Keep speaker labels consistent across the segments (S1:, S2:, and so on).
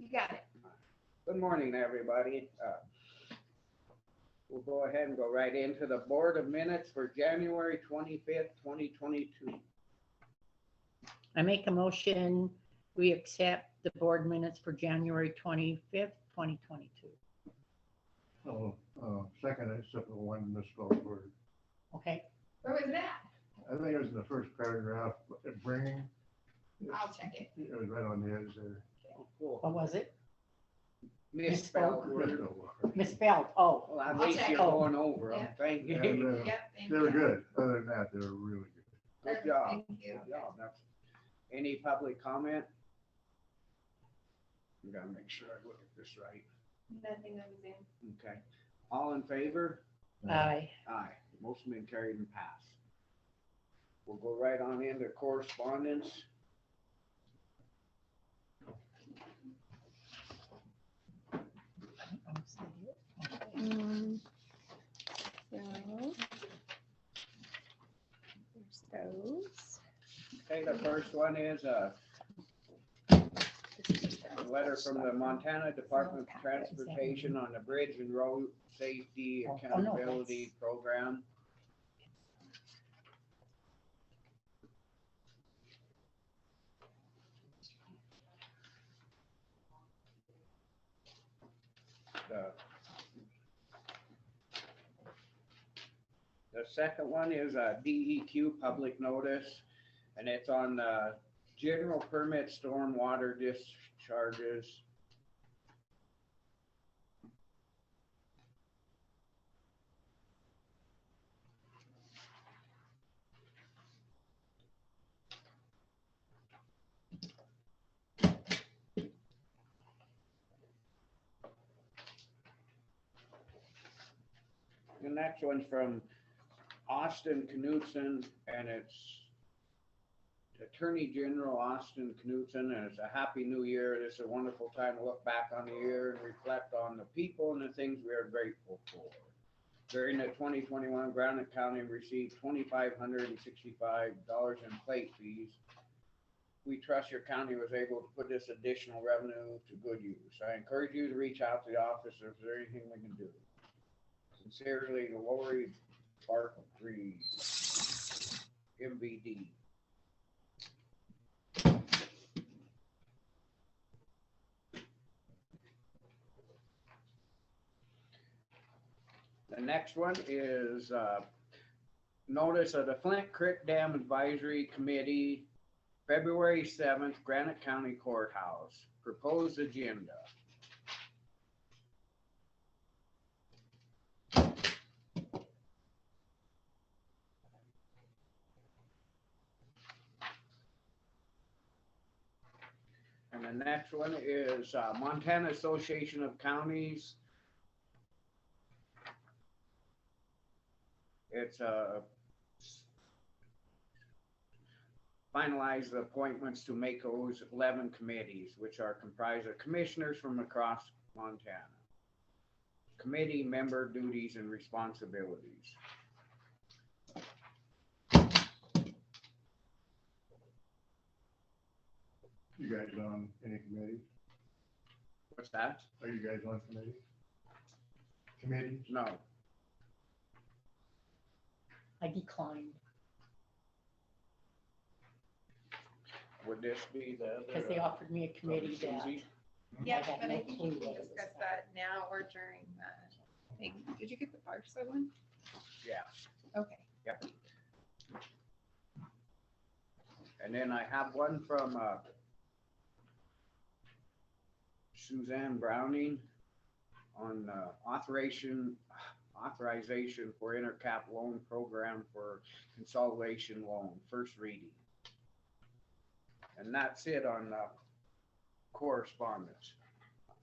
S1: You got it.
S2: Good morning, everybody. We'll go ahead and go right into the Board of Minutes for January 25th, 2022.
S3: I make a motion, we accept the board minutes for January 25th, 2022.
S4: Oh, second, except for one misspelled word.
S3: Okay,
S1: Where was that?
S4: I think it was in the first paragraph, bringing.
S1: I'll check it.
S4: It was right on the edge there.
S2: Oh, cool.
S3: what was it?
S2: Misspelled word.
S4: Misspelled word.
S3: Misspelled, oh,
S2: Well, at
S1: I'll
S2: least
S1: check.
S2: you're going over them.
S1: Yeah.
S2: Thank you.
S4: And,
S1: Yep. Thank
S4: they were
S1: you.
S4: good. Other than that, they were really good.
S2: Good job.
S1: Thank you.
S2: Good job. Any public comment? I gotta make sure I look at this right.
S1: Nothing on Zoom.
S2: Okay. All in favor?
S3: aye.
S2: Aye. Motion been carried and passed. We'll go right on into correspondence.
S1: So there's those.
S2: Okay, the first one is a letter from the Montana Department of Transportation on the Bridge and Road Safety
S3: Oh, no,
S2: Accountability Program. The second one is a DEQ public notice, and it's on the general permit stormwater discharges. The next one's from Austin Knutson, and it's Attorney General Austin Knutson, and it's a happy new year. This is a wonderful time to look back on the year and reflect on the people and the things we are grateful for. During the 2021, Granite County received $2,565 in plate fees. We trust your county was able to put this additional revenue to good use. I encourage you to reach out to the office if there's anything we can do. Sincerely, Lori Barkley, MVD. The next one is notice of the Flint Creek Dam Advisory Committee, February 7th, Granite County Courthouse. Proposed agenda. And the next one is Montana Association of Counties. It's finalize the appointments to make those 11 committees, which are comprised of commissioners from across Montana. Committee member duties and responsibilities.
S4: You guys on any committees?
S2: What's that?
S4: Are you guys on committees? Committees?
S2: No.
S3: I declined
S2: Would this be the?
S3: because they offered me a committee that,
S2: Susie?
S1: Yeah,
S3: I had
S1: but
S3: no
S1: I think
S3: clue
S1: we can
S3: what it was
S1: discuss
S3: about.
S1: that now or during the thing. Did you get the Parkside one?
S2: Yeah.
S1: Okay.
S2: Yep. And then I have one from Suzanne Browning on authorization for intercap loan program for consolidation loan, first reading. And that's it on correspondence.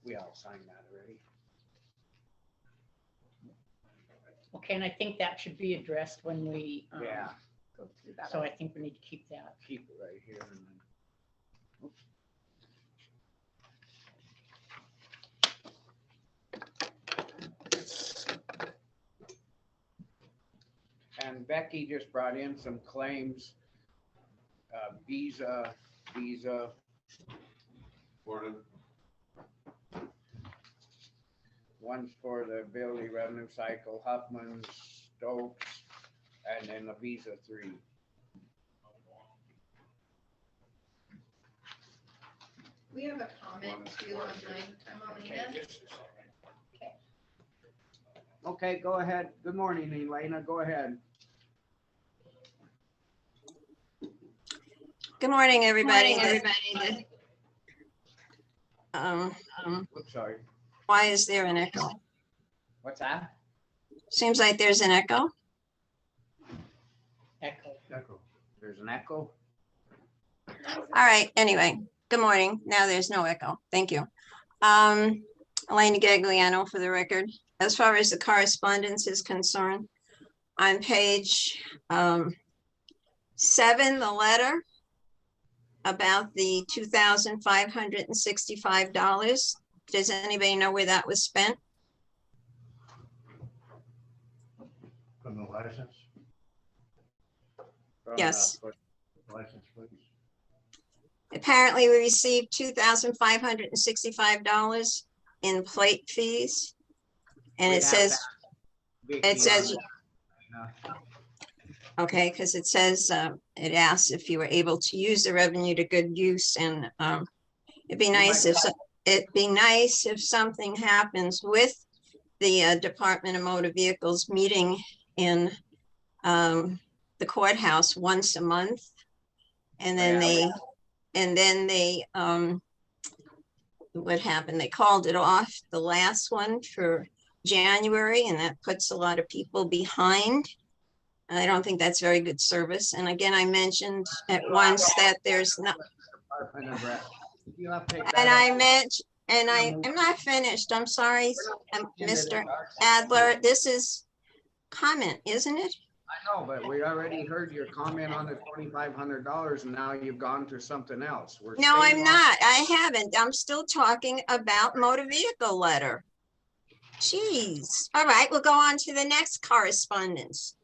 S2: We all signed that already.
S3: okay, and I think that should be addressed when we,
S2: Yeah,
S1: Go through that.
S3: so I think we need to keep that.
S2: keep it right here. And then, oops. And Becky just brought in some claims, visa,
S5: Morning.
S2: One's for the ability revenue cycle, Huffman's, Stokes, and then the Visa 3.
S1: We have a comment too on Malina.
S2: Okay, go ahead. Good morning, Elena. Go ahead.
S5: Good morning, everybody.
S2: Oops, sorry.
S5: Why is there an echo?
S2: What's that?
S5: Seems like there's an echo.
S3: Echo.
S4: Echo.
S2: There's an echo.
S5: All right, anyway, good morning. Now there's no echo. Thank you. Elena Gagliano for the record. As far as the correspondence is concerned, on page 7, the letter about the $2,565. Does anybody know where that was spent?
S4: From the license,
S5: Yes.
S4: license please.
S5: Apparently, we received $2,565 in plate fees. And it says, okay, because it says, it asks if you were able to use the revenue to good use, and it'd be nice if something happens with the Department of Motor Vehicles meeting in the courthouse once a month, and then what happened? They called it off, the last one for January, and that puts a lot of people behind. I don't think that's very good service. And again, I mentioned at once that there's not. I'm not finished. I'm sorry, Mr. Adler. This is comment, isn't it?
S2: I know, but we already heard your comment on the $2,500, and now you've gone to something else.
S5: No, I'm not. I haven't. I'm still talking about motor vehicle letter. Jeez. All right, we'll go on to the next correspondence.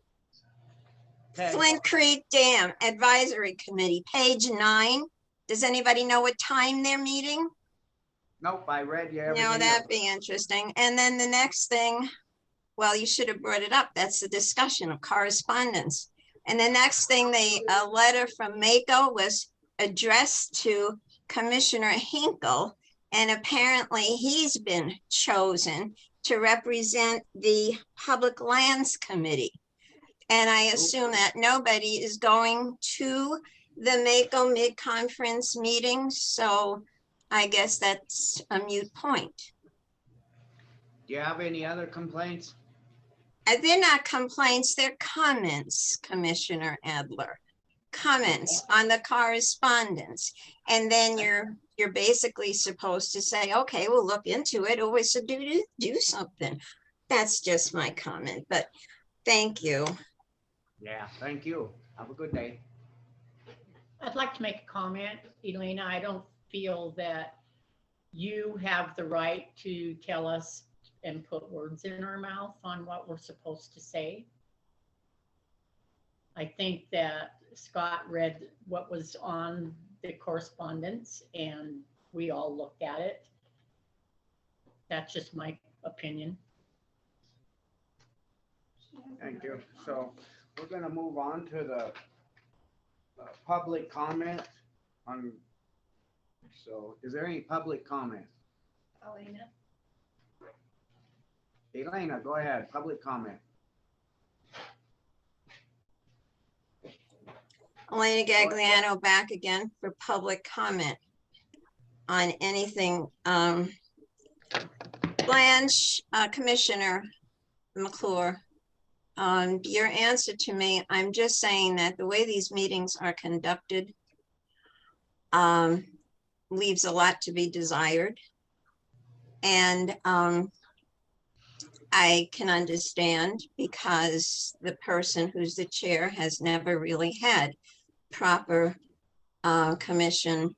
S2: Okay.
S5: Flint Creek Dam Advisory Committee, page 9. Does anybody know what time they're meeting?
S2: Nope, I read you everything.
S5: No, that'd be interesting. And then the next thing, well, you should have brought it up. That's the discussion of correspondence. And the next thing, a letter from Mako was addressed to Commissioner Hinkle, and apparently he's been chosen to represent the Public Lands Committee. And I assume that nobody is going to the Mako mid-conference meeting, so I guess that's a moot point.
S2: Do you have any other complaints?
S5: They're not complaints, they're comments, Commissioner Adler. Comments on the correspondence. And then you're basically supposed to say, okay, we'll look into it, or we should do something. That's just my comment, but thank you.
S2: Yeah, thank you. Have a good day.
S3: I'd like to make a comment, Elena. I don't feel that you have the right to tell us and put words in our mouth on what we're supposed to say. I think that Scott read what was on the correspondence and we all looked at it. That's just my opinion.
S2: Thank you. So we're going to move on to the public comment on. So is there any public comment? Elena, go ahead. Public comment.
S5: Elena Gagliano back again for public comment on anything. Blanche, Commissioner McClure, your answer to me, I'm just saying that the way these meetings are conducted leaves a lot to be desired. And I can understand because the person who's the chair has never really had proper commission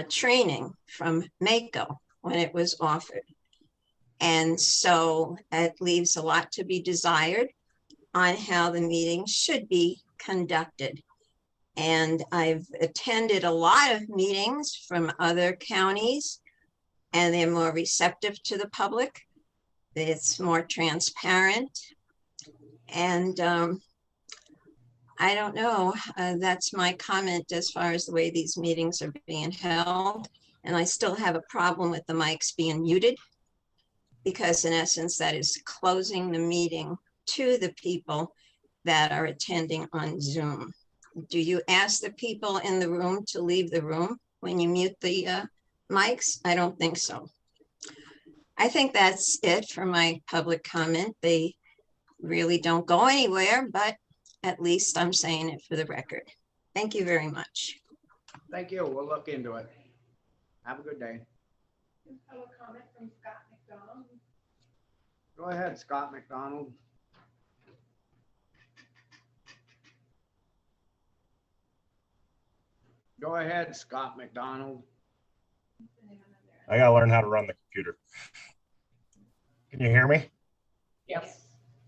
S5: training from Mako when it was offered. And so it leaves a lot to be desired on how the meeting should be conducted. And I've attended a lot of meetings from other counties, and they're more receptive to the public. It's more transparent. And I don't know, that's my comment as far as the way these meetings are being held. And I still have a problem with the mics being muted, because in essence, that is closing the meeting to the people that are attending on Zoom. Do you ask the people in the room to leave the room when you mute the mics? I don't think so. I think that's it for my public comment. They really don't go anywhere, but at least I'm saying it for the record. Thank you very much.
S2: Thank you. We'll look into it. Have a good day.
S1: Have a comment from Scott McDonald.
S2: Go ahead, Scott McDonald. Go ahead, Scott McDonald.
S6: I gotta learn how to run the computer. Can you hear me?
S3: Yes.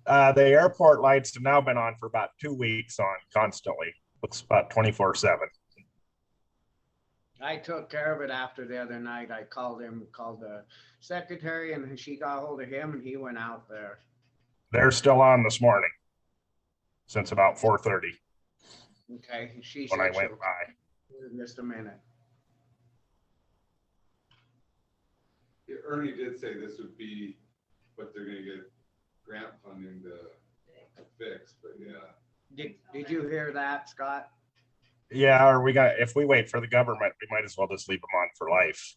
S6: The airport lights have now been on for about 2 weeks on constantly. Looks about 24/7.
S2: I took care of it after the other night. I called the secretary, and she got hold of him, and he went out there.
S6: They're still on this morning since about 4:30
S2: Okay, she
S6: when I
S2: said
S6: went
S2: she'll
S6: by.
S2: in just a minute.
S7: Yeah, Ernie did say this would be what they're gonna get grant funding to fix, but yeah.
S2: Did you hear that, Scott?
S6: Yeah, or if we wait for the government, we might as well just leave them on for life.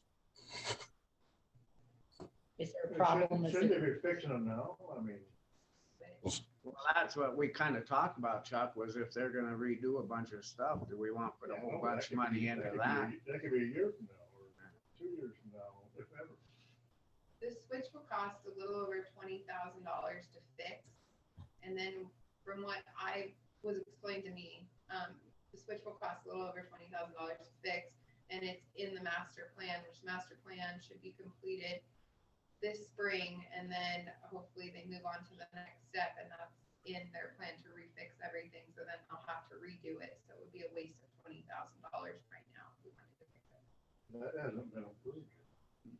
S3: Is there a problem? Is
S4: Shouldn't
S3: it-
S4: they be fixing them now? I mean,
S2: Well, that's what we kind of talked about, Chuck, was if they're gonna redo a bunch of stuff, do we want to put a whole bunch of money into that?
S4: That could be a year from now or 2 years from now, if ever.
S1: This switch will cost a little over $20,000 to fix. And then from what I was explained to me, the switch will cost a little over $20,000 to fix. And it's in the master plan, which master plan should be completed this spring. And then hopefully they move on to the next step, and that's in their plan to refix everything. So then I'll have to redo it. So it would be a waste of $20,000 right now if we wanted to fix it.
S4: That hasn't been approved. yet.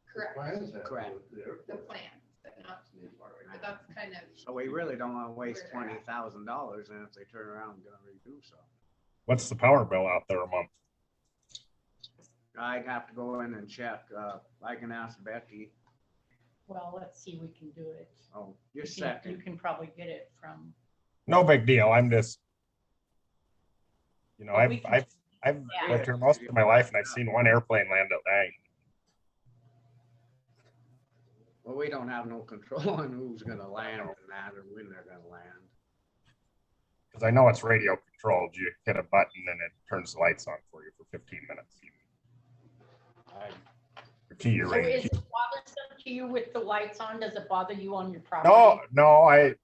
S4: The
S1: Correct.
S4: plans have
S2: Correct.
S4: with the airport.
S1: The plan, but not to move forward. But that's kind of,
S2: So we really don't want to waste
S1: Where they're at.
S2: $20,000, and if they turn around and gonna redo so.
S6: What's the power bill out there a month?
S2: I'd have to go in and check. I can ask Becky.
S3: Well, let's see, we can do it.
S2: Oh,
S3: You
S2: just a
S3: can- You
S2: second.
S3: can probably get it from.
S6: No big deal. I'm just,
S3: Well,
S6: I've
S3: we can- Yeah.
S6: lived here most of my life and I've seen one airplane land at Lang.
S2: Well, we don't have no control on who's gonna land and that, or when they're gonna land.
S6: Because I know it's radio controlled. You hit a button and it turns the lights on for you for 15 minutes. Your key, your
S3: So
S6: radio.
S3: is it bothersome to you with the lights on? Does it bother you on your property?
S6: No,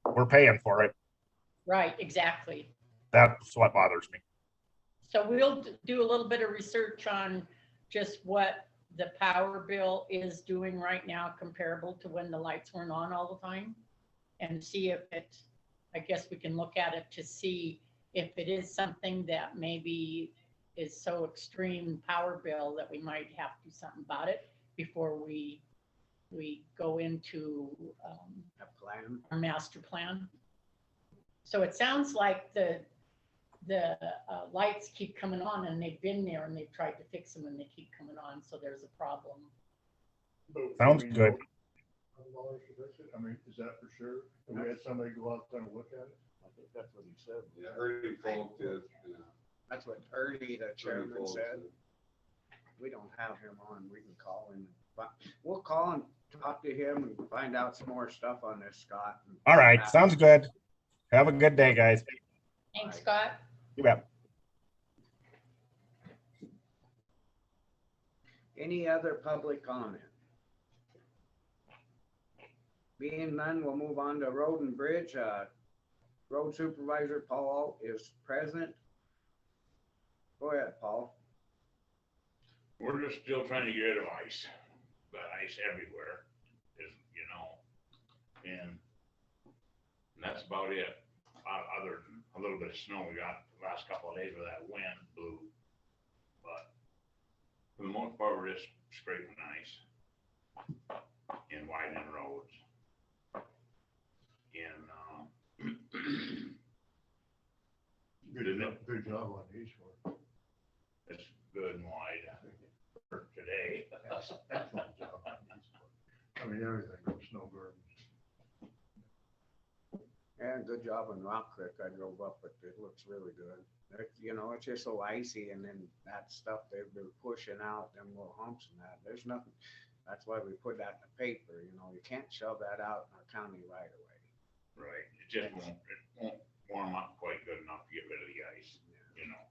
S6: we're paying for it.
S3: Right, exactly.
S6: That's what bothers me.
S3: So we'll do a little bit of research on just what the power bill is doing right now comparable to when the lights weren't on all the time. And see if I guess we can look at it to see if it is something that maybe is so extreme power bill that we might have to do something about it before we go into
S2: A plan.
S3: our master plan. So it sounds like the lights keep coming on, and they've been there and they've tried to fix them and they keep coming on. So there's a problem.
S4: But
S6: Sounds
S4: we know
S6: good.
S4: $100 to fix it? I mean, is that for sure? Have we had somebody go out there and look at it? I think that's what he said.
S7: Yeah, Ernie Folk did, yeah.
S2: That's what Ernie, the
S7: Ernie
S2: chairman,
S7: Folk
S2: said. We don't have him on. We can call him. But we'll call and talk to him and find out some more stuff on this, Scott.
S6: All right, sounds good. Have a good day, guys.
S3: Thanks,
S2: Right.
S3: Scott.
S6: You bet.
S2: Any other public comment? Being none, we'll move on to road and bridge. Road Supervisor Paul is present. Go ahead, Paul.
S8: We're just still trying to get rid of ice, but ice everywhere is, and that's about it. Other than a little bit of snow we got the last couple of days where that wind blew. But for the most part, we're just scraping ice. in widening roads. In,
S4: Good job on these ones.
S8: it's good and wide for today.
S4: Excellent job on these ones. I mean, everything from snow burdens.
S2: And good job on Rock Creek. I drove up it. It looks really good. You know, it's just so icy and then that stuff they've been pushing out, them little humps and that. There's nothing. That's why we put that in the paper. You know, you can't shove that out in our county right away.
S8: Right, it just won't warm up quite good enough to get rid of the ice, you know.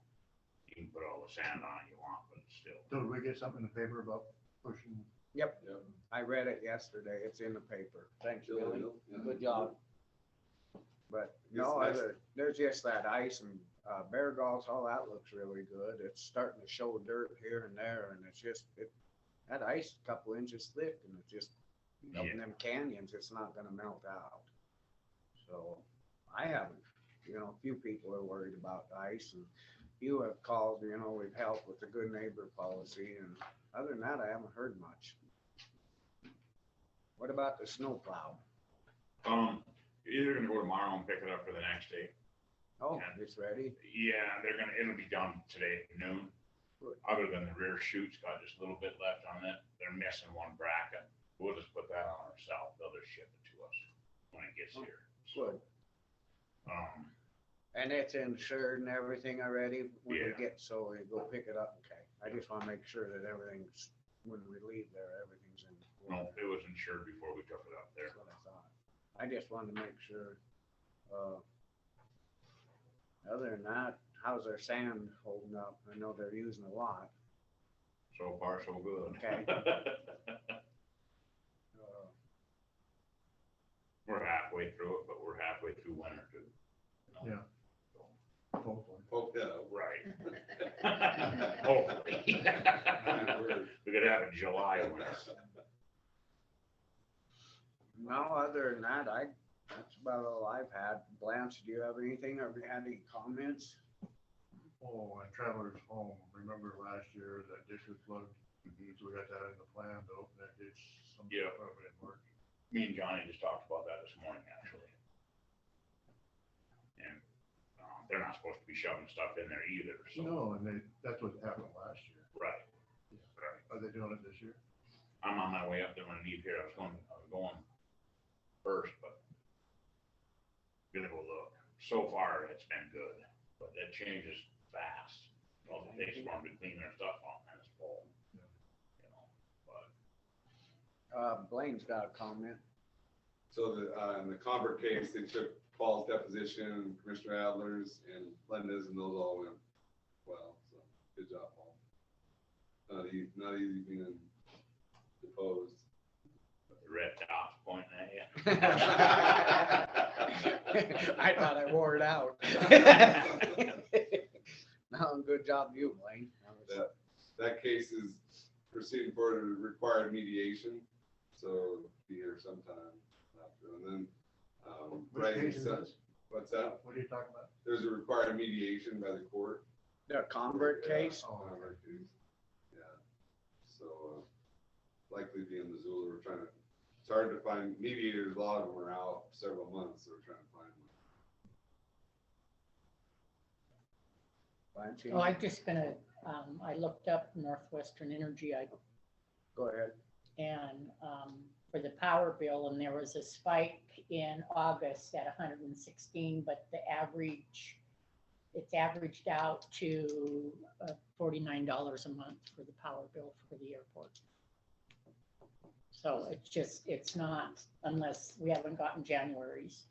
S8: You can put all the sand on you want, but still.
S4: So did we get something in the paper about pushing?
S2: Yep,
S7: Yep.
S2: I read it yesterday. It's in the paper. Thanks,
S7: Yeah,
S2: Billy.
S7: yeah.
S2: Good job. But
S7: Yes,
S2: no,
S7: nice.
S2: there's just that ice and bear galls, all that looks really good. It's starting to show dirt here and there and it's just, that ice a couple inches thick and it's just, up in them canyons, it's not gonna melt out. So I haven't, you know, a few people are worried about the ice and you have called, you know, we've helped with the good neighbor policy and other than that, I haven't heard much. What about the snow plow?
S8: Either gonna go tomorrow and pick it up for the next day.
S2: Oh, it's ready?
S8: Yeah, it'll be done today at noon.
S2: Good.
S8: Other than the rear chute's got just a little bit left on it. They're missing one bracket. We'll just put that on ourselves. They'll just ship it to us when it gets here.
S2: Good. And it's insured and everything already when we
S8: Yeah.
S2: get, so we go pick it up, okay. I just wanna make sure that everything's, when we leave there, everything's in.
S8: No, it was insured before we took it up there.
S2: That's what I thought. I just wanted to make sure, other than that, how's their sand holding up? I know they're using a lot.
S8: So far, so good.
S2: Okay.
S8: We're halfway through it, but we're halfway through winter too. you know,
S4: Yeah.
S8: so.
S4: Hopefully.
S7: Oh, yeah.
S8: Right. Hopefully. We could have a July winter.
S2: No, other than that, that's about all I've had. Blanche, do you have anything? Have you had any comments?
S4: Oh, and Travelers Home, remember last year that ditch was plugged? So we got that in the plan to open that ditch.
S8: Yeah.
S4: Probably in March.
S8: Me and Johnny just talked about that this morning, actually. And they're not supposed to be shoving stuff in there either, so.
S4: No, and that's what happened last year.
S8: Right. Right.
S4: Are they doing it this year?
S8: I'm on my way up there when I leave here. I was going first, but gonna go look. So far, it's been good, but it changes fast. Well, it takes long to clean their stuff off and it's full.
S4: Yeah.
S8: You know, but
S2: Blaine's got a comment.
S7: So in the Convert case, they took Paul's deposition, Commissioner Adler's and Linda's, and those all went well, so good job, Paul. Not easy being deposed.
S8: the red dot's pointing at you.
S2: I thought I wore it out. No, good job you, Blaine.
S7: That case is proceeding for a required mediation, so be here sometime after, and then,
S4: Which
S7: right,
S4: case is this?
S7: what's that?
S4: What are you talking about?
S7: There's a required mediation by the court.
S2: The convert case?
S4: Oh,
S7: Convert case. Yeah, so, likely be in Missoula, we're trying to, it's hard to find mediators, a lot of them are out several months, so we're trying to find one.
S2: Blanche,
S3: Oh, I'm just gonna, I looked up Northwestern Energy,
S2: Go ahead.
S3: and for the power bill, and there was a spike in August at 116, but the average, it's averaged out to $49 a month for the power bill for the airport. So it's not, unless we haven't gotten January's,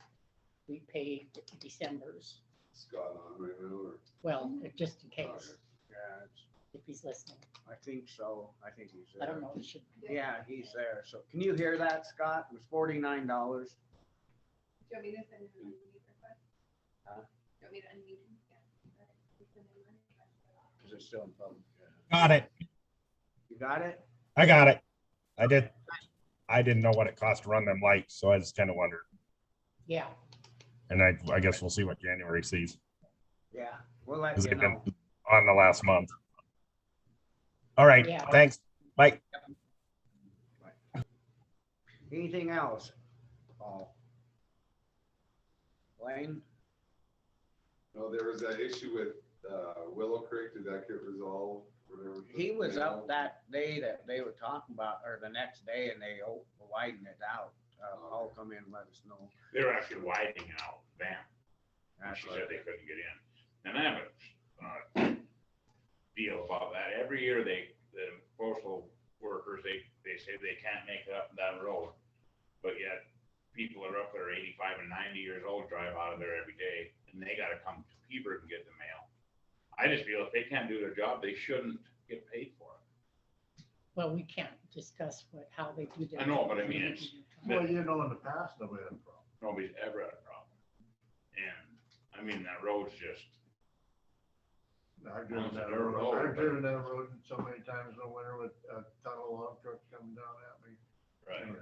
S3: we paid December's.
S7: Scott on right now, or?
S3: Well, just in case,
S2: Yeah,
S3: if he's listening.
S2: I think so. I think he's
S3: I
S2: there.
S3: don't know, it should,
S2: Yeah, he's there. So can you hear that, Scott? It was $49.
S1: Do you want me to send an unmute request?
S2: Huh?
S1: Do you want me to unmute him? Yeah. We send him one.
S2: Is it still in public?
S6: Got it.
S2: You got it?
S6: I got it. I did. I didn't know what it cost to run them lights, so I just kind of wondered.
S3: yeah.
S6: And I guess we'll see what January sees,
S2: Yeah, we'll let
S6: because
S2: you
S6: they've been
S2: know.
S6: on the last month. All right,
S3: Yeah.
S6: thanks. Bye.
S2: Anything else? Paul? Wayne?
S7: No, there was that issue with, Willow Creek, did that get resolved? Whatever.
S2: He was up that day that they were talking about, or the next day, and they widened it out. Paul come in and let us know.
S8: They were actually widening out Van.
S2: That's
S8: She
S2: right.
S8: said they couldn't get in. And I have a deal about that. Every year the postal workers, they say they can't make it up and down the road. But yet people are up there 85 and 90 years old, drive out of there every day, and they gotta come to Peaburg and get the mail. I just feel if they can't do their job, they shouldn't get paid for it.
S3: Well, we can't discuss how they do that.
S8: I know, but I mean, it's,
S4: Well, you know, in the past, nobody had a problem.
S8: nobody's ever had a problem. And, I mean, that road's just,
S4: I've driven
S8: Well,
S4: that
S8: it's a dirt
S4: road,
S8: road,
S4: I've
S8: but-
S4: driven that road so many times in the winter with a ton of log trucks coming down at me.
S8: right,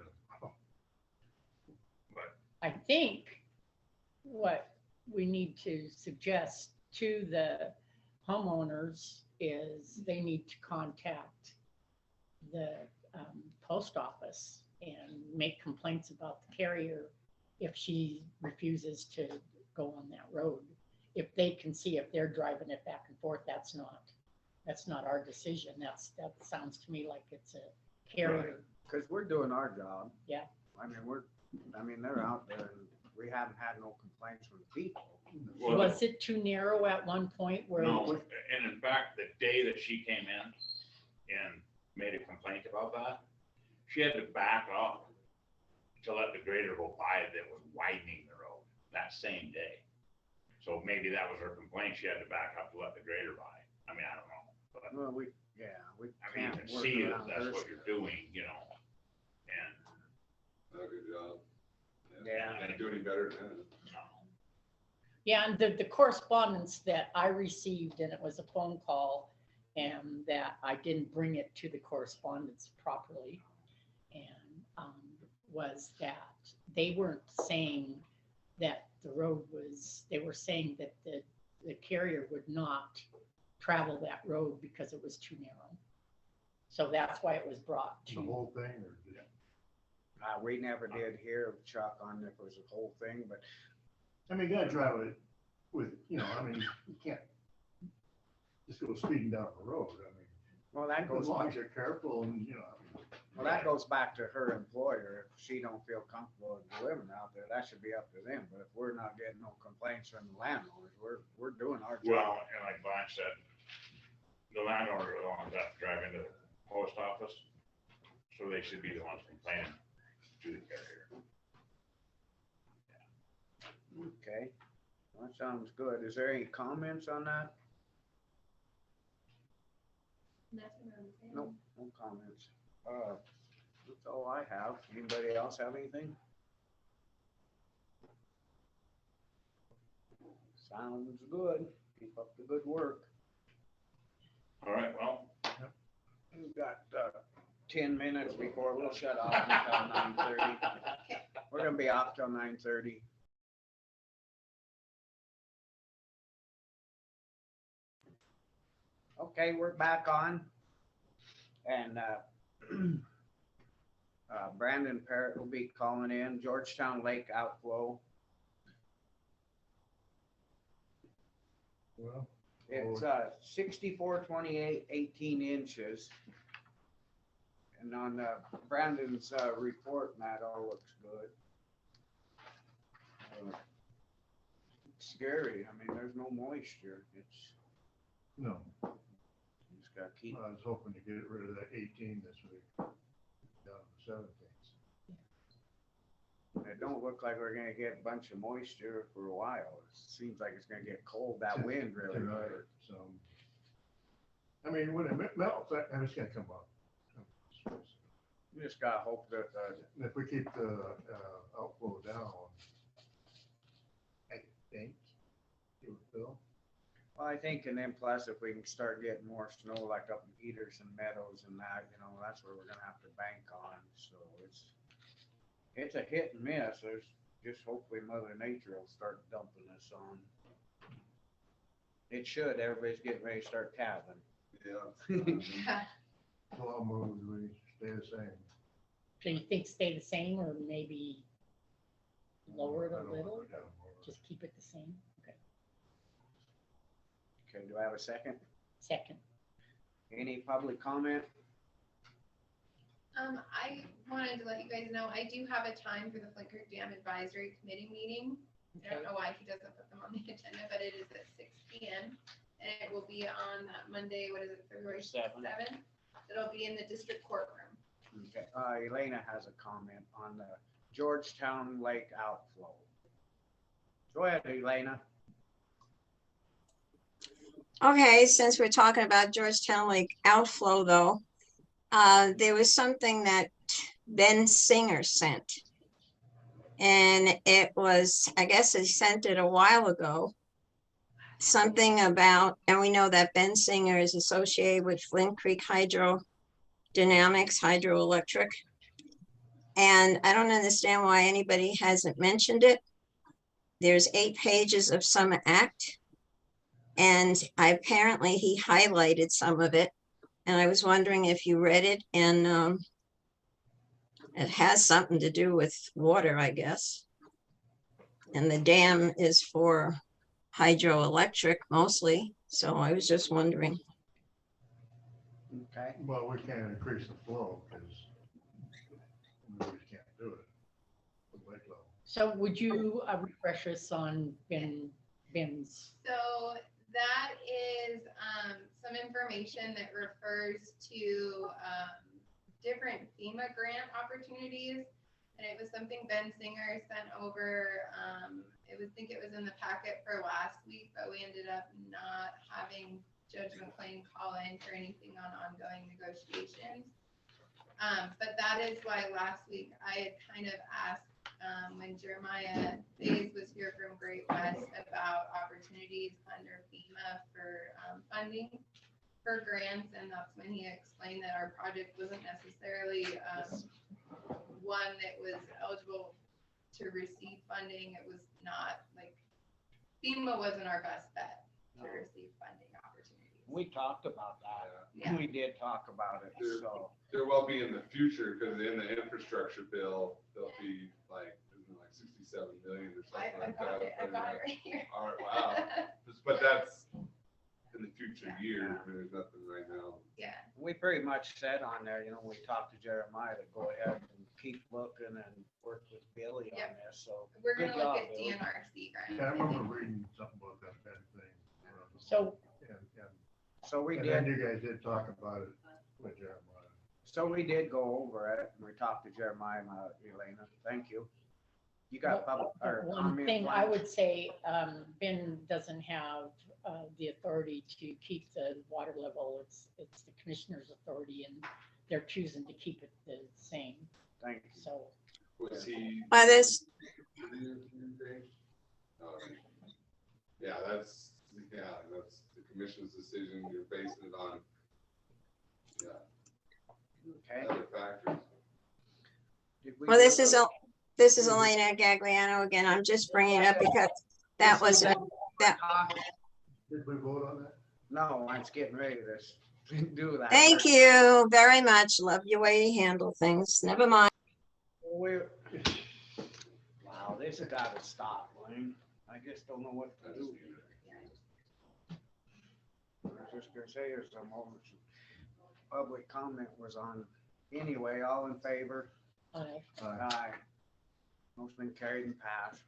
S8: but
S3: I think what we need to suggest to the homeowners is they need to contact the post office and make complaints about the carrier if she refuses to go on that road. If they can see if they're driving it back and forth, that's not our decision. That sounds to me like it's a carrier.
S2: Cause we're doing our job.
S3: Yeah.
S2: I mean, they're out there and we haven't had no complaints from the people.
S8: well,
S3: Was it too narrow at one point where?
S8: no, and in fact, the day that she came in and made a complaint about that, she had to back up to let the grader go by that was widening the road that same day. So maybe that was her complaint. She had to back up to let the grader by. I mean, I don't know, but
S2: Well, we
S8: I mean, you
S2: can't
S8: can
S2: work
S8: see that
S2: around
S8: that's
S2: her
S8: what you're doing, you know, and
S7: Not a good job.
S2: Yeah.
S7: Can't do any better than that.
S8: no.
S3: Yeah, and the correspondence that I received, and it was a phone call, and that I didn't bring it to the correspondence properly. And was that they weren't saying that the road was, they were saying that the carrier would not travel that road because it was too narrow. So that's why it was brought
S4: The
S3: to,
S4: whole thing, or just,
S2: we never did hear of Chuck on if it was a whole thing, but
S4: I mean, you gotta drive it with, you know, I mean, you can't just go speeding down the road, I mean.
S2: well, that
S4: As
S2: goes
S4: long
S2: back,
S4: as you're careful and, you know.
S2: well, that goes back to her employer. If she don't feel comfortable living out there, that should be up to them. But if we're not getting no complaints from the landowners, we're doing our job.
S8: Well, and like Blanche said, the landowner is the ones that drive into the post office, so they should be the ones complaining to the carrier.
S2: Okay, well, that sounds good. Is there any comments on that?
S1: Nothing on the same.
S2: Nope, no comments. That's all I have. Anybody else have anything? Sounds good. Keep up the good work.
S8: All right, well,
S2: We've got 10 minutes before we'll shut off until 9:30.
S1: Okay.
S2: We're gonna be off till 9:30. Okay, we're back on. And Brandon Parrott will be calling in, Georgetown Lake outflow.
S4: Well,
S2: It's 64, 28, 18 inches. And on Brandon's report, that all looks good. It's scary. I mean, there's no moisture. It's,
S4: no,
S2: you just gotta keep.
S4: I was hoping to get rid of that 18 this week, down to 17.
S2: It don't look like we're gonna get a bunch of moisture for a while. It seems like it's gonna get cold. That wind really
S4: Tonight,
S2: hurt.
S4: so, I mean, when it melts, and it's gonna come up.
S2: We just gotta hope that,
S4: And if we keep the outflow down, I think it would fill.
S2: well, I think, and then plus if we can start getting more snow like up in Peterson Meadows and that, you know, that's where we're gonna have to bank on. So it's a hit and miss. There's just hopefully Mother Nature will start dumping this on. It should. Everybody's getting ready to start calving.
S7: Yeah.
S1: Yeah.
S4: So I'll move, we stay the same.
S3: So you think stay the same or maybe lower it
S4: I
S3: a
S4: don't wanna
S3: little?
S4: go down more.
S3: Just keep it the same? Okay,
S2: Okay, do I have a second?
S3: second.
S2: Any public comment?
S1: I wanted to let you guys know, I do have a time for the Flint Creek Dam Advisory Committee meeting. I don't
S3: Okay.
S1: know why he doesn't put them on the agenda, but it is at 6 p.m. And it will be on that Monday, what is it, February 7th? It'll be in the district courtroom.
S2: Okay, Elena has a comment on the Georgetown Lake outflow. Go ahead, Elena.
S5: Okay, since we're talking about Georgetown Lake outflow though, there was something that Ben Singer sent. And it was, I guess he sent it a while ago. Something about, and we know that Ben Singer is associated with Flint Creek Hydrodynamics, Hydroelectric. And I don't understand why anybody hasn't mentioned it. There's 8 pages of some act. And apparently he highlighted some of it. And I was wondering if you read it, and it has something to do with water, I guess. And the dam is for hydroelectric mostly. So I was just wondering.
S2: Okay,
S4: Well, we can't increase the flow because we just can't do it. With lake level.
S3: So would you refresh us on Ben's?
S1: So that is some information that refers to different FEMA grant opportunities. And it was something Ben Singer sent over. I think it was in the packet for last week, but we ended up not having Judge McLean call in for anything on ongoing negotiations. But that is why last week I had kind of asked when Jeremiah Hayes was here from Great West about opportunities under FEMA for funding for grants, and that's when he explained that our project wasn't necessarily one that was eligible to receive funding. It was not like FEMA wasn't our best bet to receive funding opportunities.
S2: we talked about that.
S1: Yeah.
S2: We did talk about it, so.
S7: There will be in the future, because in the infrastructure bill, there'll be like, isn't it like 67 million or
S1: I
S7: something like
S1: got
S7: that.
S1: it. I got it right here.
S7: All right, wow. But that's in the future years, there's nothing right now.
S1: Yeah.
S2: We pretty much said on there, we talked to Jeremiah to go ahead and keep looking and work with Billy on
S1: Yep.
S2: this, so.
S1: We're
S2: good
S1: gonna look
S2: job,
S1: at
S2: Billy.
S1: DNRC grants.
S4: Yeah, I remember reading something about that Ben thing.
S3: So
S2: So we
S4: And then
S2: did,
S4: you guys did talk about it with Jeremiah.
S2: so we did go over it, and we talked to Jeremiah and Elena, thank you. You got public, or
S3: One
S2: comment,
S3: thing I
S2: Blanche?
S3: would say, Ben doesn't have the authority to keep the water level. It's the commissioner's authority, and they're choosing to keep it the same.
S2: Thank you.
S3: So
S7: Was he?
S5: Well, this,
S7: Yeah, that's the commission's decision. You're basing it on,
S2: Okay.
S7: other factors.
S2: Did we
S5: well,
S2: do
S5: this
S2: it?
S5: is Elena Gagliano again. I'm just bringing it up because that was that.
S4: Did we vote on that?
S2: No, I'm just getting ready to do that.
S5: Thank you very much. Love your way you handle things. Never mind.
S2: We're, wow, this has got to stop, Wayne. I just don't know what to do. I was just gonna say, there's some moments, public comment was on. Anyway, all in favor? Aye. Motion been carried and passed.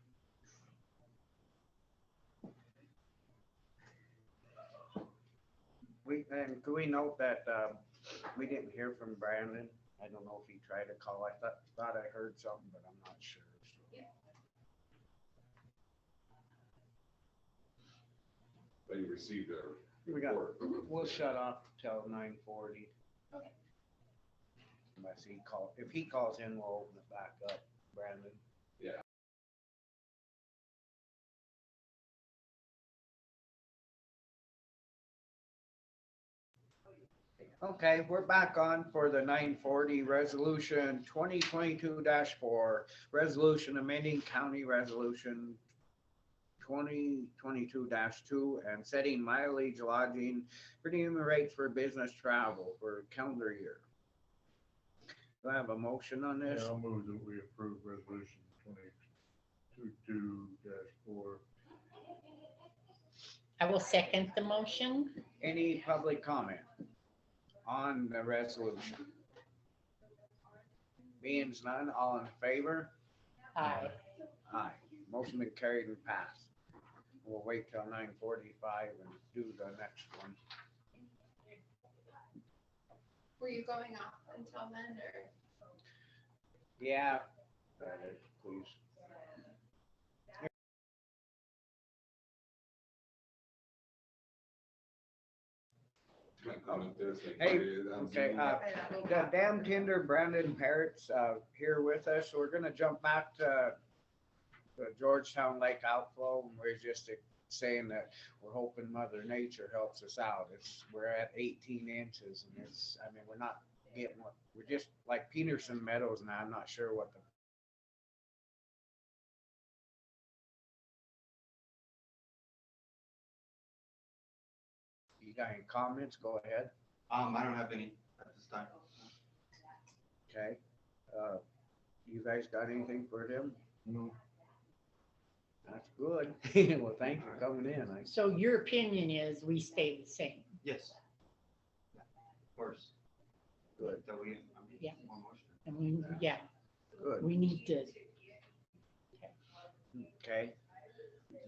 S2: Could we note that, we didn't hear from Brandon? I don't know if he tried to call. I thought I heard something, but I'm not sure. So.
S7: But you received a
S2: We got,
S7: report.
S2: we'll shut off till 9:40.
S1: Okay.
S2: Unless if he calls in, we'll open it back up, Brandon.
S7: Yeah.
S2: Okay, we're back on for the 9:40 resolution 2022-4, resolution amending county resolution 2022-2 and setting mileage lodging premium rates for business travel for calendar year. Do I have a motion on
S4: Yeah,
S2: this?
S4: I'll move that we approve resolution 2022-4.
S3: I will second the motion.
S2: Any public comment on the resolution? Being none, all in favor?
S3: Aye.
S2: Aye. Motion been carried and passed. We'll wait till 9:45 and do the next one.
S1: Were you going off until then, or?
S2: Yeah, please.
S7: My comment there, so
S2: Hey,
S7: I'm
S2: okay,
S7: zooming.
S2: the dam tender Brandon Parrott's here with us. We're gonna jump back to the Georgetown Lake outflow. And we're just saying that we're hoping Mother Nature helps us out. We're at 18 inches and I mean, we're not getting what, we're just like Peterson Meadows now. I'm not sure what the You got any comments? Go ahead.
S9: I don't have any at this time.
S2: Okay. You guys got anything for him?
S4: No,
S2: That's good. Well, thank you for coming in.
S3: So your opinion is we stay the same?
S9: Yes. Yeah, of course.
S2: Good,
S9: That we.
S3: Yeah.
S9: One motion.
S3: And we, yeah,
S2: good.
S3: we need to,
S2: Okay.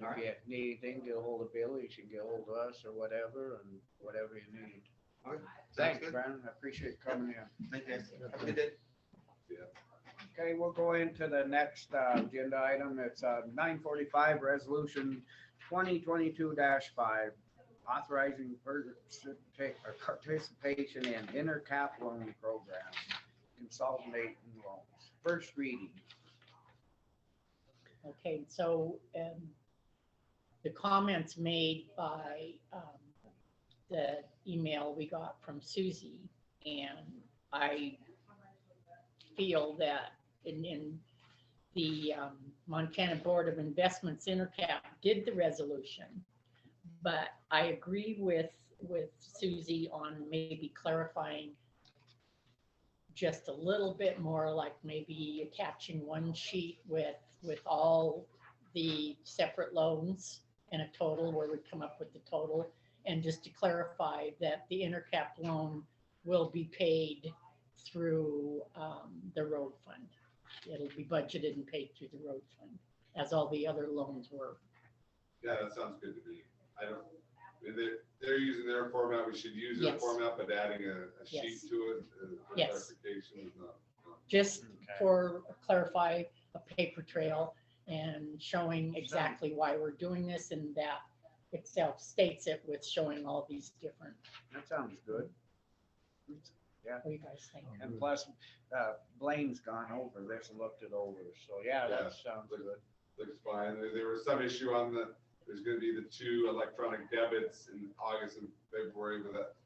S9: All right.
S2: If you need anything, get a hold of Billy. You should get a hold of us or whatever, and whatever you need.
S9: All right. Sounds
S2: Thanks,
S9: good.
S2: Brandon. I appreciate you coming in.
S9: Thank you guys. Have a good day.
S2: Okay, we'll go into the next agenda item. It's 9:45, resolution 2022-5, authorizing participation in intercap loan program, consolidating loans. First reading.
S3: okay, so the comments made by the email we got from Susie, and I feel that in the Montana Board of Investments Intercap did the resolution, but I agree with Susie on maybe clarifying just a little bit more, like maybe attaching one sheet with all the separate loans and a total where we come up with the total, and just to clarify that the intercap loan will be paid through the road fund. It'll be budgeted and paid through the road fund, as all the other loans were.
S7: Yeah, that sounds good to me. I don't, they're using their format, we should use their
S3: Yes.
S7: format, but adding a sheet
S3: Yes.
S7: to it, for
S3: Yes.
S7: clarification is not.
S3: Just
S2: Okay.
S3: for clarify a paper trail and showing exactly why we're doing this, and that itself states it with showing all these different,
S2: That sounds good.
S3: what do you guys think?
S2: And plus, Blaine's gone over this and looked it over. So yeah,
S7: Yeah.
S2: that sounds good.
S7: Looks fine. There was some issue on there's gonna be the 2 electronic debits in August and February with that.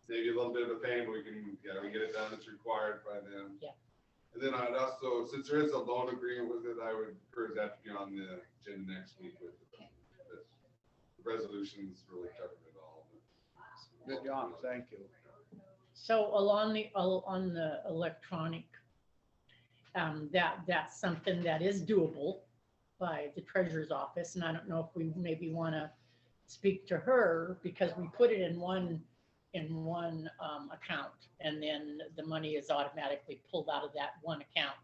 S7: Maybe a little bit of a pain, but we can get it done. It's required by then.
S3: Yeah.
S7: And then I'd also, since there is a loan agreement with it, I would encourage that to be on the agenda next week with it. The resolutions really covered it all.
S2: Good job. Thank you.
S3: So on the electronic, that's something that is doable by the treasurer's office, and I don't know if we maybe want to speak to her, because we put it in one account, and then the money is automatically pulled out of that one account,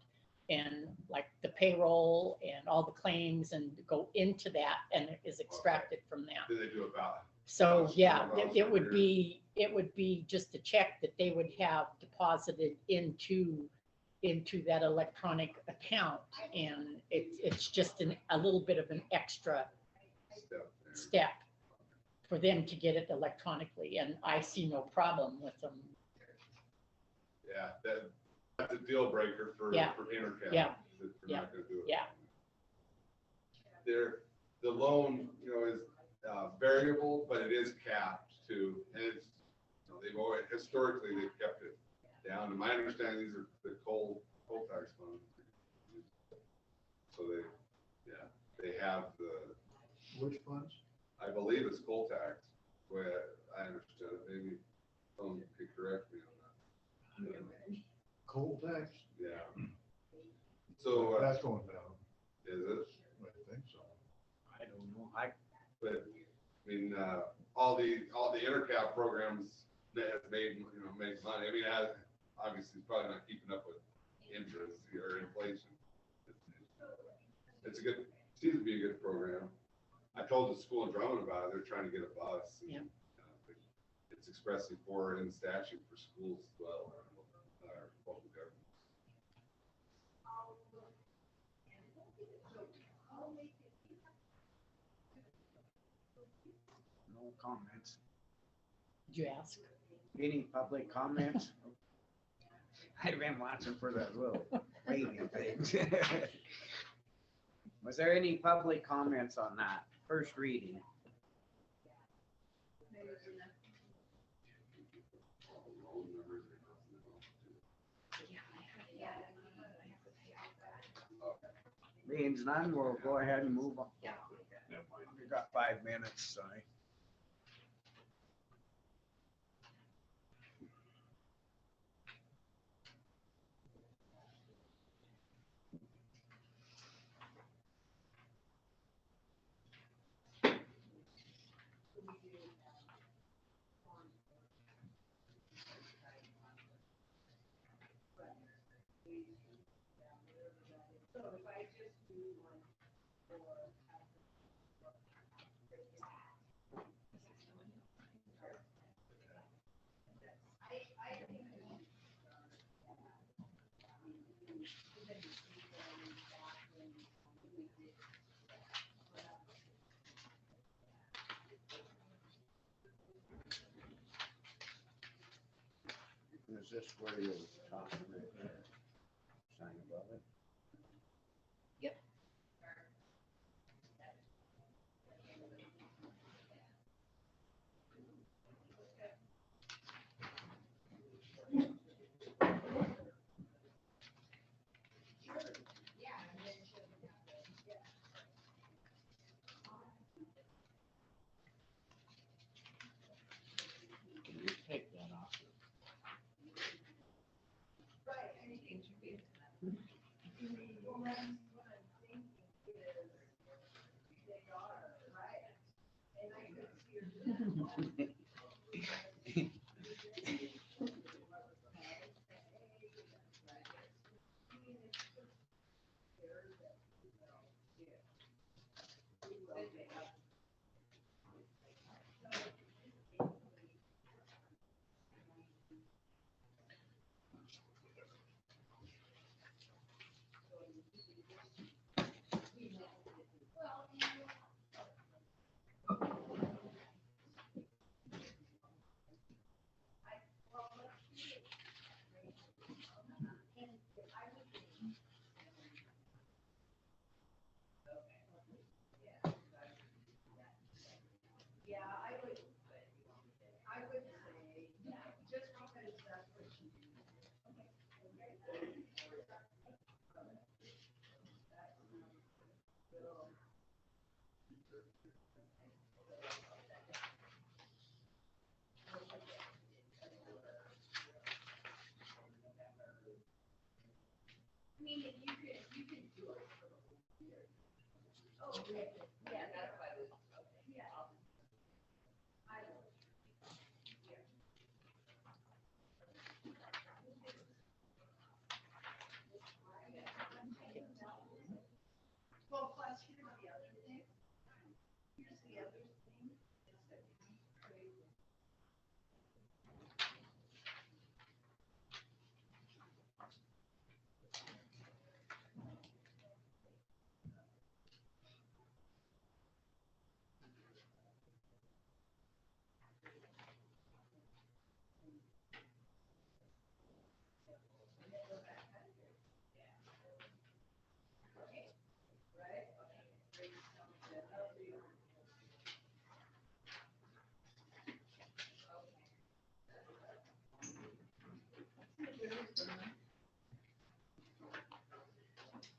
S3: and like the payroll and all the claims and go into that, and it is extracted from that.
S7: Did they do about?
S3: So, yeah, it would be just a check that they would have deposited into that electronic account. And it's just a little bit of an extra
S7: Step there.
S3: step for them to get it electronically. And I see no problem with them.
S7: Yeah, that's a deal breaker for
S3: Yeah.
S7: intercap.
S3: Yeah.
S7: That they're not gonna do it.
S3: Yeah.
S7: The loan, is variable, but it is capped too. And it's, they've always, historically, they've kept it down. And my understanding, these are the coal tax funds. So they have
S4: which funds?
S7: I believe it's coal tax, the way I understood it. Maybe someone could correct me on that.
S4: Coal tax,
S7: Yeah. So,
S4: that's going down,
S7: is it?
S4: I think so.
S2: I don't know,
S7: But, I mean, all the intercap programs that have made, made money. I mean, it has, obviously it's probably not keeping up with interest or inflation. It's a good, seems to be a good program. I told the school in Drummond about it. They're trying to get a bus.
S3: Yeah.
S7: It's expressly for in statute for schools as well, or local government.
S2: no comments.
S3: Did you ask?
S2: Any public comments? I've been watching for that little waving things. Was there any public comments on that first reading? Being none, we'll go ahead and move on. We got 5 minutes, sorry. Is this where you're talking right there? Sign above it?
S3: Yep.
S2: Can you take that off?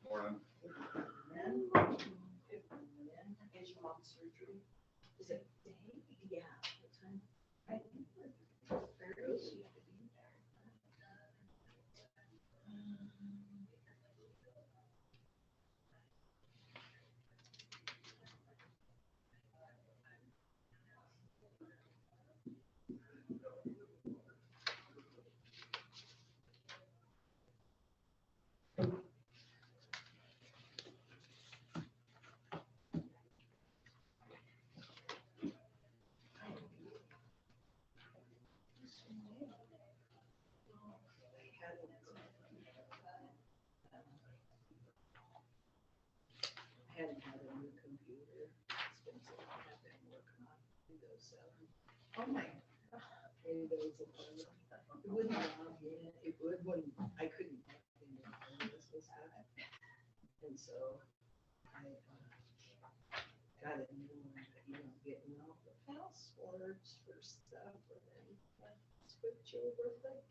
S7: Morning.
S10: Is your mom's surgery? Is it day? Yeah. What time? I think it's early. She had to be there. Windows 7.
S1: Oh my,
S10: Windows 11. It wouldn't log in. It wouldn't, I couldn't log in. This was that. And so I got a new one, getting all the passwords for stuff and then switch over the data.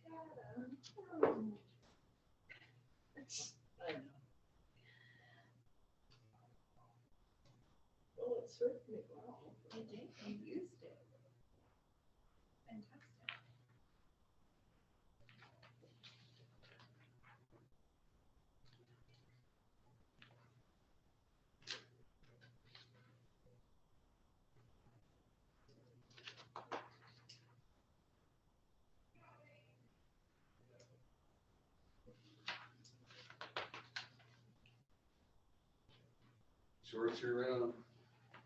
S10: I know. Well, it served me well.
S1: I did, I used it. Fantastic.
S7: Shorts year round.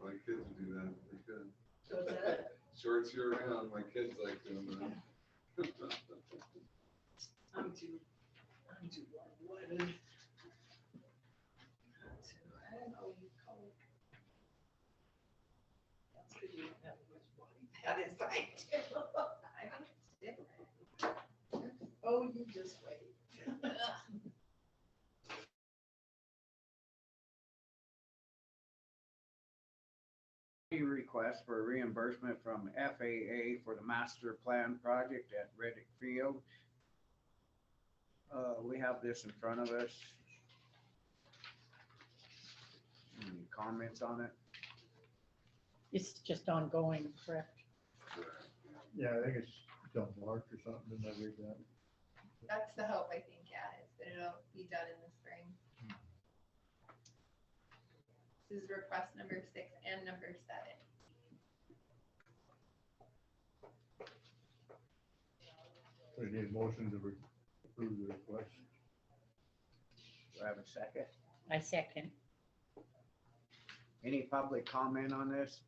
S7: My kids would do that. They could.
S10: So that,
S7: Shorts year round. My kids like doing that.
S10: I'm too long-winded. I don't know, you call it. That's because you don't have as much body fat as I do.
S1: I think it's different.
S10: Oh, you just wait.
S2: Request for reimbursement from FAA for the master plan project at Reddick Field. We have this in front of us. Any comments on it?
S3: It's just ongoing, correct?
S4: Yeah, I think it's till March or something, didn't I read that?
S1: That's the hope, I think, yeah, is that it'll be done in the spring. This is request number 6 and number 7.
S4: We need a motion to approve the request.
S2: Do I have a second?
S3: I second.
S2: Any public comment on this?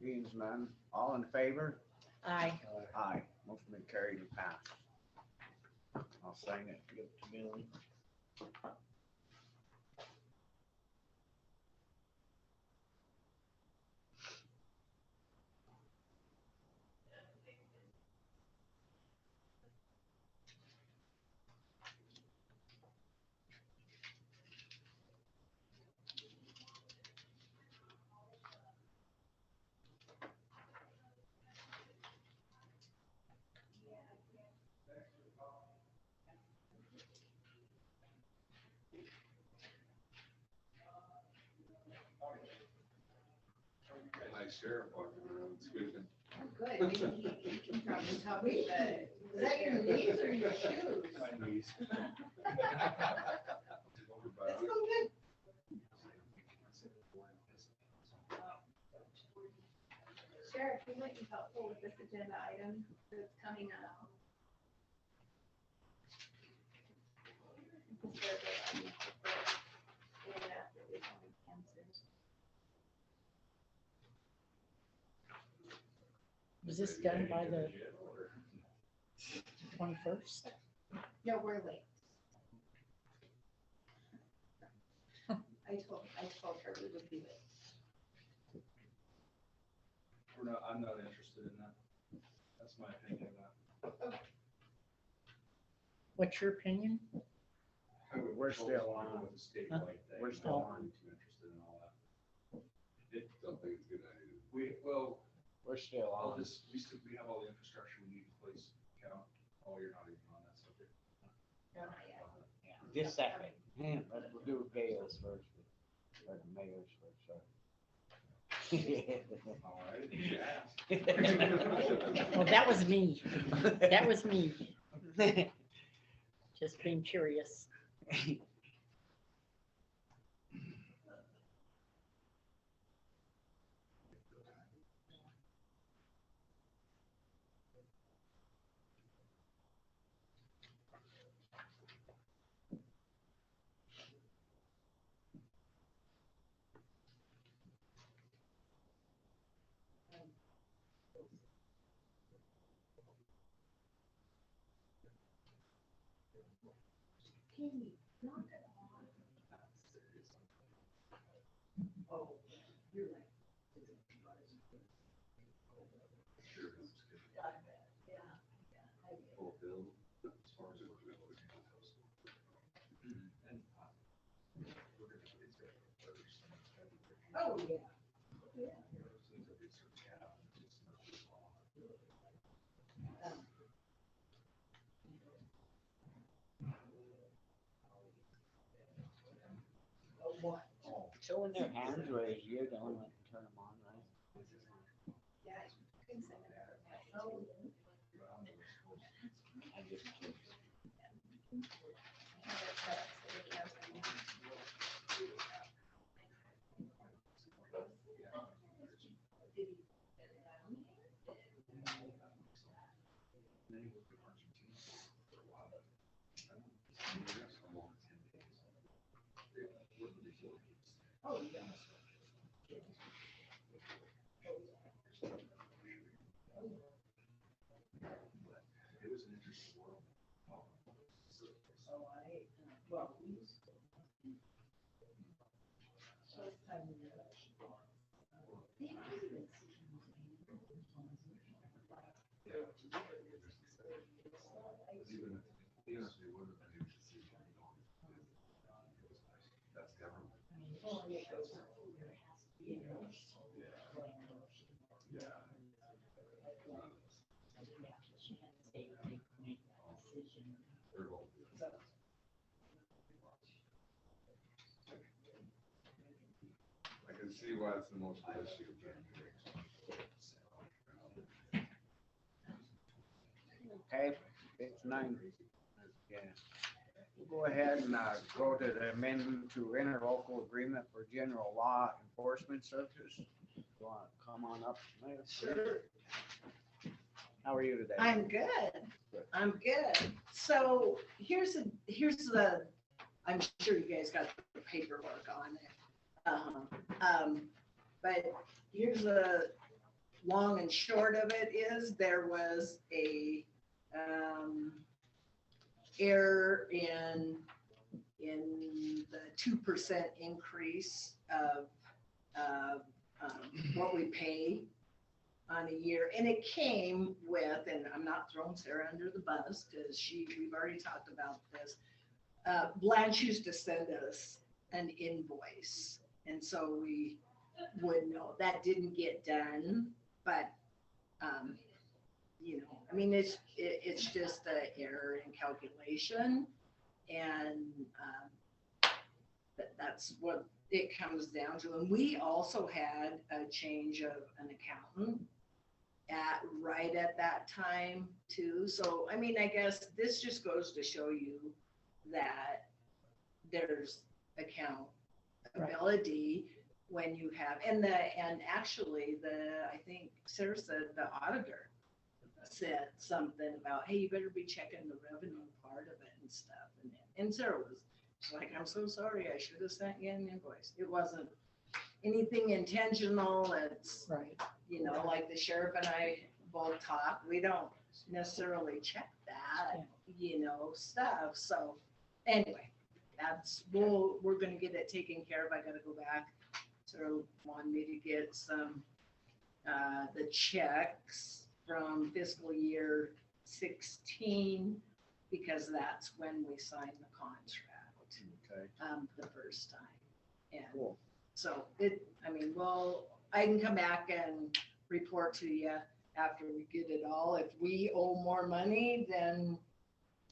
S2: Being none, all in favor?
S3: Aye.
S2: Aye. Motion been carried and passed. I'll sign it, give it to Billy.
S7: Nice sheriff walking around squeaking.
S1: Oh, good, maybe he can probably help with the.
S10: Is that your knees or your shoes?
S7: My knees.
S10: Let's go good.
S1: Sheriff, you might be helpful with this agenda item that's coming up.
S3: Was this done by the 21st?
S1: No, we're late. I told her we would be late.
S9: I'm not interested in that. That's my opinion of that.
S3: What's your opinion?
S2: We're still on.
S9: With the statewide thing.
S2: We're still
S9: I'm
S2: on.
S9: Too interested in all that.
S7: Don't think it's a good idea.
S2: We're still
S9: I'll
S2: on.
S9: just, we have all the infrastructure we need in place. Count. Oh, you're not even on that subject.
S1: No, not yet.
S2: Just a second. Let's do Gales first. Or the mayor's first, sorry.
S9: All right, you asked.
S3: Well, that was me. That was me. Just being curious.
S10: Not at all. Oh, Oh, yeah. Yeah. What?
S2: So when their hands raised, you're the only one that can turn them on, right?
S1: Yeah, you can send it out.
S2: I just can't.
S10: Oh, yeah. Oh, well, we used to.
S7: I can see why it's the most issue.
S2: Okay, it's 9. Yeah. We'll go ahead and go to the amendment to interlocal agreement for general law enforcement services. Go on, come on up.
S10: Sure.
S2: How are you today?
S10: I'm good. I'm good. So here's the, I'm sure you guys got the paperwork on it. But here's the long and short of it is there was a error in the 2% increase of what we pay on a year, and it came with, and I'm not throwing Sarah under the bus because we've already talked about this. Blanche used to send us an invoice, and so we would know that didn't get done, but you know, I mean, it's just an error in calculation, and that's what it comes down to. And we also had a change of an accountant right at that time too. So, I mean, I guess this just goes to show you that there's accountability when you have, and actually I think Sarah said the auditor said something about, hey, you better be checking the revenue part of it and stuff. And Sarah was like, I'm so sorry, I should have sent you an invoice. It wasn't anything intentional. It's,
S3: Right.
S10: you know, like the sheriff and I both talk, we don't necessarily check that, you know, stuff. So anyway, we're gonna get it taken care of. I gotta go back. Sarah wanted me to get some, the checks from fiscal year 16, because that's when we signed the contract.
S2: Okay.
S10: The first time. And
S2: Cool.
S10: so I can come back and report to you after we get it all. If we owe more money, then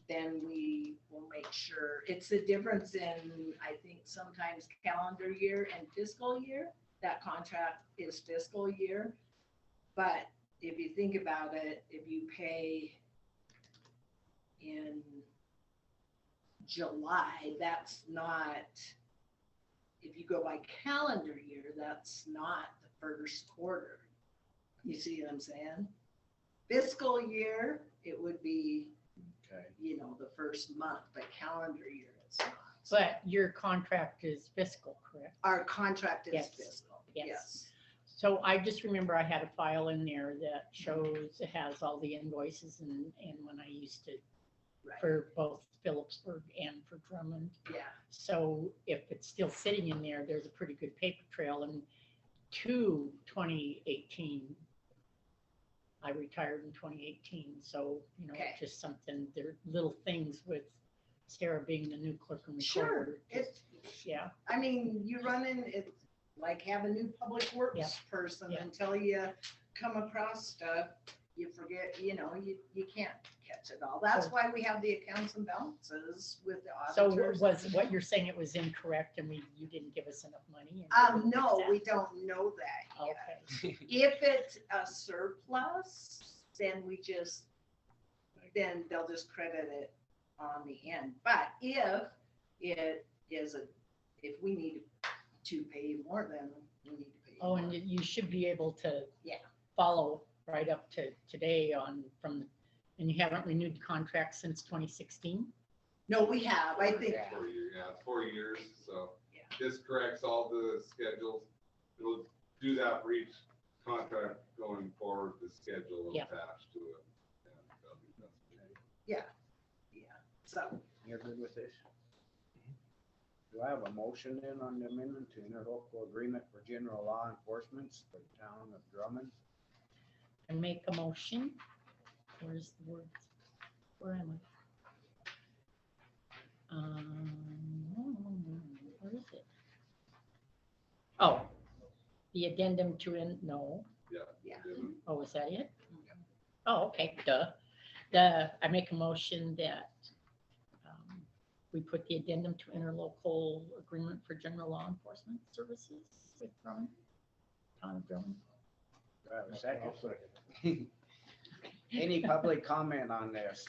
S10: we will make sure. It's the difference in, I think, sometimes calendar year and fiscal year. That contract is fiscal year. But if you think about it, if you pay in July, that's not, if you go by calendar year, that's not the first quarter. You see what I'm saying? Fiscal year, it would be,
S2: Okay.
S10: you know, the first month, but calendar year, it's not.
S3: But your contract is fiscal, correct?
S10: Our contract is
S3: Yes.
S10: fiscal.
S3: Yes. So I just remember I had a file in there that shows, it has all the invoices and when I used to,
S10: Right.
S3: for both Phillipsburg and for Drummond.
S10: Yeah.
S3: So if it's still sitting in there, there's a pretty good paper trail. And 2018, I retired in 2018. So, you know,
S10: Okay.
S3: just something, there are little things with Sarah being the new clerk and
S10: Sure.
S3: recorder.
S10: It's,
S3: Yeah.
S10: I mean, you run in, it's like have a new public works
S3: Yeah.
S10: person
S3: Yeah.
S10: until you come across stuff. You forget, you can't catch it all. That's why we have the accounts and balances with the
S3: So
S10: auditors.
S3: was what you're saying, it was incorrect and you didn't give us enough money? and we didn't
S10: No,
S3: fix
S10: we
S3: that?
S10: don't know that yet.
S3: Okay,
S10: If it's a surplus, then then they'll just credit it on the end. But if it is if we need to pay more, then we need to pay
S3: oh,
S10: more.
S3: and you should be able to.
S10: Yeah.
S3: Follow right up to today and you haven't renewed the contract since 2016?
S10: No, we have, I think.
S2: Yeah.
S7: 4 years, yeah, it's 4 years, so
S10: Yeah.
S7: this corrects all the schedules. It'll do that for each contract going forward, the schedule will
S3: Yeah.
S7: attach to it. And that'll be done.
S10: Yeah. So,
S2: You're good with this? Do I have a motion then on the amendment to interlocal agreement for general law enforcement for the town of Drummond?
S3: I make a motion. Where's the words? Where am I? Where is it? Oh, the addendum to no.
S7: Yeah.
S10: Yeah.
S3: Oh, is that it? Oh, okay, duh. I make a motion that we put the addendum to interlocal agreement for general law enforcement services with Drummond, town of Drummond.
S2: Do I have a second? Any public comment on this?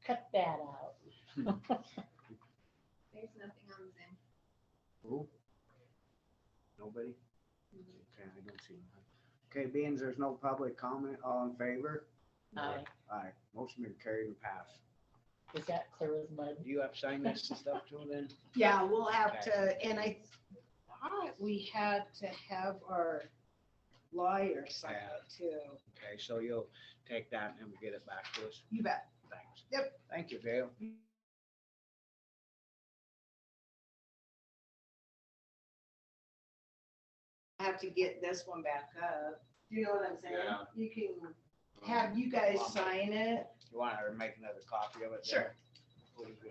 S3: Cut that out.
S1: There's nothing on Zoom.
S2: Who? Nobody? Okay, I don't see none. Okay, being there's no public comment, all in favor?
S3: Aye.
S2: Aye, motion been carried and passed.
S3: Is that clear as mud?
S2: Do you have to sign this and stuff too then?
S10: yeah, we'll have to, and I thought we had to have our lawyer sign it too.
S2: Okay, so you'll take that and we'll get it back to us.
S10: You bet.
S2: Thanks.
S10: Yep.
S2: Thank you, Dale.
S10: I have to get this one back up. Do you know what I'm saying?
S7: Yeah.
S10: You can have you guys sign it.
S2: You want to make another copy of it?
S10: Sure.
S2: there? Please do.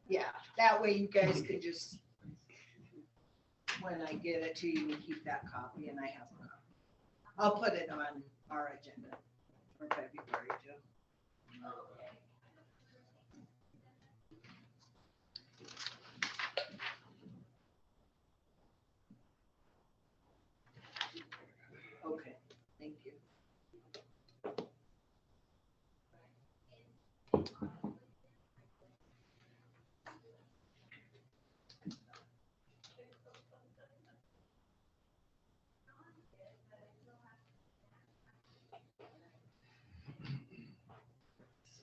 S10: Yeah, that way you guys can just, when I get it to you, you keep that copy and I have a copy. I'll put it on our agenda for February too. Okay, thank you.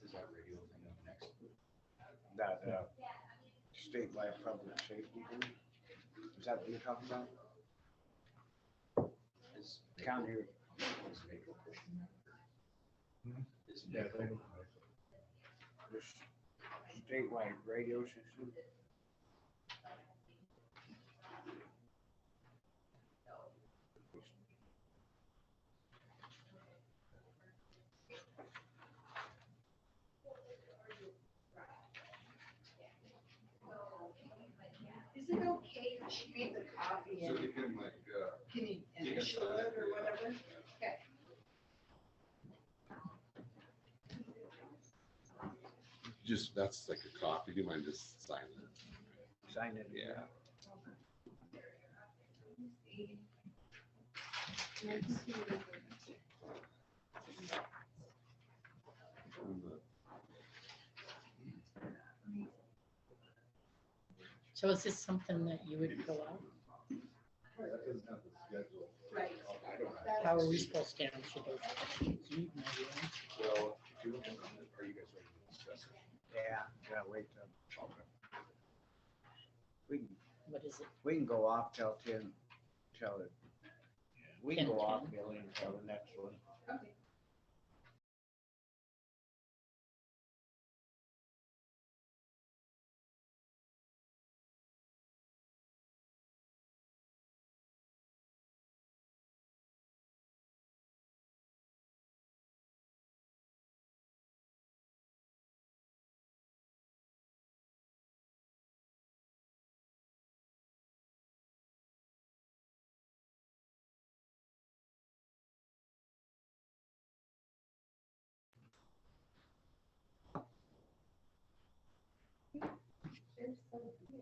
S6: Is that radio thing up next?
S2: That, statewide public safety thing? Is that what you're talking about?
S6: Is
S2: County,
S6: is Baker pushing that? Is
S4: Yeah,
S6: Baker-
S2: this statewide radio system?
S10: Is it okay if she made the copy
S7: So
S10: and
S7: you can
S10: can you
S7: can
S10: initial
S7: sign
S10: it or
S7: it, yeah.
S10: whatever? Okay.
S7: just, that's like a copy. Do you mind just signing it?
S2: Sign it.
S7: Yeah.
S3: So is this something that you would fill out?
S7: That doesn't have the schedule.
S10: Right.
S3: How are we supposed to answer those questions? You know,
S7: Well, if you look at them, are you guys ready to discuss it?
S2: Yeah, wait till. We can,
S3: what is it?
S2: we can go off till 10, till it. We can
S3: 10,
S2: go off
S3: 10.
S2: Billy until the next one.
S1: Okay. There's so few.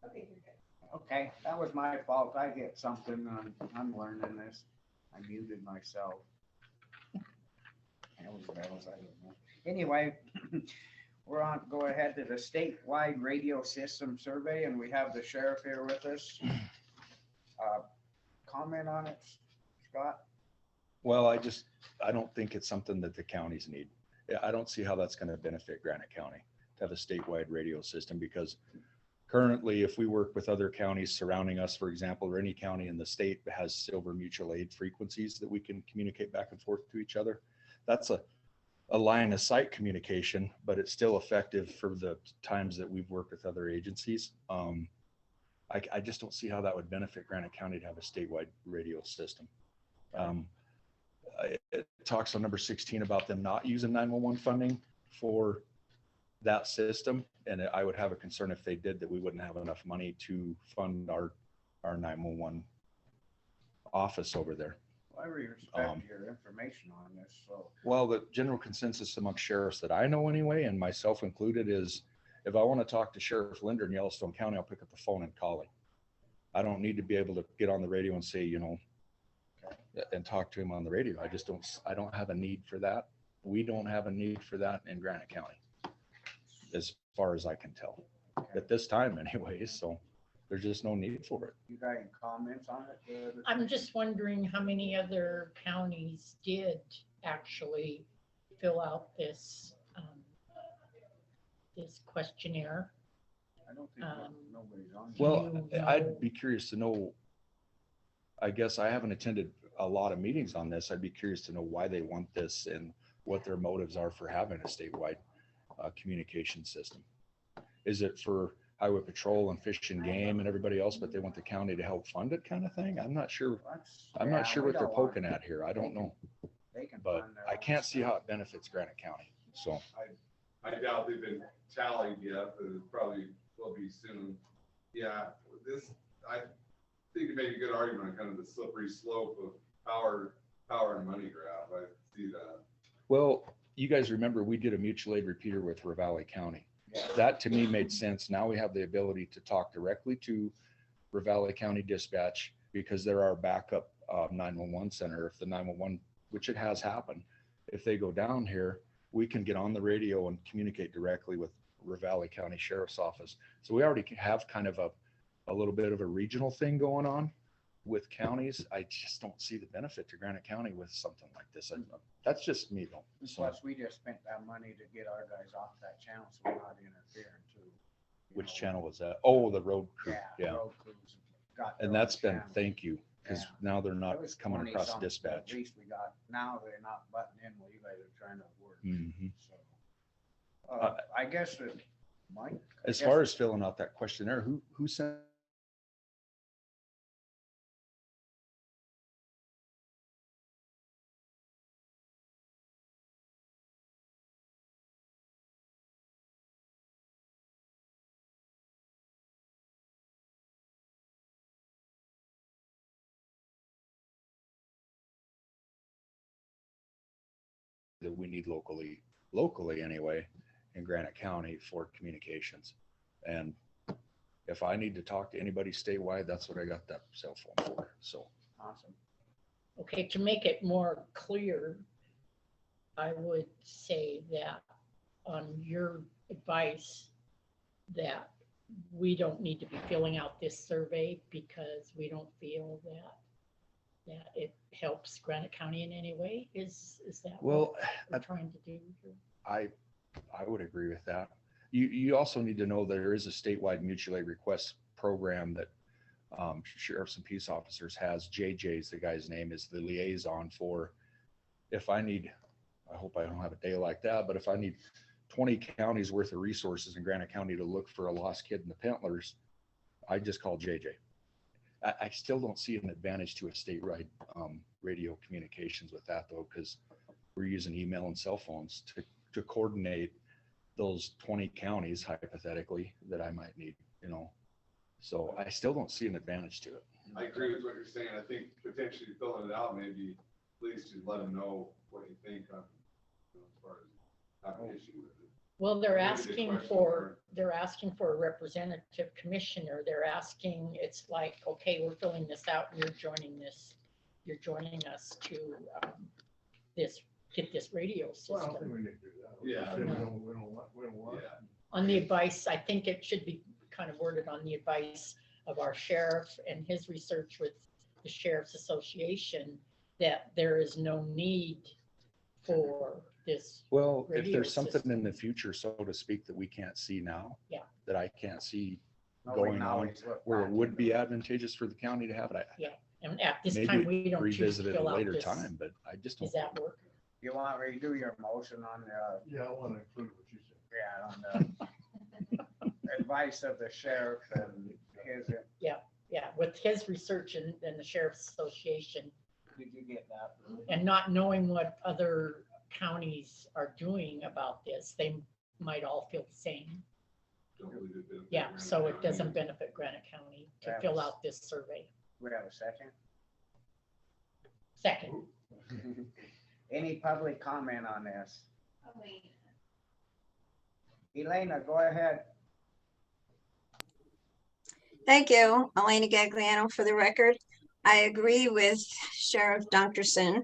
S1: Okay, you're good.
S2: Okay, that was my fault. I hit something. I'm learning this. I muted myself. Hells bells, I don't know. Anyway, we're on, go ahead to the statewide radio system survey, and we have the sheriff here with us. Comment on it, Scott?
S11: Well, I don't think it's something that the counties need. I don't see how that's going to benefit Granite County to have a statewide radio system, because currently, if we work with other counties surrounding us, for example, or any county in the state that has silver mutual aid frequencies that we can communicate back and forth to each other, that's a line of sight communication, but it's still effective for the times that we've worked with other agencies. I just don't see how that would benefit Granite County to have a statewide radio system. It talks on number 16 about them not using 911 funding for that system. And I would have a concern if they did, that we wouldn't have enough money to fund our 911 office over there.
S2: I respect your information on this, so.
S11: Well, the general consensus among sheriffs that I know anyway, and myself included, is if I want to talk to Sheriff Linder in Yellowstone County, I'll pick up the phone and call him. I don't need to be able to get on the radio and say, you know, and talk to him on the radio. I don't have a need for that. We don't have a need for that in Granite County, as far as I can tell, at this time anyways. So there's just no need for it.
S2: You got any comments on it?
S3: I'm just wondering how many other counties did actually fill out this, this questionnaire.
S2: I don't think nobody's on.
S11: Well,
S3: You know-
S11: I'd be curious to know, I guess I haven't attended a lot of meetings on this. I'd be curious to know why they want this and what their motives are for having a statewide communication system. Is it for highway patrol and fish and game and everybody else, but they want the county to help fund it kind of thing? I'm not sure. I'm not sure what they're poking at here. I don't know, but I can't see how it benefits Granite County. So
S7: I doubt they've been tallied yet, but it probably will be soon. Yeah, I think it made a good argument on kind of the slippery slope of power and money grab. I see that.
S11: well, you guys remember we did a mutual aid repeater with Ravalli County. That to me made sense. Now we have the ability to talk directly to Ravalli County Dispatch, because they're our backup 911 center. If the 911, which it has happened, if they go down here, we can get on the radio and communicate directly with Ravalli County Sheriff's Office. So we already have kind of a little bit of a regional thing going on with counties. I just don't see the benefit to Granite County with something like this. That's just me though. So,
S2: Plus, we just spent that money to get our guys off that channel, so we're not interfering too.
S11: which channel was that? Oh, the road crew. Yeah.
S2: Road crews got their
S11: And that's
S2: own
S11: been,
S2: channel.
S11: thank you, because
S2: Yeah.
S11: now they're
S2: It
S11: not
S2: was
S11: coming
S2: 20
S11: across
S2: something, but
S11: dispatch.
S2: At least we got, now they're not butting in while you guys are trying to work.
S11: Mhm.
S2: So, I guess that, Mike?
S11: As far as filling out that questionnaire, who sent? That we need locally anyway, in Granite County for communications. And if I need to talk to anybody statewide, that's what I got that cell phone for. So
S2: Awesome.
S3: Okay, to make it more clear, I would say that on your advice, that we don't need to be filling out this survey because we don't feel that it helps Granite County in any way. Is that
S11: well,
S3: what we're trying to do here?
S11: I would agree with that. You also need to know there is a statewide mutual aid request program that sheriffs and peace officers has. JJ's the guy's name, is the liaison for, if I need, I hope I don't have a day like that, but if I need 20 counties worth of resources in Granite County to look for a lost kid in the Pentlers, I just call JJ. I still don't see an advantage to a statewide radio communications with that though, because we're using email and cell phones to coordinate those 20 counties hypothetically that I might need, you know. So I still don't see an advantage to it.
S7: I agree with what you're saying. I think potentially filling it out, maybe at least to let them know what you think on, as far as having an issue with it.
S3: Well, they're
S7: Maybe the
S3: asking
S7: question
S3: for, a representative commissioner. They're asking, it's like, okay, we're filling this out and you're joining us to, get this radio
S4: Well, I don't think
S3: system.
S4: we need to do that.
S7: Yeah.
S4: We don't want.
S7: Yeah.
S3: On the advice, I think it should be kind of worded on the advice of our sheriff and his research with the Sheriff's Association, that there is no need for this.
S11: Well, if
S3: Radio
S11: there's something in the
S3: system.
S11: future, so to speak, that we can't see now.
S3: Yeah.
S11: That I can't see
S2: No, we
S11: going
S2: can
S11: on,
S2: always look
S11: where it
S2: back
S11: would
S2: into
S11: be
S2: it.
S11: advantageous for the county to have it.
S3: And at this
S11: Maybe
S3: time, we don't choose
S11: revisit
S3: to
S11: it at
S3: fill
S11: a
S3: out
S11: later
S3: this.
S11: time, but I just
S3: Does
S11: don't.
S3: that work?
S2: You want to redo your motion on the,
S4: Yeah, I want to include what you said.
S2: yeah, on the advice of the sheriff and his,
S3: Yeah, with his research and the Sheriff's Association,
S2: did you get that?
S3: and not knowing what other counties are doing about this, they might all feel the same.
S7: Don't really do benefit
S3: Yeah,
S7: Granite
S3: so it
S7: County.
S3: doesn't benefit Granite County to fill out this survey.
S2: We have a second?
S3: Second,
S2: Any public comment on this?
S1: Elaine.
S2: Elena, go ahead.
S5: Thank you, Elena Gagliano, for the record. I agree with Sheriff Dunkerson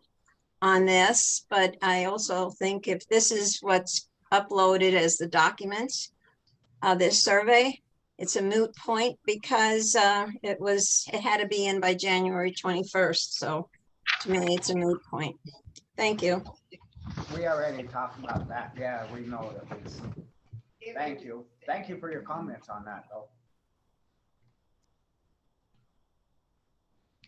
S5: on this, but I also think if this is what's uploaded as the documents of this survey, it's a moot point because it had to be in by January 21st. So to me, it's a moot point. Thank you.
S2: We already talked about that. Yeah, we know that it's, thank you. Thank you for your comments on that, though.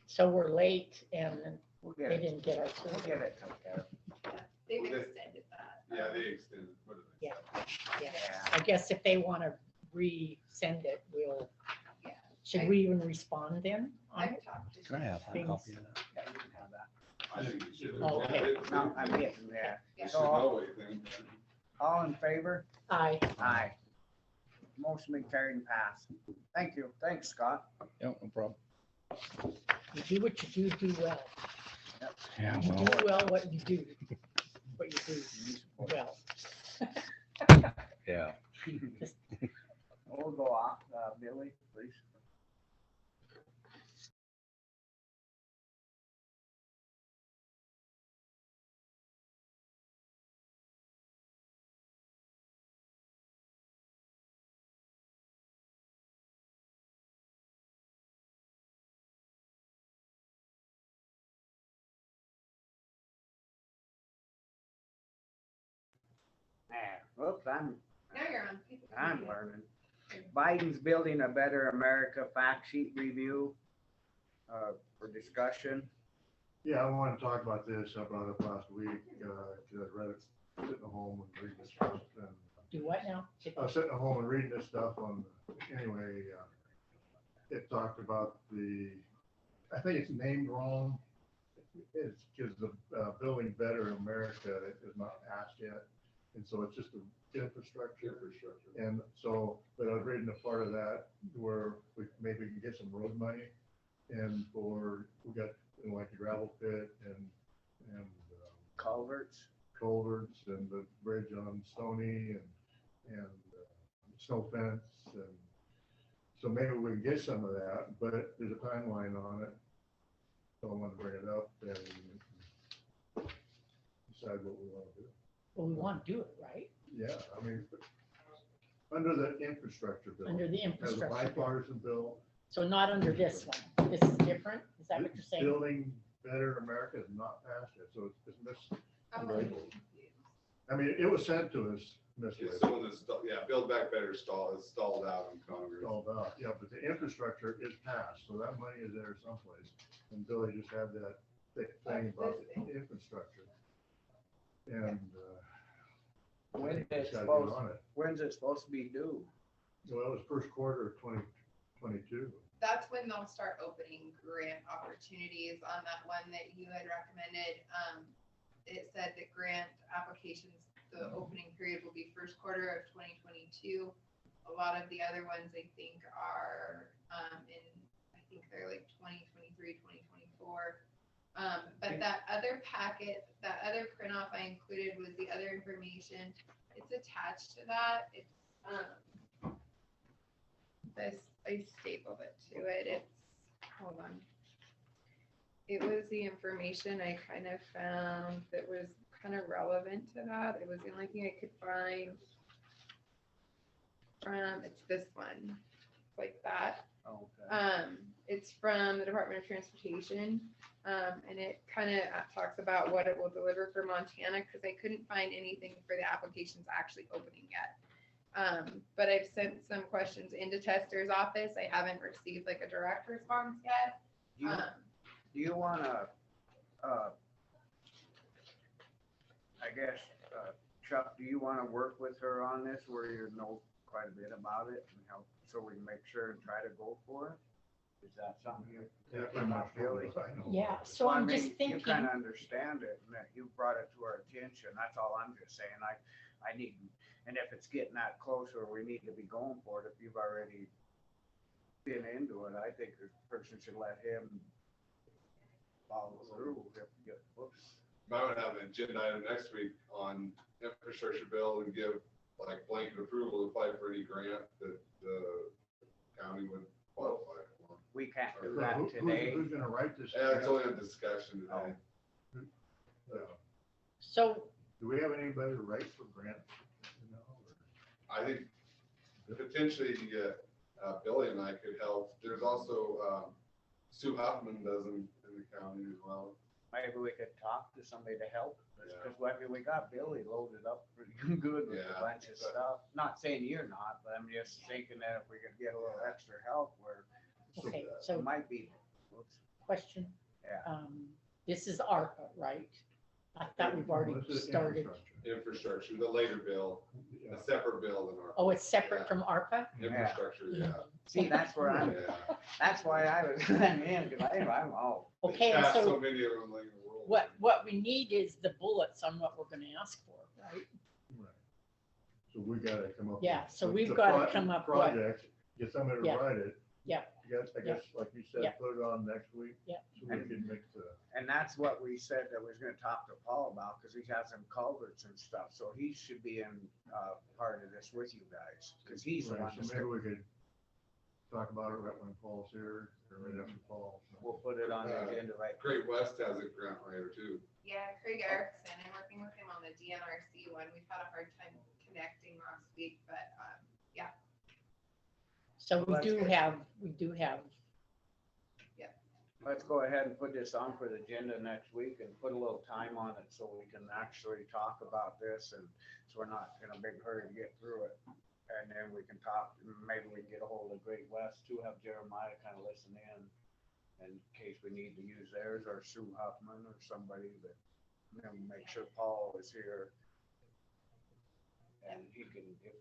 S3: so we're late and
S2: We'll
S3: they
S2: get it.
S3: didn't get our
S2: We'll
S3: survey.
S2: get it took care of.
S1: They've
S7: Well, they-
S1: extended that.
S7: Yeah, they extended. What did they
S3: Yeah.
S7: say?
S3: Yeah, I guess if they want to resend it,
S1: Yeah.
S3: should we even respond then? on
S1: I've
S3: it?
S1: talked to.
S11: Can I have a
S3: Things.
S11: copy of that?
S2: Yeah, you can have that.
S7: I think you should.
S3: Oh, okay.
S2: No, I'm getting there.
S1: Yeah.
S7: You should
S2: So
S7: know anything.
S2: all in favor?
S3: Aye.
S2: Aye. Motion been carried and passed. Thank you. Thanks, Scott.
S11: Yeah, no problem.
S3: You do what you do well.
S11: Yeah,
S3: You
S11: well,
S3: do well what you do. What you do well.
S11: yeah.
S2: We'll go off, Billy, please. Whoops,
S1: Now you're on.
S2: I'm learning. Biden's Building a Better America fact sheet review for discussion.
S4: Yeah, I want to talk about this. I brought it up last week, because I read it sitting at home and reading this stuff. And
S3: Do what now?
S4: I was sitting at home and reading this stuff anyway, it talked about I think it's named wrong. It's because the Building Better America is not passed yet. And so it's just an infrastructure. And so, but I was reading a part of that where we maybe can get some road money. And we got like a gravel pit and
S2: Culverts.
S4: culverts and the bridge on Stony and snow fence. And so maybe we can get some of that, but there's a timeline on it. So I want to bring it up and decide what we want to do.
S3: Well, we want to do it, right?
S4: Yeah, I mean, under the infrastructure bill.
S3: Under the
S4: As a
S3: infrastructure. bill.
S4: bipartisan bill.
S3: So not under this one. This is different? Is that what you're saying?
S4: Building Better America is not passed yet, so it's mislabeled. I mean, it was sent to us
S7: Yeah,
S4: mislabeled.
S7: so when Build Back Better stalled out in Congress.
S4: All about, yeah, but the infrastructure is passed, so that money is there someplace. And Billy just had that thick thing about the infrastructure. And,
S2: When's
S4: just
S2: it
S4: gotta
S2: supposed,
S4: get on it.
S2: when's it supposed to be due?
S4: Well, it was first quarter of 2022.
S1: That's when they'll start opening grant opportunities on that one that you had recommended. It said that grant applications, the opening period will be first quarter of 2022. A lot of the other ones I think are I think they're like 2023, 2024. But that other packet, that other print off I included was the other information. it's attached to that. It's, this, I stapled it to it. It's, hold on. It was the information I kind of found that was kind of relevant to that. It was the only thing I could find from, it's this one, like that.
S2: Okay.
S1: It's from the Department of Transportation. And it kind of talks about what it will deliver for Montana, because I couldn't find anything for the applications actually opening yet. But I've sent some questions into Tester's office. I haven't received like a direct response yet.
S2: Do you wanna, I guess, Chuck, do you wanna work with her on this where you know quite a bit about it and help, so we can make sure and try to go for it? Is that something you?
S4: Yeah, pretty much.
S2: Really?
S3: Yeah, so
S2: Well, I
S3: I'm just
S2: mean, You
S3: thinking,
S2: kind of understand it, and that you brought it to our attention, that's all I'm just saying, I need, and if it's getting that close where we need to be going for it, if you've already been into it, I think the person should let him follow through. Whoops.
S7: I would have an agenda item next week on infrastructure bill and give like blanket approval to apply for any grant that the county would qualify for.
S2: We can't do
S4: So
S2: that today.
S4: Who's gonna write this?
S7: Yeah, it's only a discussion today.
S3: so
S4: Do we have anybody to write for grants? You know, or-
S7: I think potentially, Billy and I could help. There's also, Sue Hoffman does in the county as well.
S2: Maybe we could talk to somebody to help,
S7: Yeah.
S2: because I mean, we got Billy loaded up pretty good with a
S7: Yeah.
S2: bunch of stuff. Not saying you're not, but I'm just thinking that if we could get a little extra help where
S3: okay,
S2: it
S3: so
S2: might be, whoops,
S3: question.
S2: Yeah.
S3: This is ARPA, right? I thought we've already
S4: This is
S3: started.
S4: infrastructure.
S7: Infrastructure, the later bill,
S4: Yeah.
S7: a separate bill than our.
S3: Oh, it's separate
S7: Yeah.
S3: from ARPA?
S7: Infrastructure, yeah.
S2: see, that's where I'm,
S7: Yeah.
S2: that's why I was in, because I'm all.
S3: Okay, and
S7: Got
S3: so
S7: many of them like in the world.
S3: what we need is the bullets on what we're gonna ask for, right?
S4: Right. So we gotta come up.
S3: Yeah,
S4: with
S3: so
S4: the
S3: we've gotta
S4: pro-
S3: come up with-
S4: Project, get somebody to
S3: Yeah.
S4: write it.
S3: Yeah.
S4: I guess, like you said,
S3: Yeah.
S4: put it on next week.
S3: Yeah.
S4: So we can make the,
S2: And that's what we said that we was gonna talk to Paul about, because he has some culverts and stuff, so he should be in, part of this with you guys, because he's the
S4: right,
S2: one
S4: so
S2: that's
S4: maybe
S2: gonna,
S4: we could talk about it right when Paul's here, or right after Paul. so.
S2: we'll put it on the agenda right.
S7: Great West has a grant writer too.
S1: Yeah, Craig Erickson, I'm working with him on the DNRC one. We've had a hard time connecting last week, but, yeah.
S3: So we
S2: That's
S3: do
S2: good.
S3: have,
S2: Let's go ahead and put this on for the agenda next week and put a little time on it so we can actually talk about this, and so we're not in a big hurry to get through it. And then we can talk, maybe we can get a hold of Great West too, have Jeremiah kind of listen in case we need to use theirs, or Sue Huffman or somebody that, make sure Paul is here. And he can, if,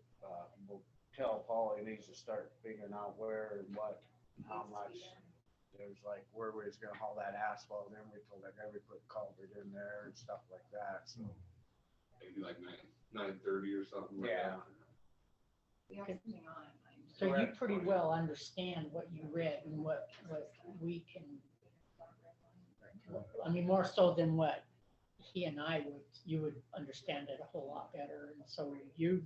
S2: we'll tell Paul he needs to start figuring out where and what, and how much. There's like where we're just gonna haul that asphalt, then we told like every put culvert in there and stuff like that, so.
S7: Maybe like 9:30 or something like
S2: Yeah.
S7: that.
S1: We have something on.
S3: so you
S2: Correct.
S3: pretty well understand what you read and what we can, I mean, more so than what he and I would, you would understand it a whole lot better. And so you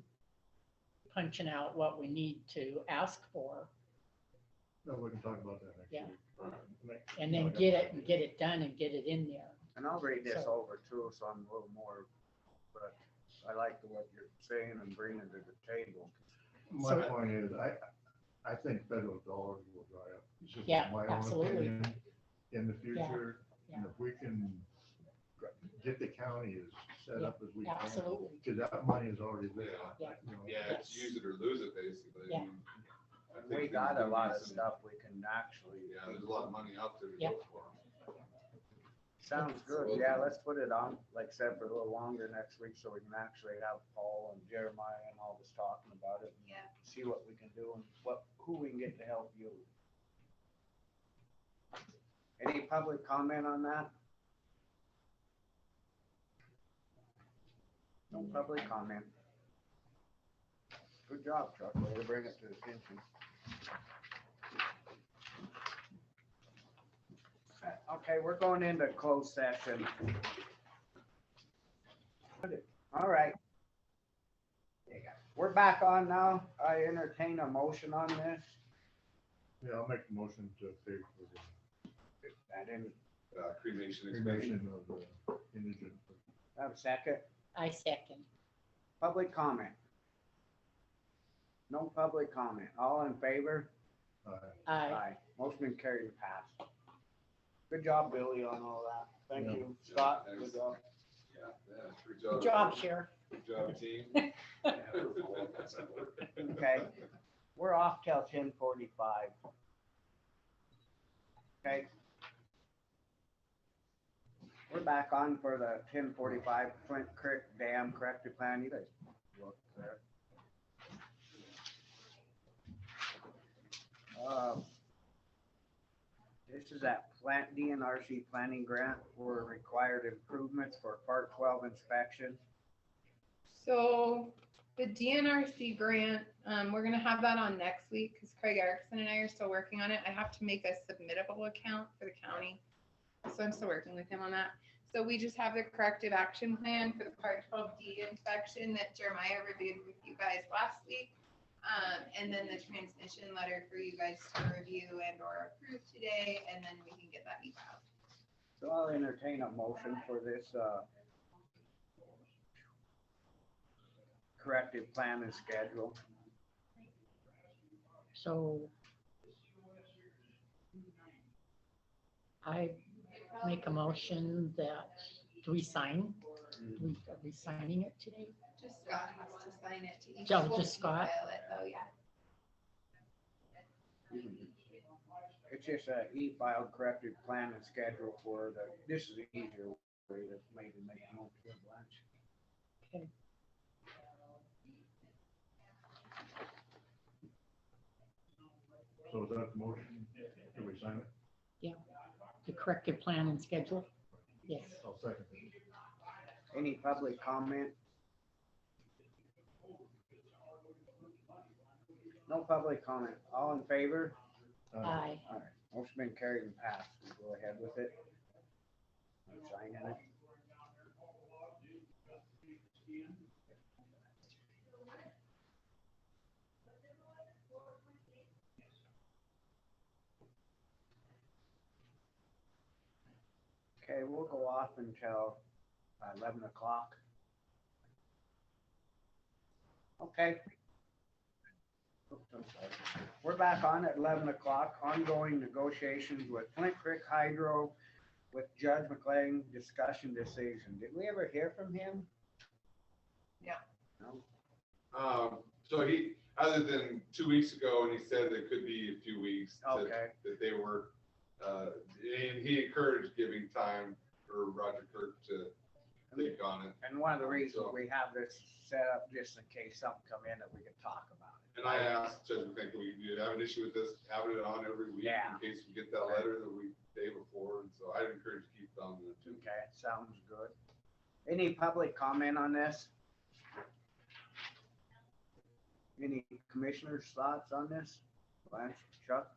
S3: punching out what we need to ask for,
S4: No, we can talk about that next
S3: Yeah.
S4: week.
S3: and then get it done and get it in there.
S2: And I'll read this
S3: So-
S2: over too, so I'm a little more, but I like what you're saying and bringing to the table.
S4: My
S3: So-
S4: point is, I think federal dollars will dry up. It's just
S3: Yeah,
S4: my own
S3: absolutely.
S4: opinion. In the future, and
S3: Yeah.
S4: if we can get the county as set up as we can.
S3: Absolutely.
S4: Because that money is already there.
S3: Yeah.
S4: you know.
S7: Yeah, it's use it or lose it basically.
S3: Yeah.
S7: I mean, I think
S2: We
S7: there's
S2: got a
S7: gonna be
S2: lot of
S7: some-
S2: stuff we can actually.
S7: Yeah, there's a lot of money out there to
S3: Yeah.
S7: go for.
S2: Sounds good. Yeah, let's put it on, like I said, for a little longer next week so we can actually have Paul and Jeremiah and all this talking about it. And
S1: Yeah.
S2: see what we can do and who we can get to help you. Any public comment on that? No public comment. Good job, Chuck. Way to bring it to attention. Okay, we're going into closed session. All right. We're back on now. I entertain a motion on this.
S4: Yeah, I'll make a motion to pay for
S2: And then
S7: Cremation
S4: the
S7: expense.
S4: cremation of the indigent.
S2: have a second.
S3: I second.
S2: Public comment. No public comment. All in favor?
S3: Aye.
S2: Motion been carried and passed. Good job, Billy, on all that. Thank
S4: Yeah.
S2: you. Scott,
S7: Yeah,
S2: good job.
S7: Yeah, good
S3: Good
S7: job.
S3: job, Sheriff.
S7: Good job, team.
S2: Okay, we're off till 10:45. Okay. We're back on for the 10:45 Flint Creek Dam Corrective Plan. You guys look there. This is that plant DNRC planning grant for required improvements for Part 12 inspection.
S1: So the DNRC grant, we're gonna have that on next week because Craig Erickson and I are still working on it. I have to make a submittable account for the county. So I'm still working with him on that. So we just have the corrective action plan for the Part 12D inspection that Jeremiah reviewed with you guys last week. And then the transmission letter for you guys to review and or approve today, and then we can get that e-filed.
S2: So I'll entertain a motion for this corrective plan and schedule.
S3: So I make a motion that, do we sign? Are we signing it today?
S1: Just Scott has to sign it to each.
S3: Oh, just Scott?
S1: File it, though, yeah.
S2: It's just a e-filed corrective plan and schedule for the, this is the easier way to maybe make a note to lunch.
S3: Okay.
S4: So is that the motion? Can we sign it?
S3: The corrective plan and schedule? Yes.
S4: I'll second it.
S2: Any public comment? No public comment. All in favor?
S3: Aye.
S2: All right, motion been carried and passed. We'll go ahead with it. I'm signing it. Okay, we'll go off until 11 o'clock. Okay. Oops, I'm sorry. We're back on at 11 o'clock, ongoing negotiations with Flint Creek Hydro with Judge McLean, discussion decision. Did we ever hear from him?
S1: Yeah.
S2: No?
S7: So he, other than 2 weeks ago, and he said it could be a few weeks.
S2: Okay.
S7: That they were, and he encouraged giving time for Roger Kirk to think on it.
S2: And one of the reasons we have this set up just in case something come in that we can talk about it.
S7: And I asked Judge McLean, do you have an issue with this, having it on every week
S2: Yeah.
S7: in case we get that letter the week, day before? And so I'd encourage you to keep on the too.
S2: Okay, sounds good. Any public comment on this? Any commissioners' thoughts on this? Lance, Chuck?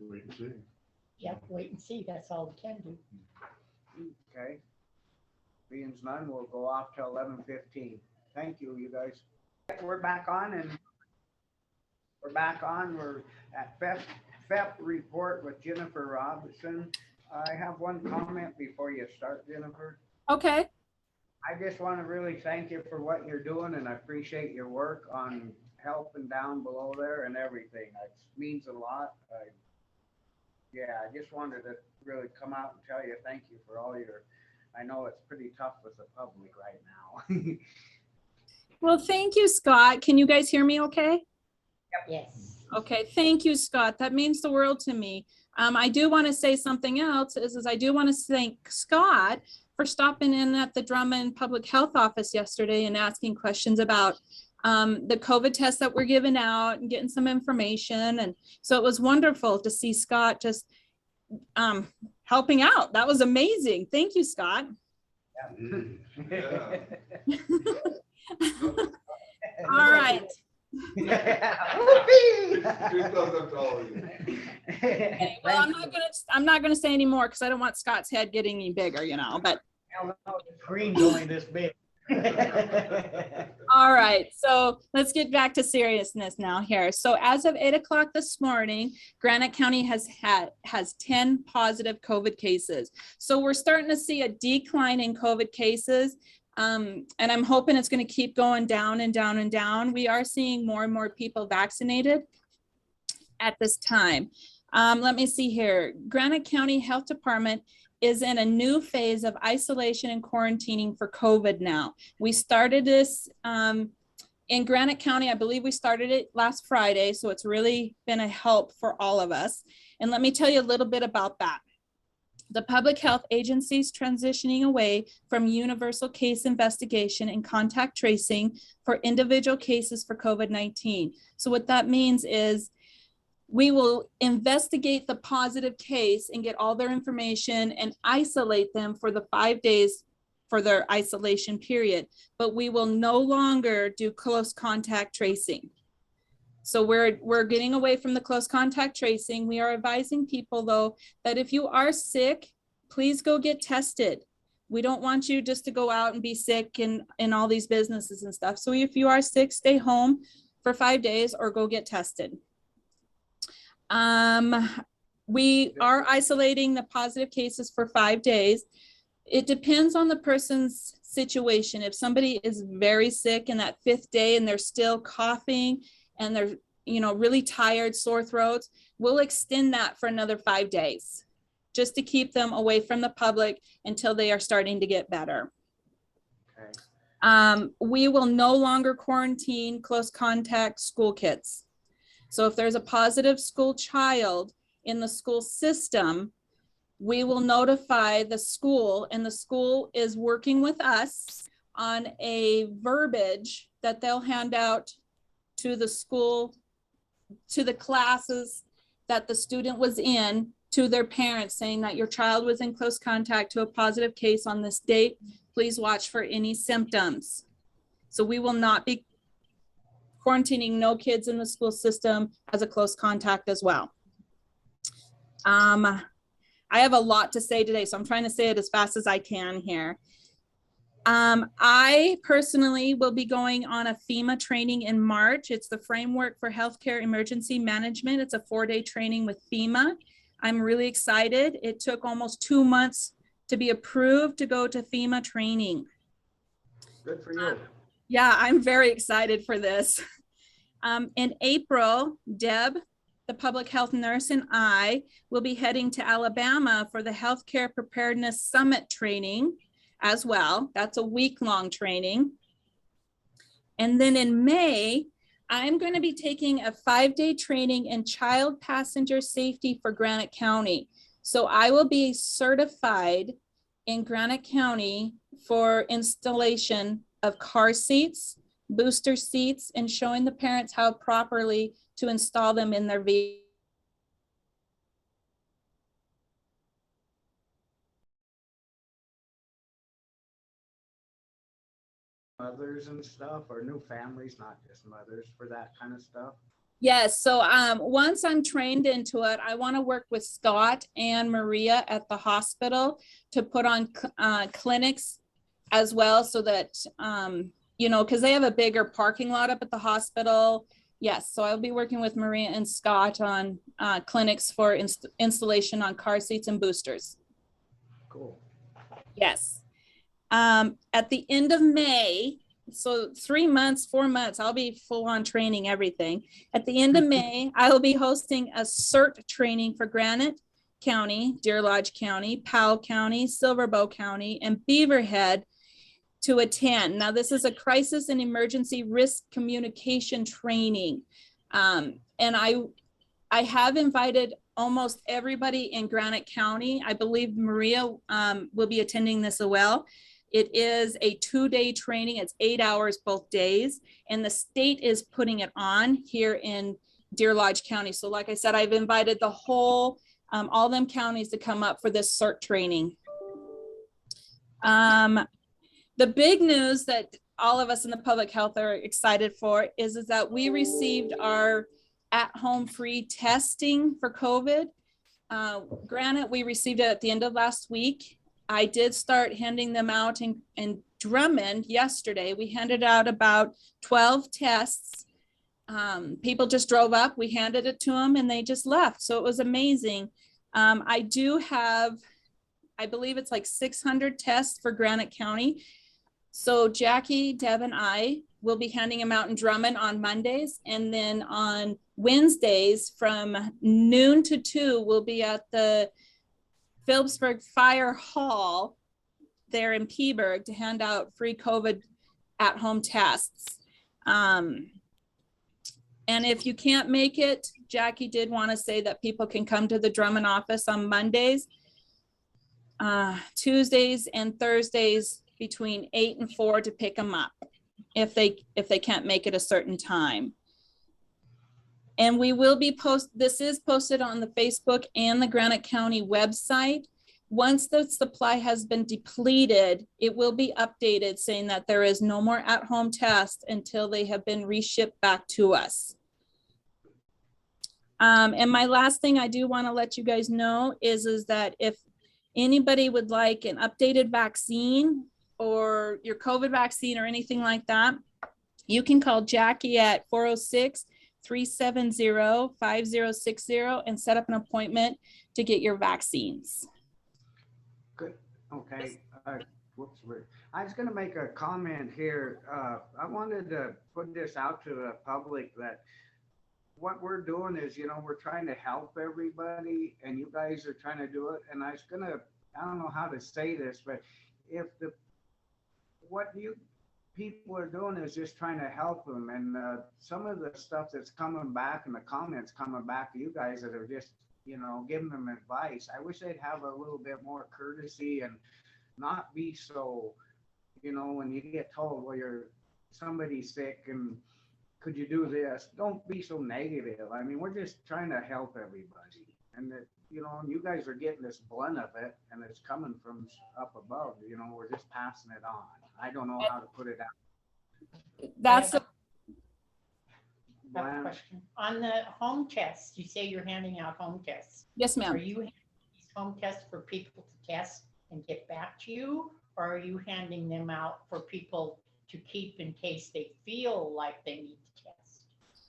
S4: Wait and see.
S3: Yep, wait and see. That's all we can do.
S2: Okay. Being none, we'll go off till 11:15. Thank you, you guys. We're back on and we're at FEP report with Jennifer Robinson. I have one comment before you start, Jennifer.
S12: Okay.
S2: I just want to really thank you for what you're doing and I appreciate your work on helping down below there and everything. It means a lot. I just wanted to really come out and tell you thank you for all your, I know it's pretty tough with the public right now.
S12: Well, thank you, Scott. Can you guys hear me okay?
S3: Yes.
S12: Okay, thank you, Scott. That means the world to me. I do want to say something else is I do want to thank Scott for stopping in at the Drummond Public Health Office yesterday and asking questions about the COVID tests that were given out and getting some information. And so it was wonderful to see Scott just helping out. That was amazing. Thank you, Scott.
S7: Yeah.
S12: All right. Okay, well, I'm not gonna say any more because I don't want Scott's head getting any bigger, you know, but
S2: Green's only this big.
S12: All right, so let's get back to seriousness now here. So as of 8 o'clock this morning, Granite County has 10 positive COVID cases. So we're starting to see a decline in COVID cases. And I'm hoping it's going to keep going down and down and down. We are seeing more and more people vaccinated at this time. Let me see here. Granite County Health Department is in a new phase of isolation and quarantining for COVID now. We started this in Granite County. I believe we started it last Friday, so it's really been a help for all of us. And let me tell you a little bit about that. The public health agencies transitioning away from universal case investigation and contact tracing for individual cases for COVID-19. So what that means is we will investigate the positive case and get all their information and isolate them for the 5 days for their isolation period, but we will no longer do close contact tracing. So we're getting away from the close contact tracing. We are advising people though, that if you are sick, please go get tested. We don't want you just to go out and be sick in all these businesses and stuff. So if you are sick, stay home for 5 days or go get tested. We are isolating the positive cases for 5 days. It depends on the person's situation. If somebody is very sick in that 5th day and they're still coughing and they're, really tired, sore throats, we'll extend that for another 5 days just to keep them away from the public until they are starting to get better.
S2: Okay.
S12: We will no longer quarantine close contact school kids. So if there's a positive school child in the school system, we will notify the school, and the school is working with us on a verbiage that they'll hand out to the school, to the classes that the student was in, to their parents, saying that your child was in close contact to a positive case on this date. Please watch for any symptoms. So we will not be quarantining no kids in the school system as a close contact as well. I have a lot to say today, so I'm trying to say it as fast as I can here. I personally will be going on a FEMA training in March. It's the Framework for Healthcare Emergency Management. It's a 4-day training with FEMA. I'm really excited. It took almost 2 months to be approved to go to FEMA training.
S2: Good for you.
S12: Yeah, I'm very excited for this. In April, Deb, the public health nurse, and I will be heading to Alabama for the Healthcare Preparedness Summit training as well. That's a week-long training. And then in May, I'm going to be taking a 5-day training in child passenger safety for Granite County. So I will be certified in Granite County for installation of car seats, booster seats, and showing the parents how properly to install them in their vehicle.
S2: Mothers and stuff, or new families, not just mothers, for that kind of stuff?
S12: Yes, so once I'm trained into it, I want to work with Scott and Maria at the hospital to put on clinics as well, so that, because they have a bigger parking lot up at the hospital. Yes, so I'll be working with Maria and Scott on clinics for installation on car seats and boosters.
S2: Cool.
S12: Yes. At the end of May, so 3 months, 4 months, I'll be full on training everything. At the end of May, I will be hosting a CERT training for Granite County, Deer Lodge County, Plow County, Silverbow County, and Beaverhead to attend. Now, this is a crisis and emergency risk communication training. And I have invited almost everybody in Granite County. I believe Maria will be attending this as well. It is a 2-day training. It's 8 hours both days, and the state is putting it on here in Deer Lodge County. So like I said, I've invited the whole, all them counties to come up for this CERT training. The big news that all of us in the public health are excited for is that we received our at-home free testing for COVID. Granted, we received it at the end of last week. I did start handing them out in Drummond yesterday. We handed out about 12 tests. People just drove up, we handed it to them and they just left. So it was amazing. I do have, I believe it's like 600 tests for Granite County. So Jackie, Deb, and I will be handing them out in Drummond on Mondays. And then on Wednesdays from noon to 2, we'll be at the Phillipsburg Fire Hall there in Peaburg to hand out free COVID at-home tests. And if you can't make it, Jackie did want to say that people can come to the Drummond office on Mondays, Tuesdays, and Thursdays between 8 and 4 to pick them up if they can't make it a certain time. And we will be this is posted on the Facebook and the Granite County website. Once the supply has been depleted, it will be updated saying that there is no more at-home tests until they have been reshipped back to us. And my last thing I do want to let you guys know is that if anybody would like an updated vaccine or your COVID vaccine or anything like that, you can call Jackie at 406-370-5060 and set up an appointment to get your vaccines.
S2: Good. Okay. Whoops. I was going to make a comment here. I wanted to put this out to the public that what we're doing is, we're trying to help everybody and you guys are trying to do it. And I don't know how to say this, but if what you people are doing is just trying to help them. And some of the stuff that's coming back and the comments coming back to you guys that are just, giving them advice. I wish they'd have a little bit more courtesy and not be so, when you get told, well, somebody's sick and could you do this? Don't be so negative. I mean, we're just trying to help everybody. And that, you guys are getting this blunt of it and it's coming from up above, we're just passing it on. I don't know how to put it out.
S12: That's
S3: question. On the home tests, you say you're handing out home tests.
S12: Yes, ma'am.
S3: Are you handing these home tests for people to test and get back to you? Or are you handing them out for people to keep in case they feel like they need to test?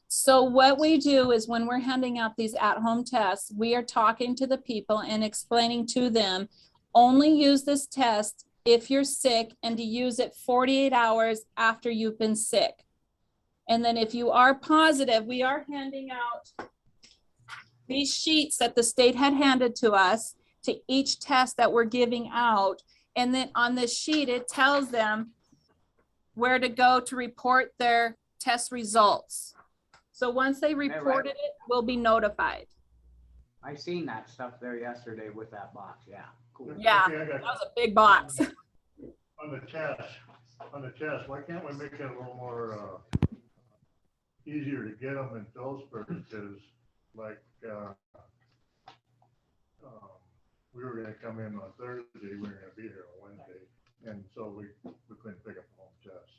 S12: So what we do is when we're handing out these at-home tests, we are talking to the people and explaining to them, only use this test if you're sick and to use it 48 hours after you've been sick. And then if you are positive, we are handing out these sheets that the state had handed to us to each test that we're giving out. And then on this sheet, it tells them where to go to report their test results. So once they reported it, we'll be notified.
S2: I seen that stuff there yesterday with that box. Yeah, cool.
S12: Yeah,
S4: Okay,
S12: that was a big box.
S4: On the test, why can't we make it a little more easier to get them in Phillipsburg? Because we were going to come in on Thursday, we were going to be here on Wednesday, and so we couldn't pick up the home test.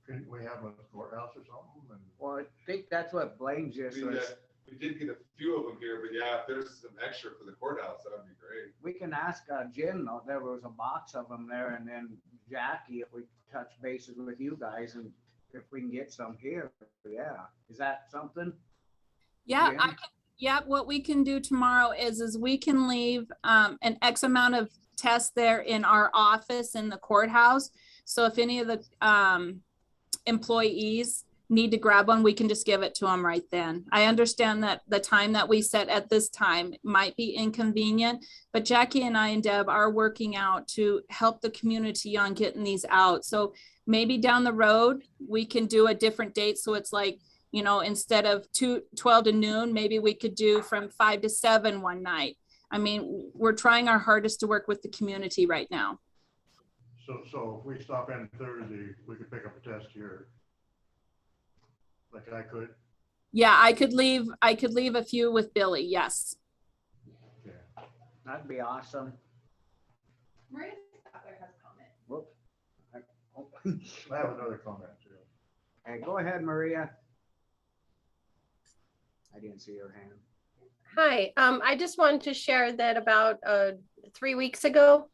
S4: Couldn't we have a courthouse or something?
S2: Well, I think that's what Blaine just was.
S7: We did get a few of them here, but yeah, if there's some extra for the courthouse, that would be great.
S2: We can ask Jim, though, there was a box of them there, and then Jackie, if we touch bases with you guys and if we can get some here, yeah. Is that something?
S12: Yeah,
S2: Jim?
S12: What we can do tomorrow is we can leave an X amount of tests there in our office in the courthouse. So if any of the employees need to grab one, we can just give it to them right then. I understand that the time that we set at this time might be inconvenient, but Jackie and I and Deb are working out to help the community on getting these out. So maybe down the road, we can do a different date. So it's like, instead of 12 to noon, maybe we could do from 5 to 7 one night. I mean, we're trying our hardest to work with the community right now.
S4: So if we stop in Thursday, we could pick up a test here. Like I could?
S12: Yeah, I could leave a few with Billy, yes.
S4: Yeah.
S2: That'd be awesome.
S1: Maria Statler has a comment.
S2: Whoop.
S4: I have another comment too.
S2: Hey, go ahead, Maria. I didn't see your hand.
S13: Hi, I just wanted to share that about 3 weeks ago,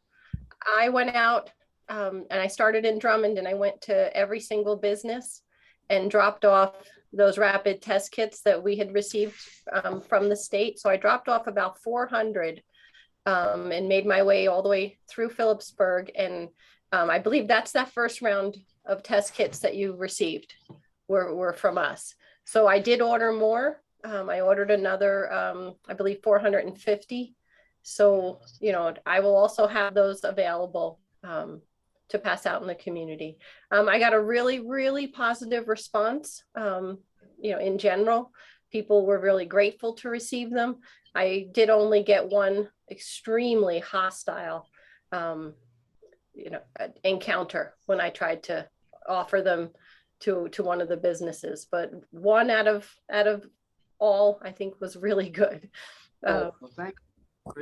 S13: I went out and I started in Drummond and I went to every single business and dropped off those rapid test kits that we had received from the state. So I dropped off about 400 and made my way all the way through Phillipsburg. And I believe that's that first round of test kits that you received were from us. So I did order more. I ordered another, I believe 450. So, you know, I will also have those available to pass out in the community. I got a really, really positive response. You know, in general, people were really grateful to receive them. I did only get one extremely hostile, you know, encounter when I tried to offer them to one of the businesses, but one out of all, I think, was really good.
S2: Well, thank you.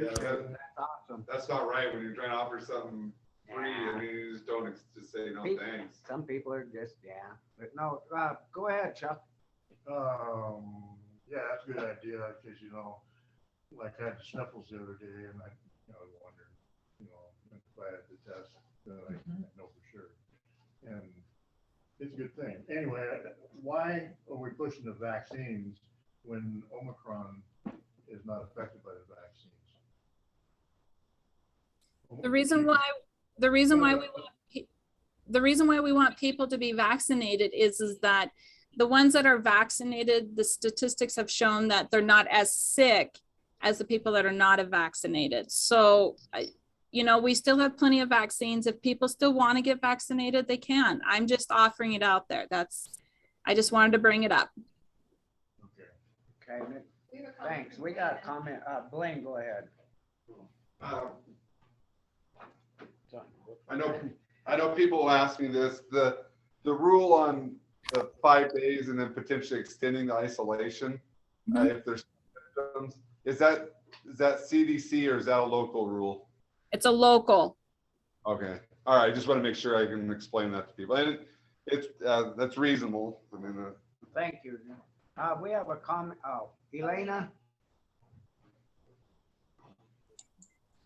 S7: Yeah,
S2: That's awesome.
S7: That's not right. When you're trying to offer something free, I mean, you just don't just say no thanks.
S2: Some people are just, yeah, but no, go ahead, Chuck.
S4: Yeah, that's a good idea, because, you know, like I had the sniffles the other day, and I, you know, wondered, you know, if I had the test, I know for sure. And it's a good thing. Anyway, why are we pushing the vaccines when Omicron is not affected by the vaccines?
S12: The reason why we want people to be vaccinated is that the ones that are vaccinated, the statistics have shown that they're not as sick as the people that are not vaccinated. So, you know, we still have plenty of vaccines. If people still want to get vaccinated, they can. I'm just offering it out there. I just wanted to bring it up.
S2: Okay, Nick, thanks. We got a comment. Blaine, go ahead.
S7: I know people will ask me this, the rule on the 5 days and then potentially extending the isolation, if there's symptoms, is that CDC or is that a local rule?
S12: It's a local.
S7: Okay. All right. I just want to make sure I can explain that to people. And it's that's reasonable. I mean,
S2: thank you. We have a comment. Oh, Elena.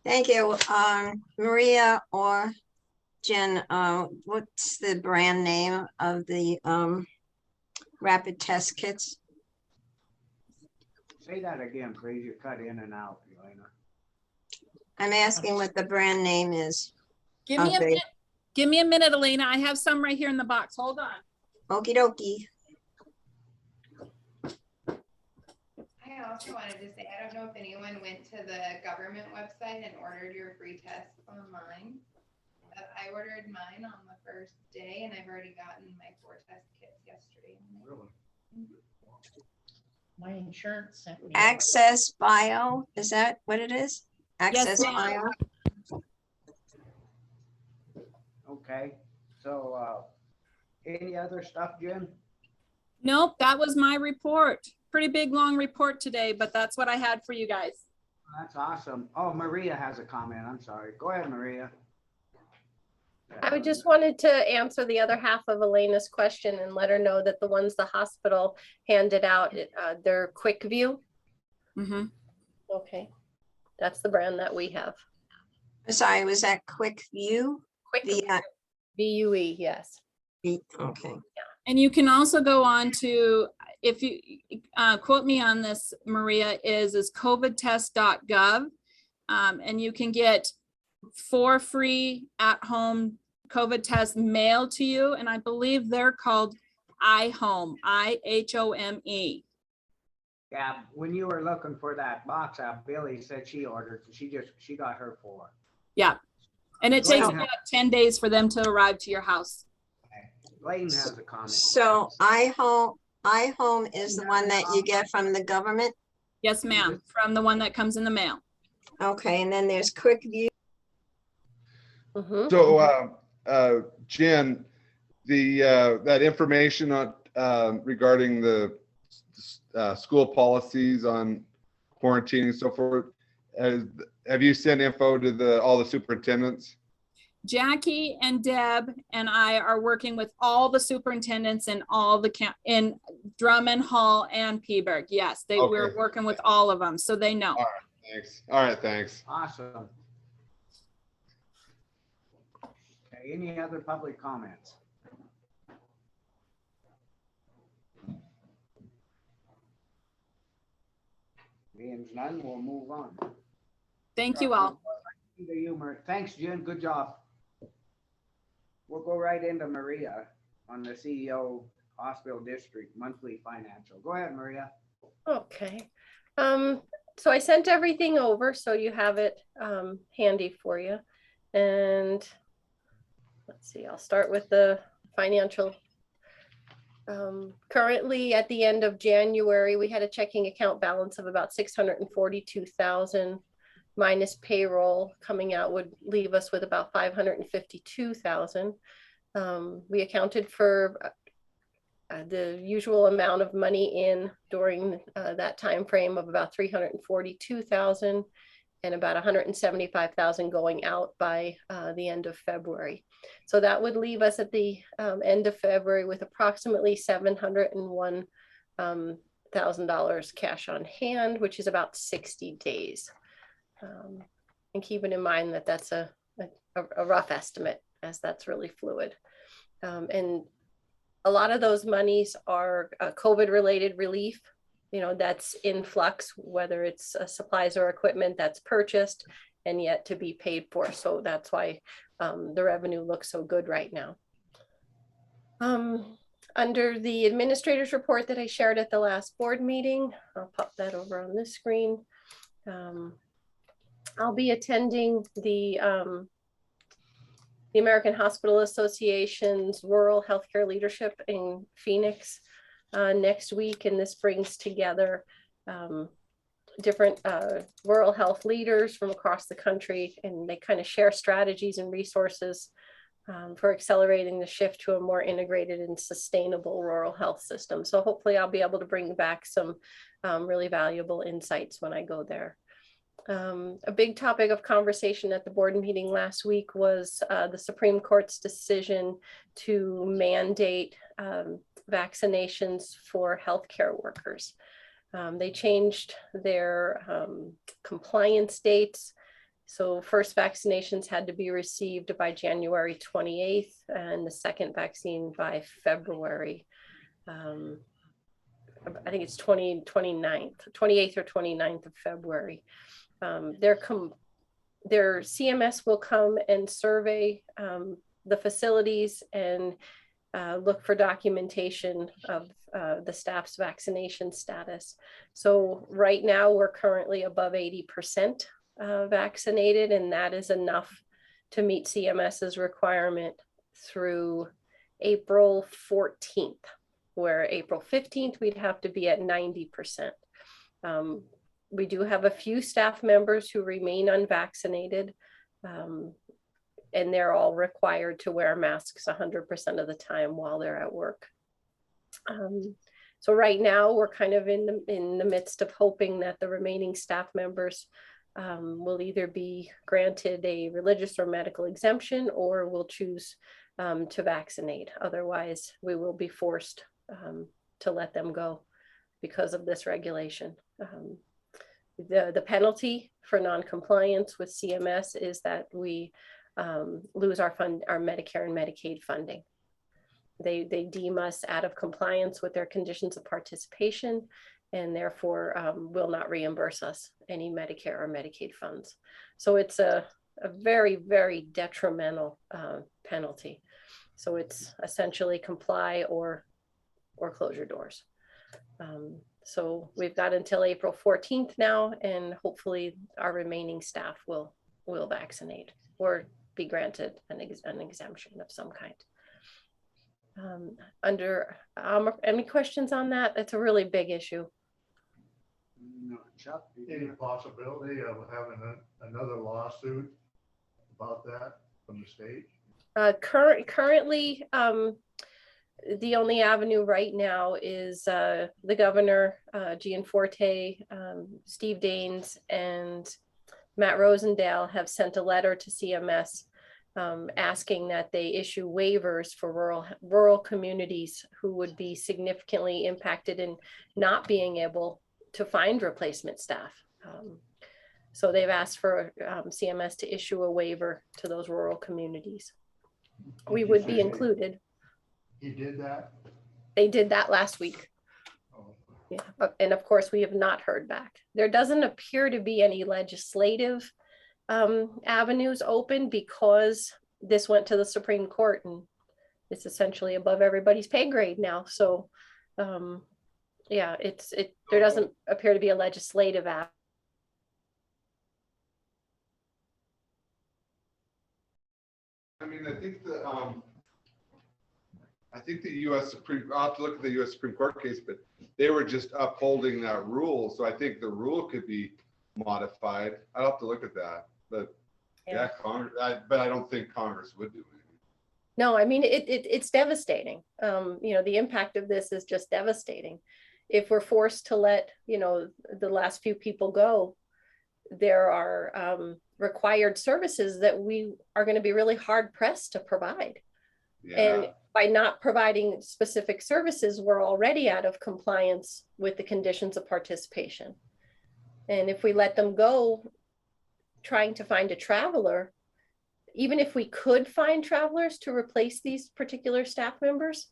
S5: Thank you. Maria or Jen, what's the brand name of the rapid test kits?
S2: Say that again, please. You cut in and out, Elena.
S5: I'm asking what the brand name is.
S12: Give me a minute. Give me a minute, Elena. I have some right here in the box. Hold on.
S5: Okie dokie.
S1: I also wanted to say, I don't know if anyone went to the government website and ordered your free tests online. But I ordered mine on the first day and I've already gotten my 4 test kits yesterday.
S4: Really?
S3: My insurance sent me.
S5: Access Bio, is that what it is? Access
S12: Yes, ma'am.
S5: Bio.
S2: Okay, so any other stuff, Jen?
S12: Nope, that was my report. Pretty big, long report today, but that's what I had for you guys.
S2: That's awesome. Oh, Maria has a comment. I'm sorry. Go ahead, Maria.
S13: I just wanted to answer the other half of Elena's question and let her know that the ones the hospital handed out, they're Quick View.
S12: Mm-hmm.
S13: Okay, that's the brand that we have.
S5: Sorry, was that Quick View?
S13: Quick VUE, yes.
S5: Okay.
S12: And you can also go on to, if you quote me on this, Maria, is covidtest.gov. And you can get 4 free at-home COVID tests mailed to you. And I believe they're called iHome, IHOME.
S2: Yeah, when you were looking for that box out, Billy said she ordered, she got her 4.
S12: Yeah. And it takes about 10 days for them to arrive to your house.
S2: Layton has a comment.
S5: So iHome is the one that you get from the government?
S12: Yes, ma'am. From the one that comes in the mail.
S5: Okay, and then there's Quick View.
S7: so Jen, that information on regarding the school policies on quarantine and so forth, have you sent info to all the superintendents?
S12: Jackie and Deb and I are working with all the superintendents in all the in Drummond, Hall, and Peaburg. Yes, we're working with all of them, so they know.
S7: All right, thanks. All right, thanks.
S2: Awesome. Any other public comments? Being none, we'll move on.
S12: Thank you all.
S2: The humor. Thanks, Jen. Good job. We'll go right into Maria on the CEO Hospital District monthly financial. Go ahead, Maria.
S13: Okay. So I sent everything over, so you have it handy for you. And let's see, I'll start with the financial. Currently at the end of January, we had a checking account balance of about 642,000 minus payroll coming out would leave us with about 552,000. We accounted for the usual amount of money in during that time frame of about 342,000 and about 175,000 going out by the end of February. So that would leave us at the end of February with approximately $701,000 cash on hand, which is about 60 days. And keeping in mind that that's a rough estimate, as that's really fluid. And a lot of those monies are COVID related relief, you know, that's in flux, whether it's supplies or equipment that's purchased and yet to be paid for. So that's why the revenue looks so good right now. Under the administrator's report that I shared at the last board meeting, I'll pop that over on this screen. I'll be attending the American Hospital Association's Rural Healthcare Leadership in Phoenix next week. And this brings together different rural health leaders from across the country, and they kind of share strategies and resources for accelerating the shift to a more integrated and sustainable rural health system. So hopefully I'll be able to bring back some really valuable insights when I go there. A big topic of conversation at the board meeting last week was the Supreme Court's decision to mandate vaccinations for healthcare workers. They changed their compliance dates. So first vaccinations had to be received by January 28th and the second vaccine by February. I think it's 28th or 29th of February. Their CMS will come and survey the facilities and look for documentation of the staff's vaccination status. So right now we're currently above 80% vaccinated, and that is enough to meet CMS's requirement through April 14th, where April 15th we'd have to be at 90%. We do have a few staff members who remain unvaccinated, and they're all required to wear masks 100% of the time while they're at work. So right now we're kind of in the midst of hoping that the remaining staff members will either be granted a religious or medical exemption, or will choose to vaccinate. Otherwise, we will be forced to let them go because of this regulation. The penalty for non-compliance with CMS is that we lose our Medicare and Medicaid funding. They deem us out of compliance with their conditions of participation, and therefore will not reimburse us any Medicare or Medicaid funds. So it's a very, very detrimental penalty. So it's essentially comply or close your doors. So we've got until April 14th now, and hopefully our remaining staff will vaccinate or be granted an exemption of some kind. Any questions on that? It's a really big issue.
S2: No, Chuck,
S4: Any possibility of having another lawsuit about that from the state?
S13: Currently, the only avenue right now is the governor, Gianforte, Steve Daines, and Matt Rosendale have sent a letter to CMS asking that they issue waivers for rural communities who would be significantly impacted in not being able to find replacement staff. So they've asked for CMS to issue a waiver to those rural communities. we
S4: Did you
S13: would be
S4: say
S13: included.
S4: He did that?
S13: They did that last week.
S4: Oh,
S13: Yeah, and of course, we have not heard back. There doesn't appear to be any legislative avenues open because this went to the Supreme Court and it's essentially above everybody's pay grade now. So, yeah, there doesn't appear to be a legislative avenue.
S7: I mean, I think the US Supreme, I'll have to look at the US Supreme Court case, but they were just upholding that rule. So I think the rule could be modified. I'll have to look at that, but yeah, Congress, but I don't think Congress would do anything.
S13: No, I mean, it's devastating. You know, the impact of this is just devastating. If we're forced to let, you know, the last few people go, there are required services that we are going to be really hard pressed to provide.
S7: Yeah.
S13: And by not providing specific services, we're already out of compliance with the conditions of participation. And if we let them go, trying to find a traveler, even if we could find travelers to replace these particular staff members,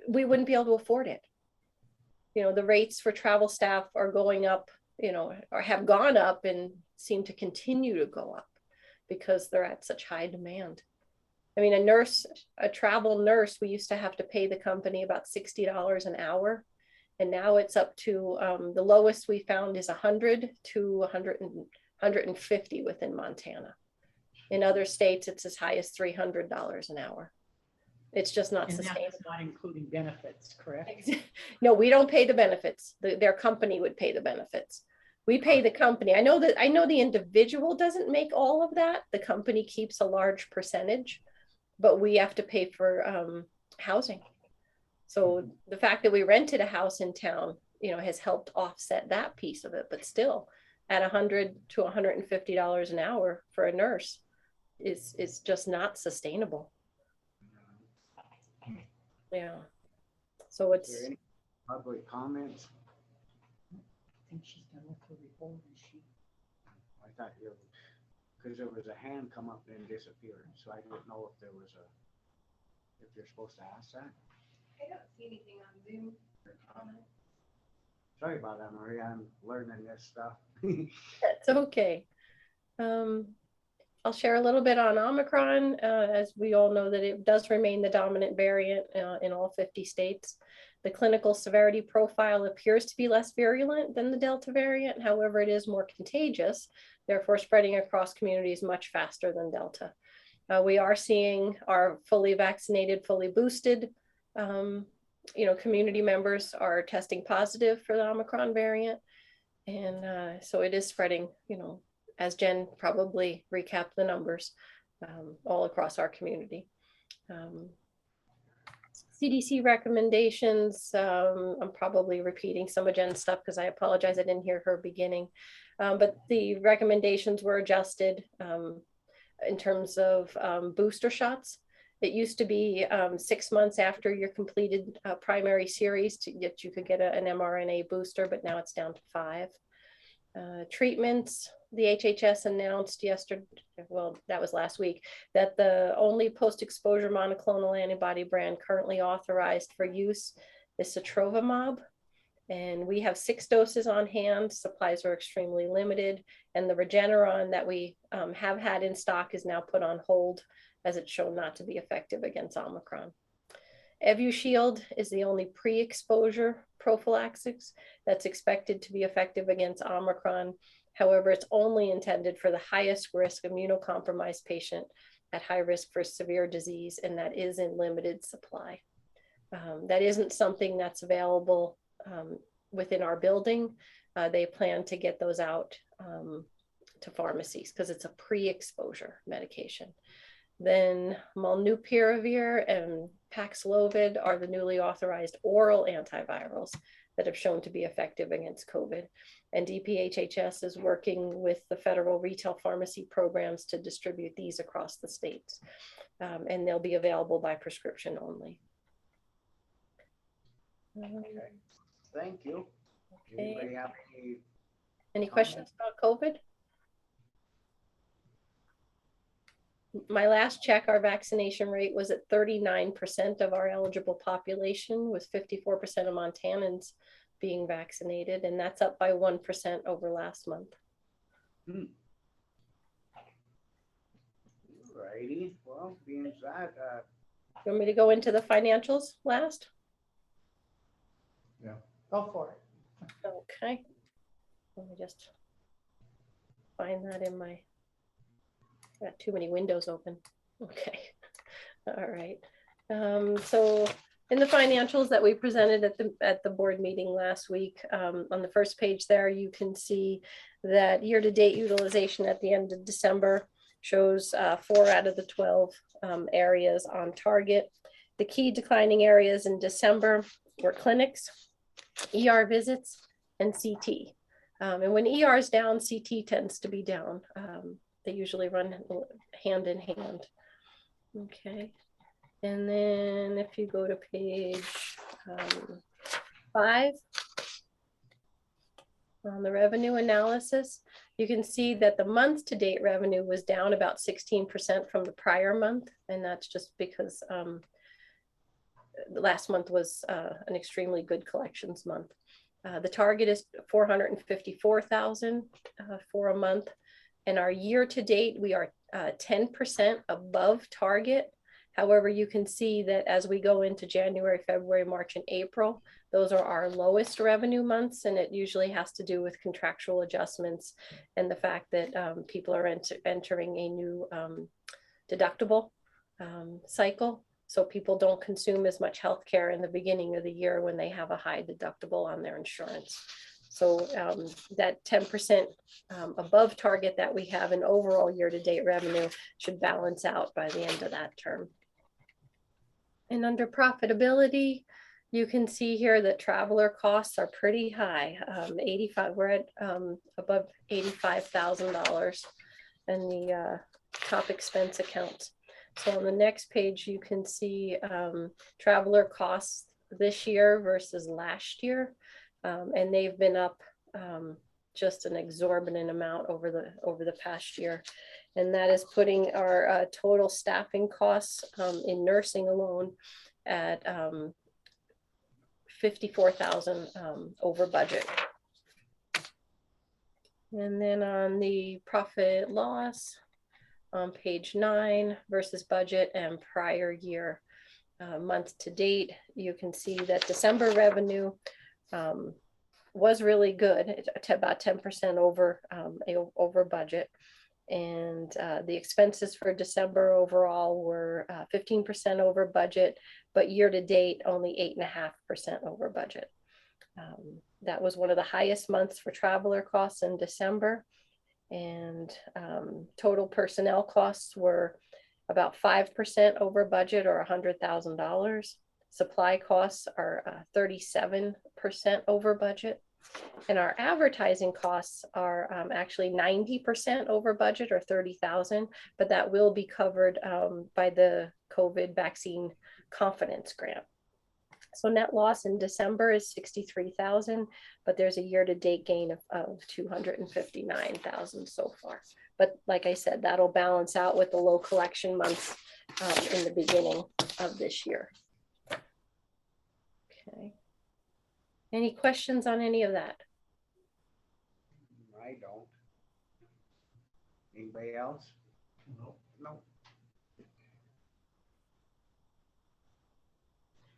S13: we wouldn't be able to afford it. You know, the rates for travel staff are going up, you know, or have gone up and seem to continue to go up because they're at such high demand. I mean, a travel nurse, we used to have to pay the company about $60 an hour. And now it's up to, the lowest we found is 100 to 150 within Montana. In other states, it's as high as $300 an hour. It's just not
S3: And
S13: sustainable.
S3: that's not including benefits, correct?
S13: No, we don't pay the benefits. Their company would pay the benefits. We pay the company. I know the individual doesn't make all of that. The company keeps a large percentage, but we have to pay for housing. So the fact that we rented a house in town, you know, has helped offset that piece of it. But still, at $100 to $150 an hour for a nurse is just not sustainable. Yeah. So it's.
S2: Is there any public comments?
S3: I think she's done with her report.
S2: I thought because there was a hand come up and disappeared, so I didn't know if if you're supposed to ask that.
S1: I don't see anything on Zoom for comments.
S2: Sorry about that, Maria. I'm learning this stuff.
S13: That's okay. I'll share a little bit on Omicron. As we all know that it does remain the dominant variant in all 50 states. The clinical severity profile appears to be less virulent than the Delta variant. However, it is more contagious, therefore spreading across communities much faster than Delta. We are seeing our fully vaccinated, fully boosted, you know, community members are testing positive for the Omicron variant. And so it is spreading, you know, as Jen probably recapped the numbers, all across our community. CDC recommendations, I'm probably repeating some of Jen's stuff because I apologize, I didn't hear her beginning. But the recommendations were adjusted in terms of booster shots. It used to be 6 months after your completed primary series that you could get an mRNA booster, but now it's down to 5. Treatments, the HHS announced yesterday, well, that was last week, that the only post-exposure monoclonal antibody brand currently authorized for use is Sotrovimab. And we have 6 doses on hand. Supplies are extremely limited. And the Regeneron that we have had in stock is now put on hold as it's shown not to be effective against Omicron. Evusheld is the only pre-exposure prophylaxis that's expected to be effective against Omicron. However, it's only intended for the highest risk immunocompromised patient at high risk for severe disease, and that is in limited supply. That isn't something that's available within our building. They plan to get those out to pharmacies because it's a pre-exposure medication. Then Malnupiravir and Paxlovid are the newly authorized oral antivirals that have shown to be effective against COVID. And DPHHS is working with the federal retail pharmacy programs to distribute these across the states. And they'll be available by prescription only.
S2: Okay. Thank you.
S13: Okay.
S2: Anybody have
S13: Any questions about COVID? my last check, our vaccination rate was at 39% of our eligible population, with 54% of Montanans being vaccinated, and that's up by 1% over last month.
S2: Righty, well, being that,
S13: You want me to go into the financials last?
S3: Go for it.
S13: Okay. Let me just find that in my, got too many windows open. Okay. All right. So in the financials that we presented at the board meeting last week, on the first page there, you can see that year-to-date utilization at the end of December shows 4 out of the 12 areas on target. The key declining areas in December were clinics, ER visits, and CT. And when ER is down, CT tends to be down. They usually run hand in hand. Okay. And then if you go to page 5, on the revenue analysis, you can see that the month-to-date revenue was down about 16% from the prior month. And that's just because the last month was an extremely good collections month. The target is 454,000 for a month. And our year-to-date, we are 10% above target. However, you can see that as we go into January, February, March, and April, those are our lowest revenue months, and it usually has to do with contractual adjustments and the fact that people are entering a new deductible cycle. So people don't consume as much healthcare in the beginning of the year when they have a high deductible on their insurance. So that 10% above target that we have in overall year-to-date revenue should balance out by the end of that term. And under profitability, you can see here that traveler costs are pretty high. We're at above $85,000 in the top expense accounts. So on the next page, you can see traveler costs this year versus last year. And they've been up just an exorbitant amount over the past year. And that is putting our total staffing costs in nursing alone at $54,000 over budget. And then on the profit loss on page 9 versus budget and prior year month to date, you can see that December revenue was really good. It's about 10% over budget. And the expenses for December overall were 15% over budget, but year to date, only 8.5% over budget. That was one of the highest months for traveler costs in December. And total personnel costs were about 5% over budget, or $100,000. Supply costs are 37% over budget. And our advertising costs are actually 90% over budget, or 30,000, but that will be covered by the COVID vaccine confidence grant. So net loss in December is 63,000, but there's a year-to-date gain of 259,000 so far. But like I said, that'll balance out with the low collection months in the beginning of this year. Okay. Any questions on any of that?
S2: I don't. Anybody else?
S4: No.
S2: No.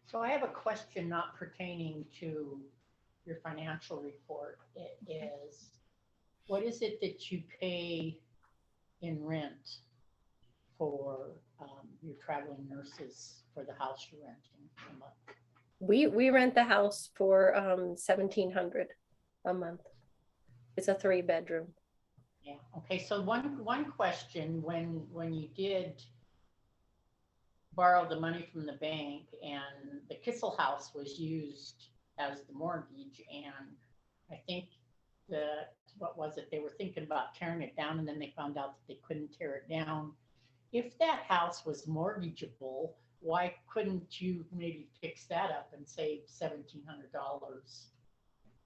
S3: So I have a question not pertaining to your financial report. It is, what is it that you pay in rent for your traveling nurses for the house you're renting a month?
S13: We rent the house for $1,700 a month. It's a 3-bedroom.
S3: Yeah. Okay. So one question: when you did borrow the money from the bank and the Kissel house was used as the mortgage, and I think what was it? They were thinking about tearing it down, and then they found out that they couldn't tear it down. If that house was mortgageable, why couldn't you maybe fix that up and save $1,700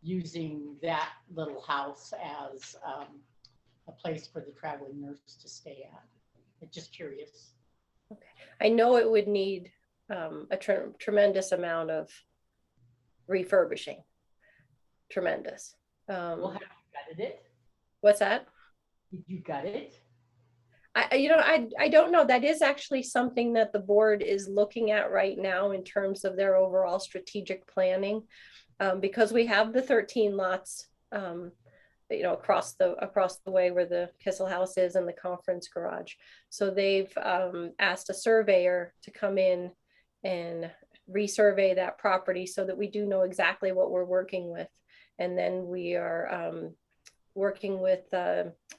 S3: using that little house as a place for the traveling nurse to stay at? I'm just curious.
S13: I know it would need a tremendous amount of refurbishing. Tremendous.
S3: Well, have you gutted it?
S13: What's that?
S3: Did you gut it?
S13: I don't know. That is actually something that the board is looking at right now in terms of their overall strategic planning. Because we have the 13 lots, across the way where the Kissel House is and the conference garage. So they've asked a surveyor to come in and resurvey that property so that we do know exactly what we're working with. And then we are working with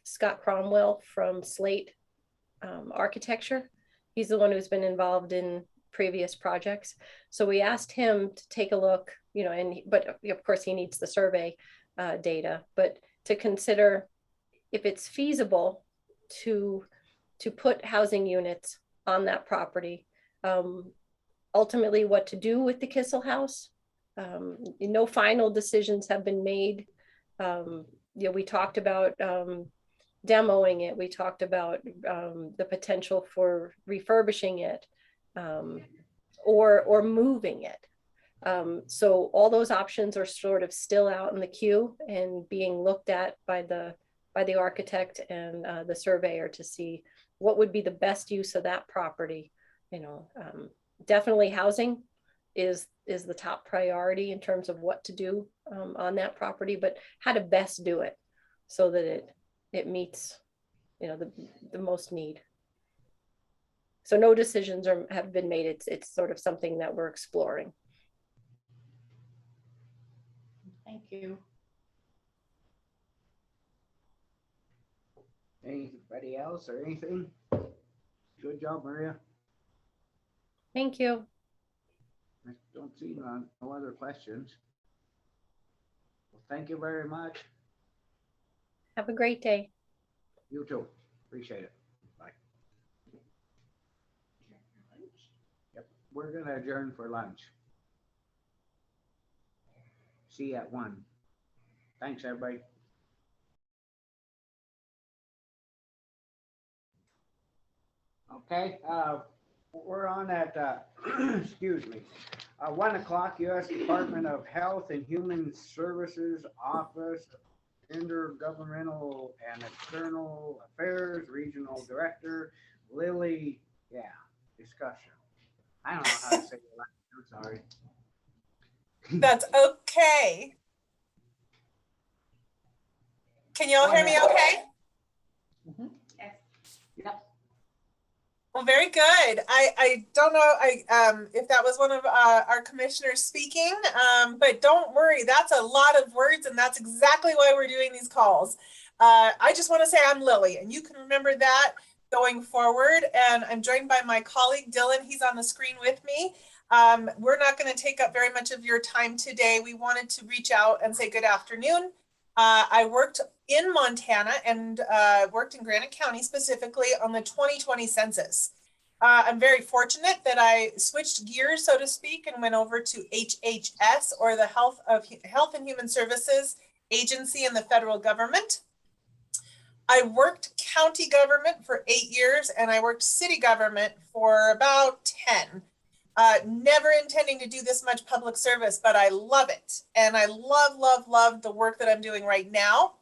S13: Scott Cromwell from Slate Architecture. He's the one who's been involved in previous projects. So we asked him to take a look, but of course he needs the survey data, but to consider if it's feasible to put housing units on that property. Ultimately, what to do with the Kissel House. No final decisions have been made. We talked about demoing it. We talked about the potential for refurbishing it or moving it. So all those options are sort of still out in the queue and being looked at by the architect and the surveyor to see what would be the best use of that property. Definitely housing is the top priority in terms of what to do on that property, but how to best do it so that it meets the most need. So no decisions have been made. It's sort of something that we're exploring.
S3: Thank you.
S2: Anybody else or anything? Good job, Maria.
S13: Thank you.
S2: I don't see no other questions. Well, thank you very much.
S13: Have a great day.
S2: You too. Appreciate it. Bye. Yep, we're gonna adjourn for lunch. See you at 1. Thanks, everybody. Okay, we're on at, excuse me, 1 o'clock, U.S. Department of Health and Human Services Office, Intergovernmental and External Affairs, Regional Director, Lily, discussion. I don't know how to say it. I'm sorry.
S14: That's okay. Can you all hear me okay?
S3: Mm-hmm.
S1: Yes.
S3: Yep.
S14: Well, very good. I don't know if that was one of our commissioners speaking, but don't worry, that's a lot of words and that's exactly why we're doing these calls. I just want to say I'm Lily and you can remember that going forward. And I'm joined by my colleague, Dylan. He's on the screen with me. We're not going to take up very much of your time today. We wanted to reach out and say good afternoon. I worked in Montana and worked in Granite County specifically on the 2020 census. I'm very fortunate that I switched gears, so to speak, and went over to HHS, or the Health and Human Services Agency in the federal government. I worked county government for 8 years and I worked city government for about 10. Never intending to do this much public service, but I love it. And I love the work that I'm doing right now.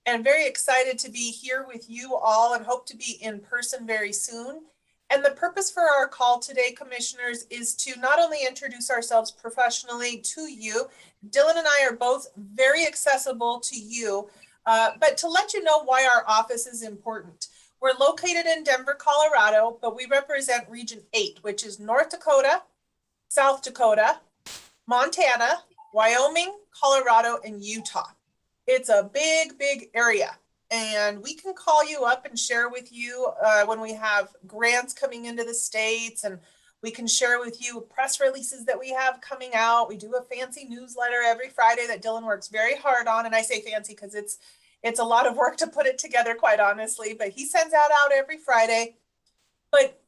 S14: And I'm very excited to be here with you all and hope to be in person very soon. And the purpose for our call today, commissioners, is to not only introduce ourselves professionally to you, Dylan and I are both very accessible to you, but to let you know why our office is important. We're located in Denver, Colorado, but we represent Region 8, which is North Dakota, South Dakota, Montana, Wyoming, Colorado, and Utah. It's a big area. And we can call you up and share with you when we have grants coming into the states, and we can share with you press releases that we have coming out. We do a fancy newsletter every Friday that Dylan works very hard on. And I say fancy because it's a lot of work to put it together, quite honestly, but he sends that out every Friday. But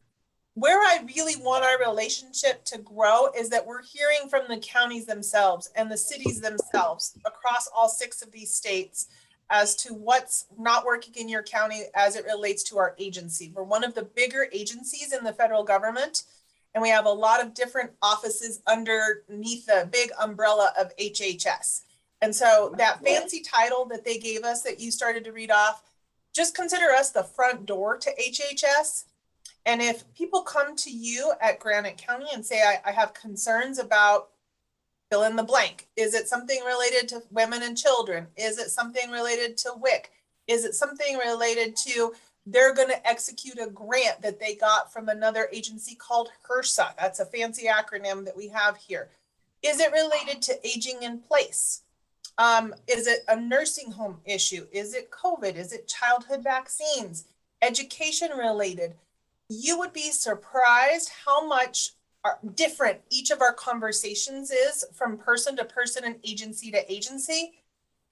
S14: where I really want our relationship to grow is that we're hearing from the counties themselves and the cities themselves across all 6 of these states as to what's not working in your county as it relates to our agency. We're one of the bigger agencies in the federal government, and we have a lot of different offices underneath the big umbrella of HHS. And so that fancy title that they gave us that you started to read off, just consider us the front door to HHS. And if people come to you at Granite County and say, I have concerns about fill in the blank. Is it something related to women and children? Is it something related to WIC? Is it something related to they're going to execute a grant that they got from another agency called HRSA? That's a fancy acronym that we have here. Is it related to aging in place? Is it a nursing home issue? Is it COVID? Is it childhood vaccines? Education related? You would be surprised how much different each of our conversations is from person to person and agency to agency.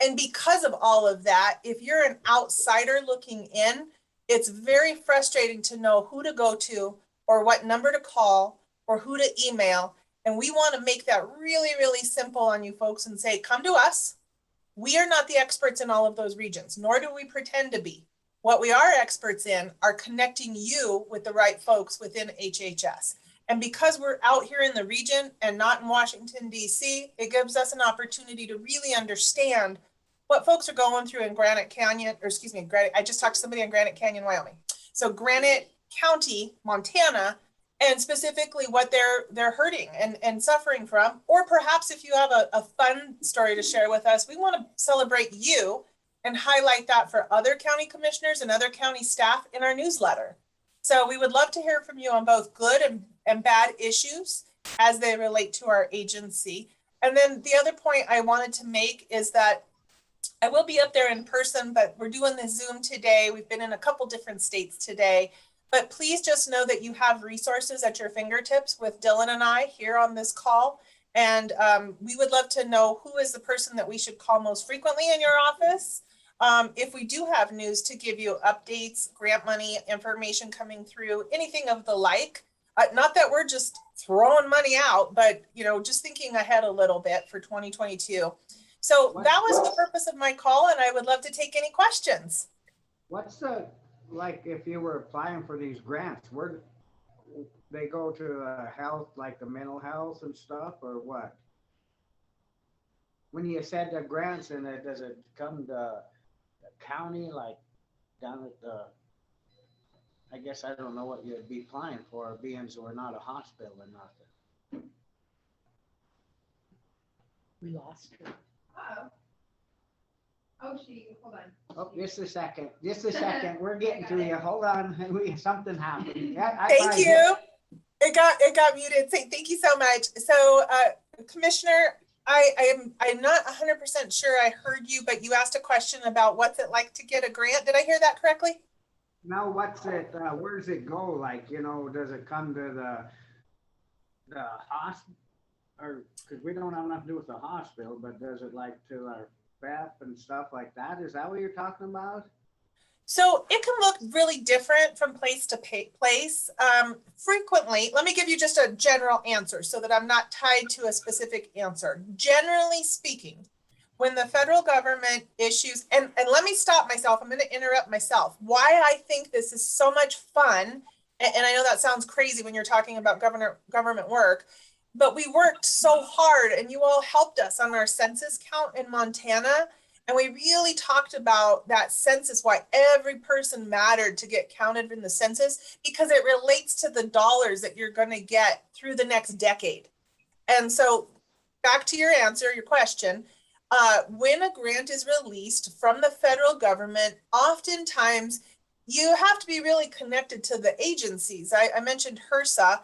S14: And because of all of that, if you're an outsider looking in, it's very frustrating to know who to go to or what number to call or who to email. And we want to make that really, really simple on you folks and say, come to us. We are not the experts in all of those regions, nor do we pretend to be. What we are experts in are connecting you with the right folks within HHS. And because we're out here in the region and not in Washington, D.C., it gives us an opportunity to really understand what folks are going through in Granite Canyon, or excuse me, I just talked to somebody in Granite Canyon, Wyoming. So Granite County, Montana, and specifically what they're hurting and suffering from. Or perhaps if you have a fun story to share with us, we want to celebrate you and highlight that for other county commissioners and other county staff in our newsletter. So we would love to hear from you on both good and bad issues as they relate to our agency. And then the other point I wanted to make is that I will be up there in person, but we're doing the Zoom today. We've been in a couple different states today, but please just know that you have resources at your fingertips with Dylan and I here on this call. And we would love to know who is the person that we should call most frequently in your office. If we do have news to give you, updates, grant money, information coming through, anything of the like. Not that we're just throwing money out, but just thinking ahead a little bit for 2022. So that was the purpose of my call, and I would love to take any questions.
S2: What's like if you were applying for these grants, where they go to health, like the mental health and stuff, or what? When you said the grants in it, does it come to the county, like down at the, I guess I don't know what you'd be applying for, being so we're not a hospital or nothing.
S3: We lost her.
S1: Uh-oh. Oh, hold on.
S2: Oh, just a second. We're getting to you. Hold on. Something happened. Yeah,
S14: Thank you. It got muted. Thank you so much. So, Commissioner, I'm not 100% sure I heard you, but you asked a question about what's it like to get a grant. Did I hear that correctly?
S2: No, what's it? Where does it go? Like, does it come to the hospital? Or because we don't have nothing to do with the hospital, but does it like to our PrEP and stuff like that? Is that what you're talking about?
S14: So it can look really different from place to place. Frequently, let me give you just a general answer so that I'm not tied to a specific answer. Generally speaking, when the federal government issues, and let me stop myself, I'm going to interrupt myself. Why I think this is so much fun, and I know that sounds crazy when you're talking about government work, but we worked so hard and you all helped us on our census count in Montana. And we really talked about that census, why every person mattered to get counted in the census, because it relates to the dollars that you're going to get through the next decade. And so back to your answer, your question, when a grant is released from the federal government, oftentimes you have to be really connected to the agencies. I mentioned HRSA.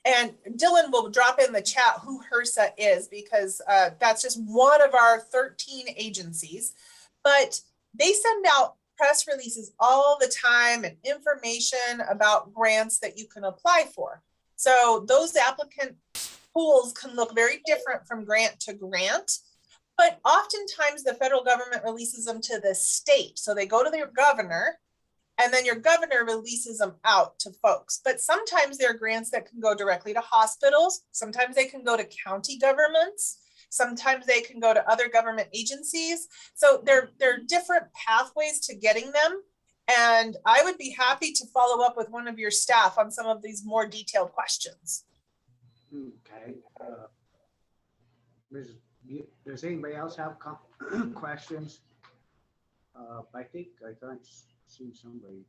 S14: And Dylan will drop in the chat who HRSA is, because that's just one of our 13 agencies. But they send out press releases all the time and information about grants that you can apply for. So those applicant pools can look very different from grant to grant. But oftentimes the federal government releases them to the state. So they go to their governor, and then your governor releases them out to folks. But sometimes there are grants that can go directly to hospitals. Sometimes they can go to county governments. Sometimes they can go to other government agencies. So there are different pathways to getting them. And I would be happy to follow up with one of your staff on some of these more detailed questions.
S2: Okay. Does anybody else have questions? I think I see somebody.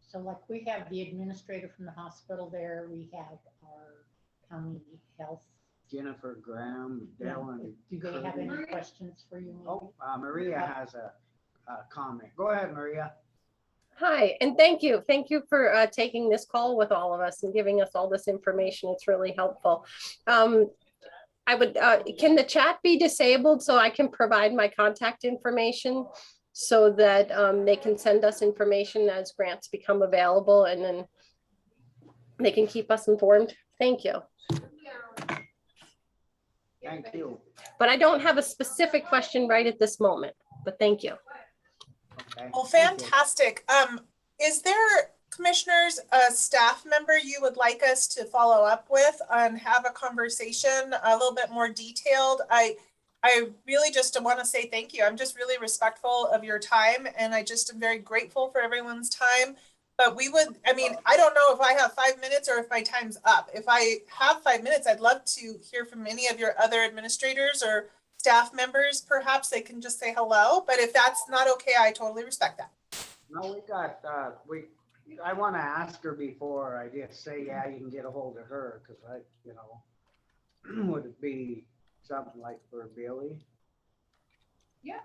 S3: So like we have the administrator from the hospital there, we have our county health.
S2: Jennifer Graham, Dell, and
S3: Do they have any questions for you?
S2: oh, Maria has a comment. Go ahead, Maria.
S13: Hi, and thank you. Thank you for taking this call with all of us and giving us all this information. It's really helpful. I would, can the chat be disabled so I can provide my contact information so that they can send us information as grants become available, and then they can keep us informed? Thank you.
S2: Thank you.
S13: But I don't have a specific question right at this moment, but thank you.
S2: Okay.
S14: Well, fantastic. Is there, commissioners, a staff member you would like us to follow up with and have a conversation a little bit more detailed? I really just want to say thank you. I'm just really respectful of your time, and I just am very grateful for everyone's time. But we would, I mean, I don't know if I have 5 minutes or if my time's up. If I have 5 minutes, I'd love to hear from any of your other administrators or staff members. Perhaps they can just say hello, but if that's not okay, I totally respect that.
S2: No, we got, I want to ask her before I just say, yeah, you can get a hold of her, because I, you know, would it be something like for Billy?
S3: Yeah.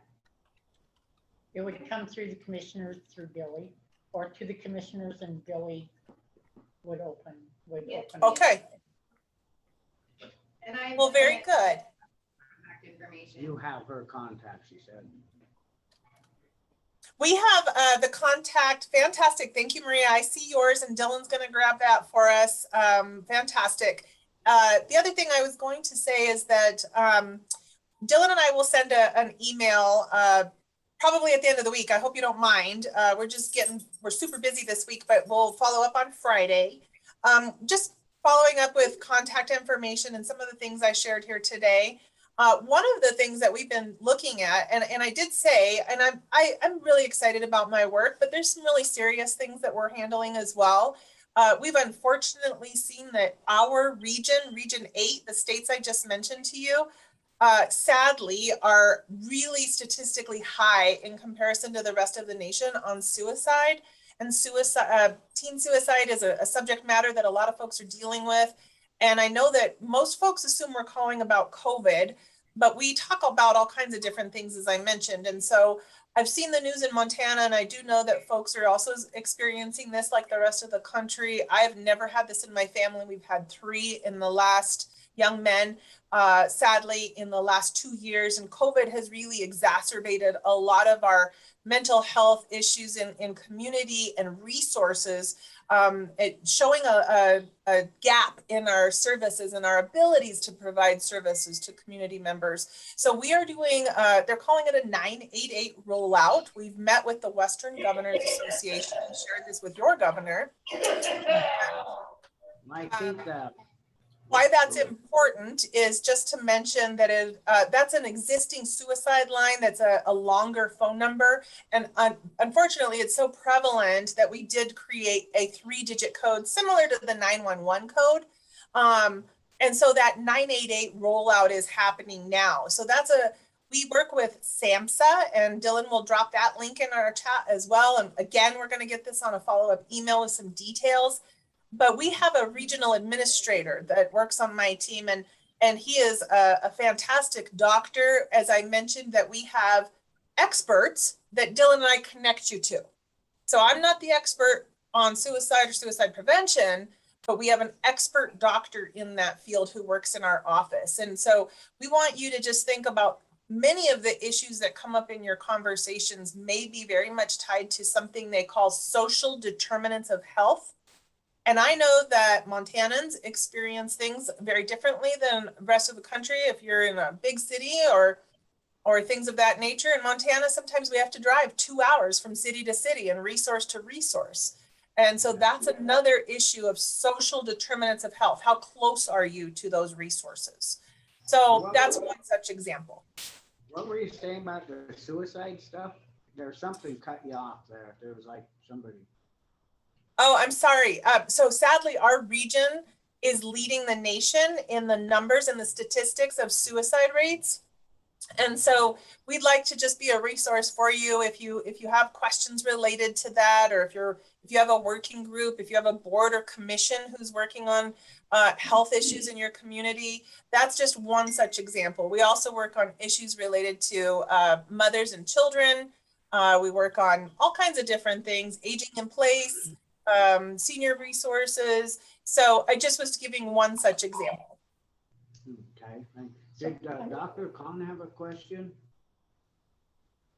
S3: It would come through the commissioners through Billy, or to the commissioners, and Billy would open.
S14: Okay.
S1: And I.
S14: Well, very good.
S1: Information.
S2: You have her contact, she said.
S14: We have the contact. Fantastic. Thank you, Maria. I see yours, and Dylan's going to grab that for us. Fantastic. The other thing I was going to say is that Dylan and I will send an email probably at the end of the week. I hope you don't mind. We're super busy this week, but we'll follow up on Friday. Just following up with contact information and some of the things I shared here today. One of the things that we've been looking at, and I did say, and I'm really excited about my work, but there's some really serious things that we're handling as well. We've unfortunately seen that our region 8, the states I just mentioned to you, sadly are really statistically high in comparison to the rest of the nation on suicide. And teen suicide is a subject matter that a lot of folks are dealing with. And I know that most folks assume we're calling about COVID, but we talk about all kinds of different things, as I mentioned. And so I've seen the news in Montana, and I do know that folks are also experiencing this like the rest of the country. I have never had this in my family. We've had 3 in the last young men, sadly, in the last 2 years. And COVID has really exacerbated a lot of our mental health issues in community and resources, showing a gap in our services and our abilities to provide services to community members. So we are doing, they're calling it a 988 rollout. We've met with the Western Governors Association and shared this with your governor.
S2: I think
S14: why that's important is just to mention that that's an existing suicide line. That's a longer phone number. And unfortunately, it's so prevalent that we did create a 3-digit code similar to the 911 code. And so that 988 rollout is happening now. So we work with SAMHSA, and Dylan will drop that link in our chat as well. And again, we're going to get this on a follow-up email with some details. But we have a regional administrator that works on my team, and he is a fantastic doctor. As I mentioned, that we have experts that Dylan and I connect you to. So I'm not the expert on suicide or suicide prevention, but we have an expert doctor in that field who works in our office. And so we want you to just think about many of the issues that come up in your conversations may be very much tied to something they call social determinants of health. And I know that Montanans experience things very differently than the rest of the country. If you're in a big city or things of that nature, in Montana, sometimes we have to drive 2 hours from city to city and resource to resource. And so that's another issue of social determinants of health. How close are you to those resources? So that's one such example.
S2: What were you saying about the suicide stuff? There's something cut you off there. There was like somebody.
S14: Oh, I'm sorry. So sadly, our region is leading the nation in the numbers and the statistics of suicide rates. And so we'd like to just be a resource for you if you have questions related to that, or if you have a working group, if you have a board or commission who's working on health issues in your community. That's just one such example. We also work on issues related to mothers and children. We work on all kinds of different things, aging in place, senior resources. So I just was giving one such example.
S2: Okay, thank you. Did Dr. Khan have a question?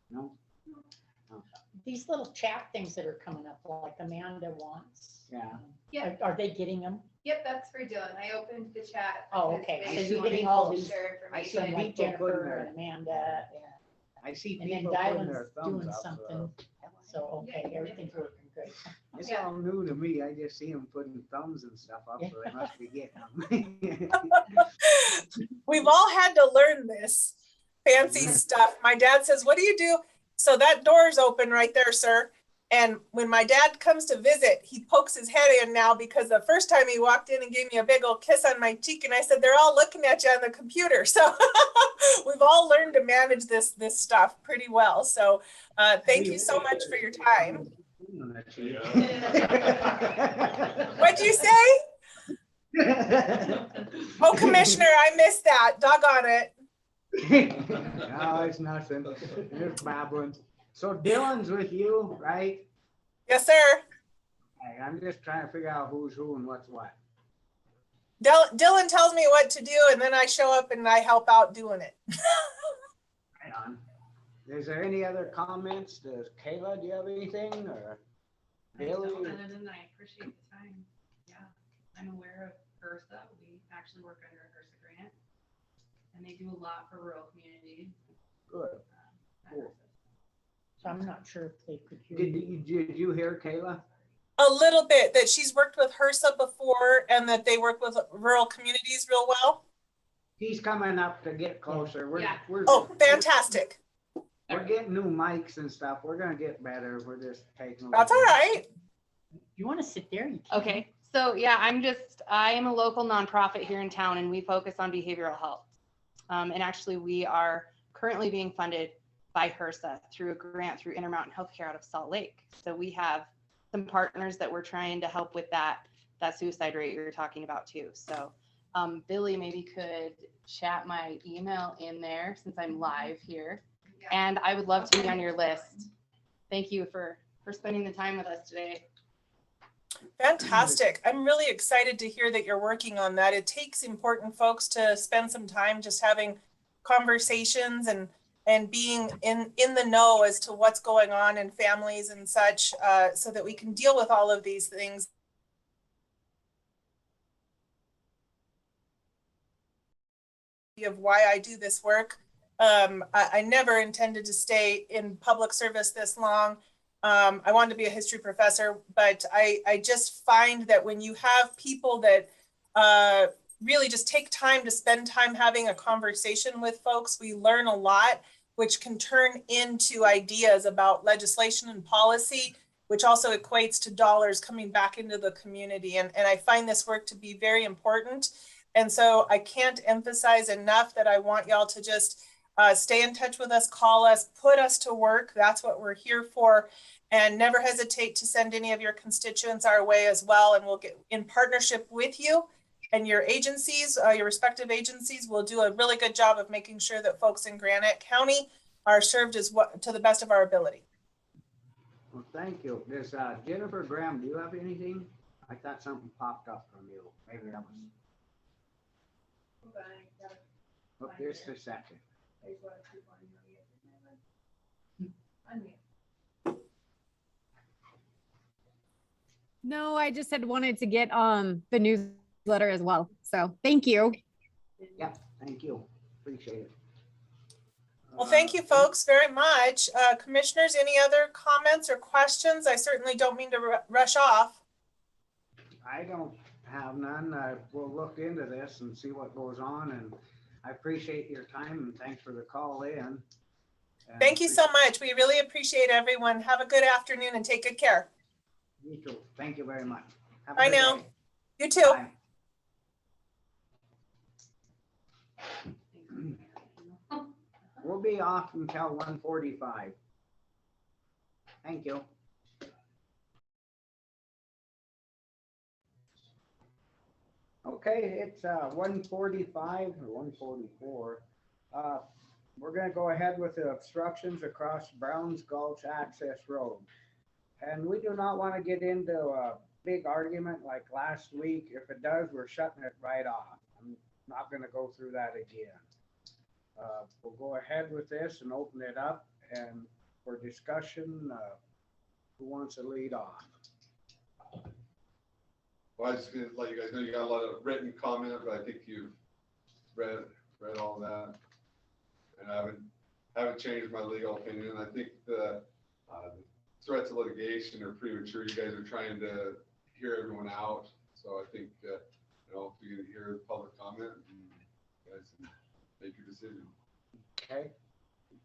S2: No? No.
S3: These little chat things that are coming up, like Amanda wants.
S2: Yeah.
S1: Yeah.
S3: Are they getting them?
S1: Yep, that's for Dylan. I opened the chat.
S3: Oh,
S1: because
S3: okay.
S1: they
S3: So
S1: just
S3: you're
S1: wanted
S3: getting all
S1: to
S3: these-
S1: share
S2: I see
S1: information.
S3: Like
S2: people putting
S3: Jennifer
S2: their,
S3: and Amanda,
S2: I see
S3: and then
S2: people putting
S3: Dylan's
S2: their thumbs
S3: doing
S2: up.
S3: something. So, okay, everything's working great.
S2: It's
S1: Yeah.
S2: all new to me. I just see them putting thumbs and stuff up, so they must be getting them.
S14: We've all had to learn this fancy stuff. My dad says, "What do you do?" So that door's open right there, sir. And when my dad comes to visit, he pokes his head in now, because the first time he walked in and gave me a big old kiss on my cheek, and I said, "They're all looking at you on the computer." So we've all learned to manage this stuff pretty well. So thank you so much for your time. What'd you say? Oh, Commissioner, I missed that. Doggone it.
S2: No, it's nothing. It's babbling. So Dylan's with you, right?
S14: Yes, sir.
S2: Hey, I'm just trying to figure out who's who and what's what.
S14: Dylan tells me what to do, and then I show up and I help out doing it.
S2: Right on. Is there any other comments? Does Kayla, do you have anything, or Billy?
S15: Other than I appreciate the time. Yeah, I'm aware of HRSA. We actually work under a HRSA grant, and they do a lot for rural communities.
S2: Good. Cool.
S3: So I'm not sure if they could hear
S2: Did
S3: you.
S2: you hear Kayla?
S14: A little bit, that she's worked with HRSA before and that they work with rural communities real well.
S2: He's coming up to get closer. We're
S14: Oh, fantastic.
S2: We're getting new mics and stuff. We're gonna get better. We're just taking.
S14: That's all right.
S3: You want to sit there? You can.
S15: Okay, so yeah, I am a local nonprofit here in town, and we focus on behavioral health. And actually, we are currently being funded by HRSA through a grant through Intermountain Healthcare out of Salt Lake. So we have some partners that we're trying to help with that suicide rate you're talking about too. So Billy maybe could chat my email in there since I'm live here.
S1: Yeah.
S15: And I would love to be on your list. Thank you for spending the time with us today.
S14: Fantastic. I'm really excited to hear that you're working on that. It takes important folks to spend some time just having conversations and being in the know as to what's going on in families and such, so that we can deal with all of these things. Of why I do this work. I never intended to stay in public service this long. I wanted to be a history professor, but I just find that when you have people that really just take time to spend time having a conversation with folks, we learn a lot, which can turn into ideas about legislation and policy, which also equates to dollars coming back into the community. And I find this work to be very important. And so I can't emphasize enough that I want y'all to just stay in touch with us, call us, put us to work. That's what we're here for. And never hesitate to send any of your constituents our way as well. And we'll get in partnership with you and your agencies, your respective agencies will do a really good job of making sure that folks in Granite County are served to the best of our ability.
S2: Well, thank you. There's Jennifer Graham. Do you have anything? I thought something popped up from you. Maybe that was. Oh, just a second.
S16: No, I just had wanted to get the newsletter as well. So thank you.
S2: Yeah, thank you. Appreciate it.
S14: Well, thank you folks very much. Commissioners, any other comments or questions? I certainly don't mean to rush off.
S2: I don't have none. We'll look into this and see what goes on. And I appreciate your time and thanks for the call in. And
S14: Thank you so much. We really appreciate everyone. Have a good afternoon and take good care.
S2: You too. Thank you very much. Have a
S14: Bye
S2: good
S14: now.
S2: day.
S14: You too.
S2: Bye. We'll be off until 1:45. Thank you. Okay, it's 1:45 or 1:44. We're gonna go ahead with the obstructions across Browns Gulch Access Road. And we do not want to get into a big argument like last week. If it does, we're shutting it right off. I'm not gonna go through that again. We'll go ahead with this and open it up and for discussion, who wants to lead off?
S7: Well, I just gonna let you guys know you got a lot of written comment, but I think you've read all that. And I haven't changed my legal opinion. I think the threats of litigation are premature. You guys are trying to hear everyone out. So I think, if you can hear the public comment, you guys can make your decision.
S2: Okay. You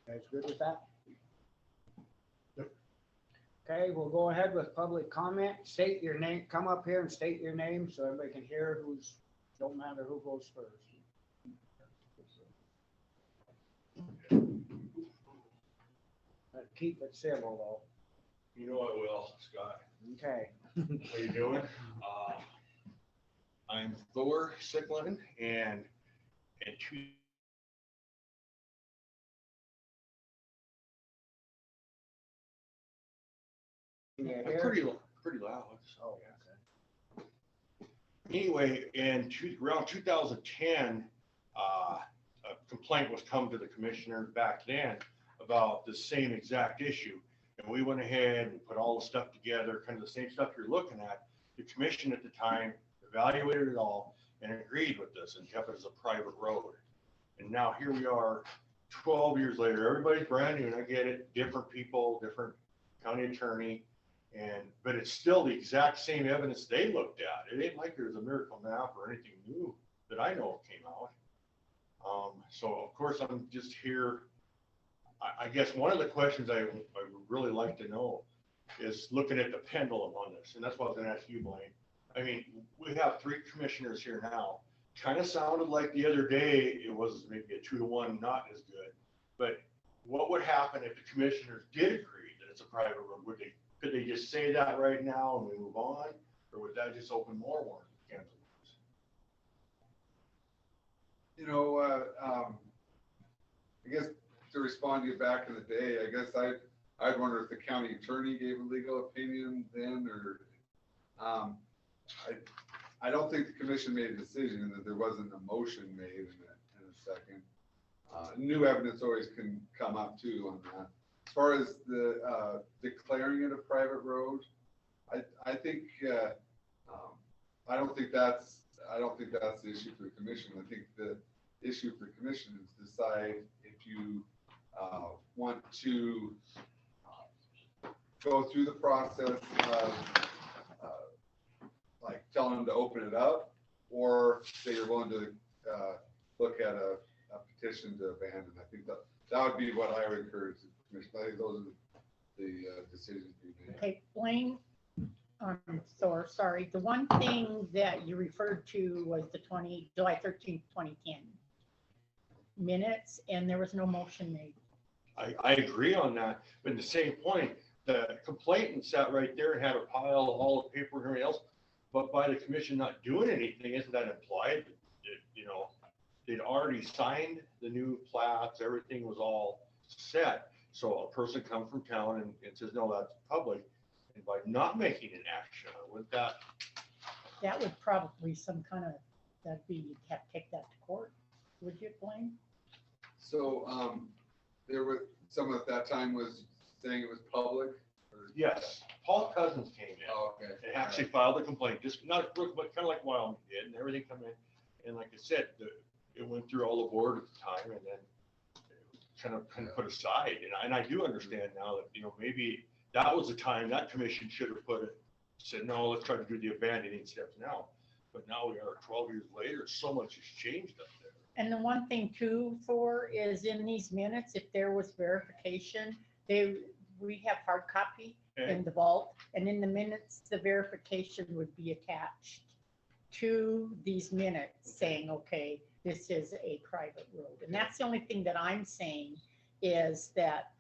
S2: guys good with that?
S4: Yep.
S2: Okay, we'll go ahead with public comment. State your name, come up here and state your name so everybody can hear don't matter who goes first. But keep it civil though.
S17: You know I will, Scott.
S2: Okay.
S17: How you doing? I'm Thor Sicklin, and I'm pretty loud.
S2: Oh,
S17: okay. Anyway, around 2010, a complaint was come to the commissioner back then about the same exact issue. And we went ahead and put all the stuff together, kind of the same stuff you're looking at. The commission at the time evaluated it all and agreed with this and kept it as a private road. And now here we are 12 years later, everybody's brand new, and I get it, different people, different county attorney, but it's still the exact same evidence they looked at. It ain't like there's a miracle map or anything new that I know came out. So of course I'm just here. I guess one of the questions I would really like to know is looking at the pendulum on this, and that's what I was gonna ask you, Blaine. I mean, we have 3 commissioners here now. Kind of sounded like the other day it was maybe a 2-to-1, not as good. But what would happen if the commissioners did agree that it's a private road? Could they just say that right now and we move on, or would that just open more warrants?
S7: I guess to respond to you back in the day, I guess I'd wonder if the county attorney gave a legal opinion then, or I don't think the commission made a decision and that there wasn't a motion made in a second. New evidence always can come up too on that. As far as the declaring it a private road, I think I don't think that's the issue for the commission. I think the issue for the commission is decide if you want to go through the process of like telling them to open it up, or say you're willing to look at a petition to abandon. I think that would be what I would encourage the commission. I think those are the decisions we made.
S3: Okay, Blaine, Thor, sorry. The one thing that you referred to was the July 13th, 2010 minutes, and there was no motion made.
S17: I agree on that, but at the same point, the complainant sat right there and had a pile of all the paper and everything else, but by the commission not doing anything, isn't that implied that, they'd already signed the new plats, everything was all set. So a person comes from town and says, no, that's public. And by not making an action, wouldn't that
S3: would probably that'd be, you'd have to take that to court. Would you, Blaine?
S7: So there were someone at that time was saying it was public? Or?
S17: Yes, Paul Cousins came in.
S7: Oh, okay.
S17: And actually filed a complaint, just not, but kind of like Wyoming did, and everything come in. And like I said, it went through all the board at the time, and then kind of put aside. And I do understand now that, maybe that was the time that commission should have said, no, let's try to do the abandoning steps now. But now we are 12 years later, so much has changed up there.
S3: And the one thing too, Thor, is in these minutes, if there was verification, we have hard copy in the vault, and in the minutes, the verification would be attached to these minutes saying, okay, this is a private road. And that's the only thing that I'm saying is that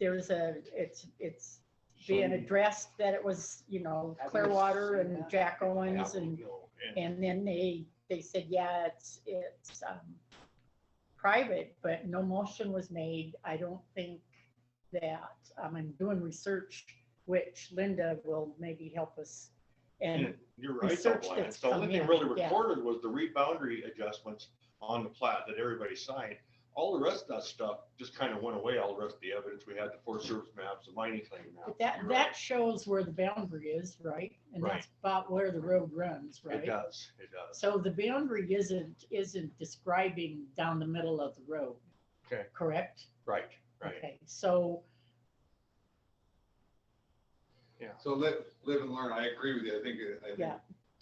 S3: it's being addressed that it was, Clearwater and Jack Owens and then they said, yeah, it's private, but no motion was made. I don't think that, I'm doing research, which Linda will maybe help us. And
S17: you're right,
S3: research
S17: though, Lance.
S3: that's
S17: The only
S3: come
S17: thing
S3: in,
S17: really
S3: yeah.
S17: recorded was the reboundary adjustments on the plat that everybody signed. All the rest of that stuff just kind of went away. All the rest of the evidence, we had the Forest Service maps, the mining claim maps.
S3: But that shows where the boundary is, right? And that's about where the road runs, right?
S17: It does, it does.
S3: So the boundary isn't describing down the middle of the road.
S17: Okay.
S3: Correct?
S17: Right.
S3: Okay, so.
S17: Yeah.
S7: So live and learn. I agree with you. I think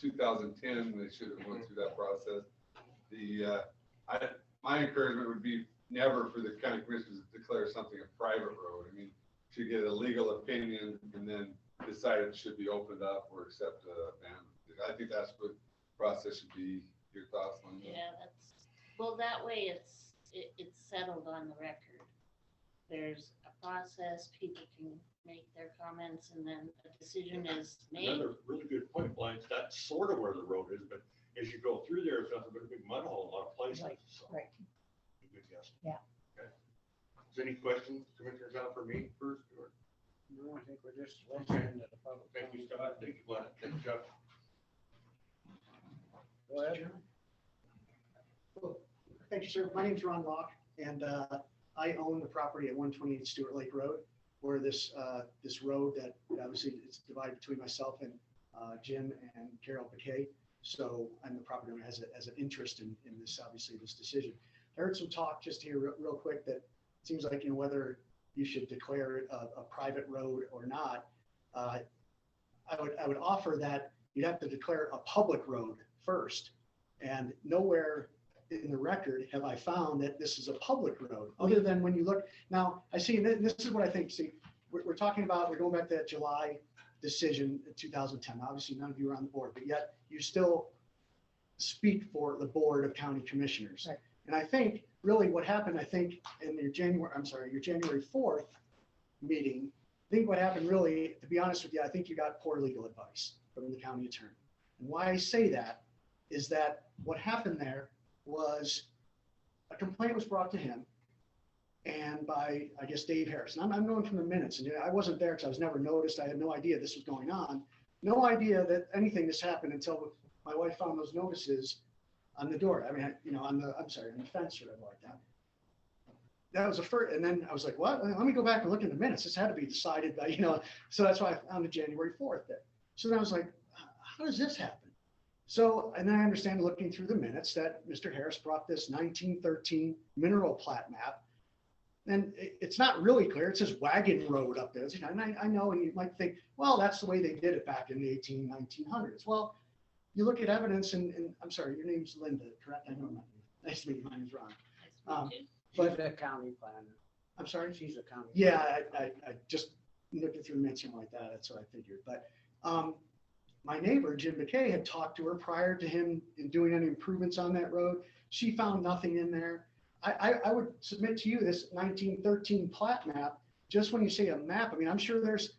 S7: 2010, they should have went through that process. My encouragement would be never for the county commissioners to declare something a private road. I mean, to get a legal opinion and then decide it should be opened up or accept abandonment. I think that's what process should be. Your thoughts on that?
S18: Yeah, well, that way it's settled on the record. There's a process, people can make their comments and then a decision is made.
S17: Another really good point, Lance. That's sort of where the road is, but as you go through there, it's nothing but a big mud hole in a lot of places.
S3: Right.
S17: Good guess.
S3: Yeah.
S17: Okay. Is there any questions, Commissioners, out for me first? Or?
S2: No, I think we're just listening to the public.
S17: Thank you, Scott. Thank you, Glenn. Thank you, Chuck.
S2: Go ahead.
S19: Thank you, sir. My name's Ron Locke, and I own the property at 128 Stewart Lake Road, where this road that obviously it's divided between myself and Jim and Carol Piquet. So I'm the property owner has an interest in this, obviously, this decision. I heard some talk just here real quick that it seems like, whether you should declare it a private road or not. I would offer that you'd have to declare a public road first, and nowhere in the record have I found that this is a public road, other than when you look. Now, I see, and this is what I think, we're talking about, we're going back to that July decision in 2010. Obviously, none of you are on the board, but yet you still speak for the Board of County Commissioners. Right. And I think really what happened, in your January 4th meeting, I think what happened really, to be honest with you, I think you got poor legal advice from the county attorney. And why I say that is that what happened there was a complaint was brought to him and by, I guess, Dave Harris. And I'm going from the minutes, and I wasn't there because I was never noticed. I had no idea this was going on. No idea that anything this happened until my wife found those notices on the door. I mean, on the fence or whatever like that. That was the first, and then I was like, what? Let me go back and look in the minutes. This had to be decided by, so that's why I found the January 4th there. So then I was like, how does this happen? So, and then I understand looking through the minutes that Mr. Harris brought this 1913 mineral plat map. And it's not really clear. It says Wagon Road up there. And I know, and you might think, well, that's the way they did it back in the 1900s. Well, you look at evidence, and I'm sorry, your name's Linda, correct? I know my name. Nice to meet you. My name's Ron.
S2: But the county planner.
S19: I'm sorry?
S2: She's a county.
S19: Yeah, I just looking through the minutes like that. That's what I figured. But my neighbor, Jim McKay, had talked to her prior to him in doing any improvements on that road. She found nothing in there. I would submit to you this 1913 plat map. Just when you say a map, I mean, I'm sure there's,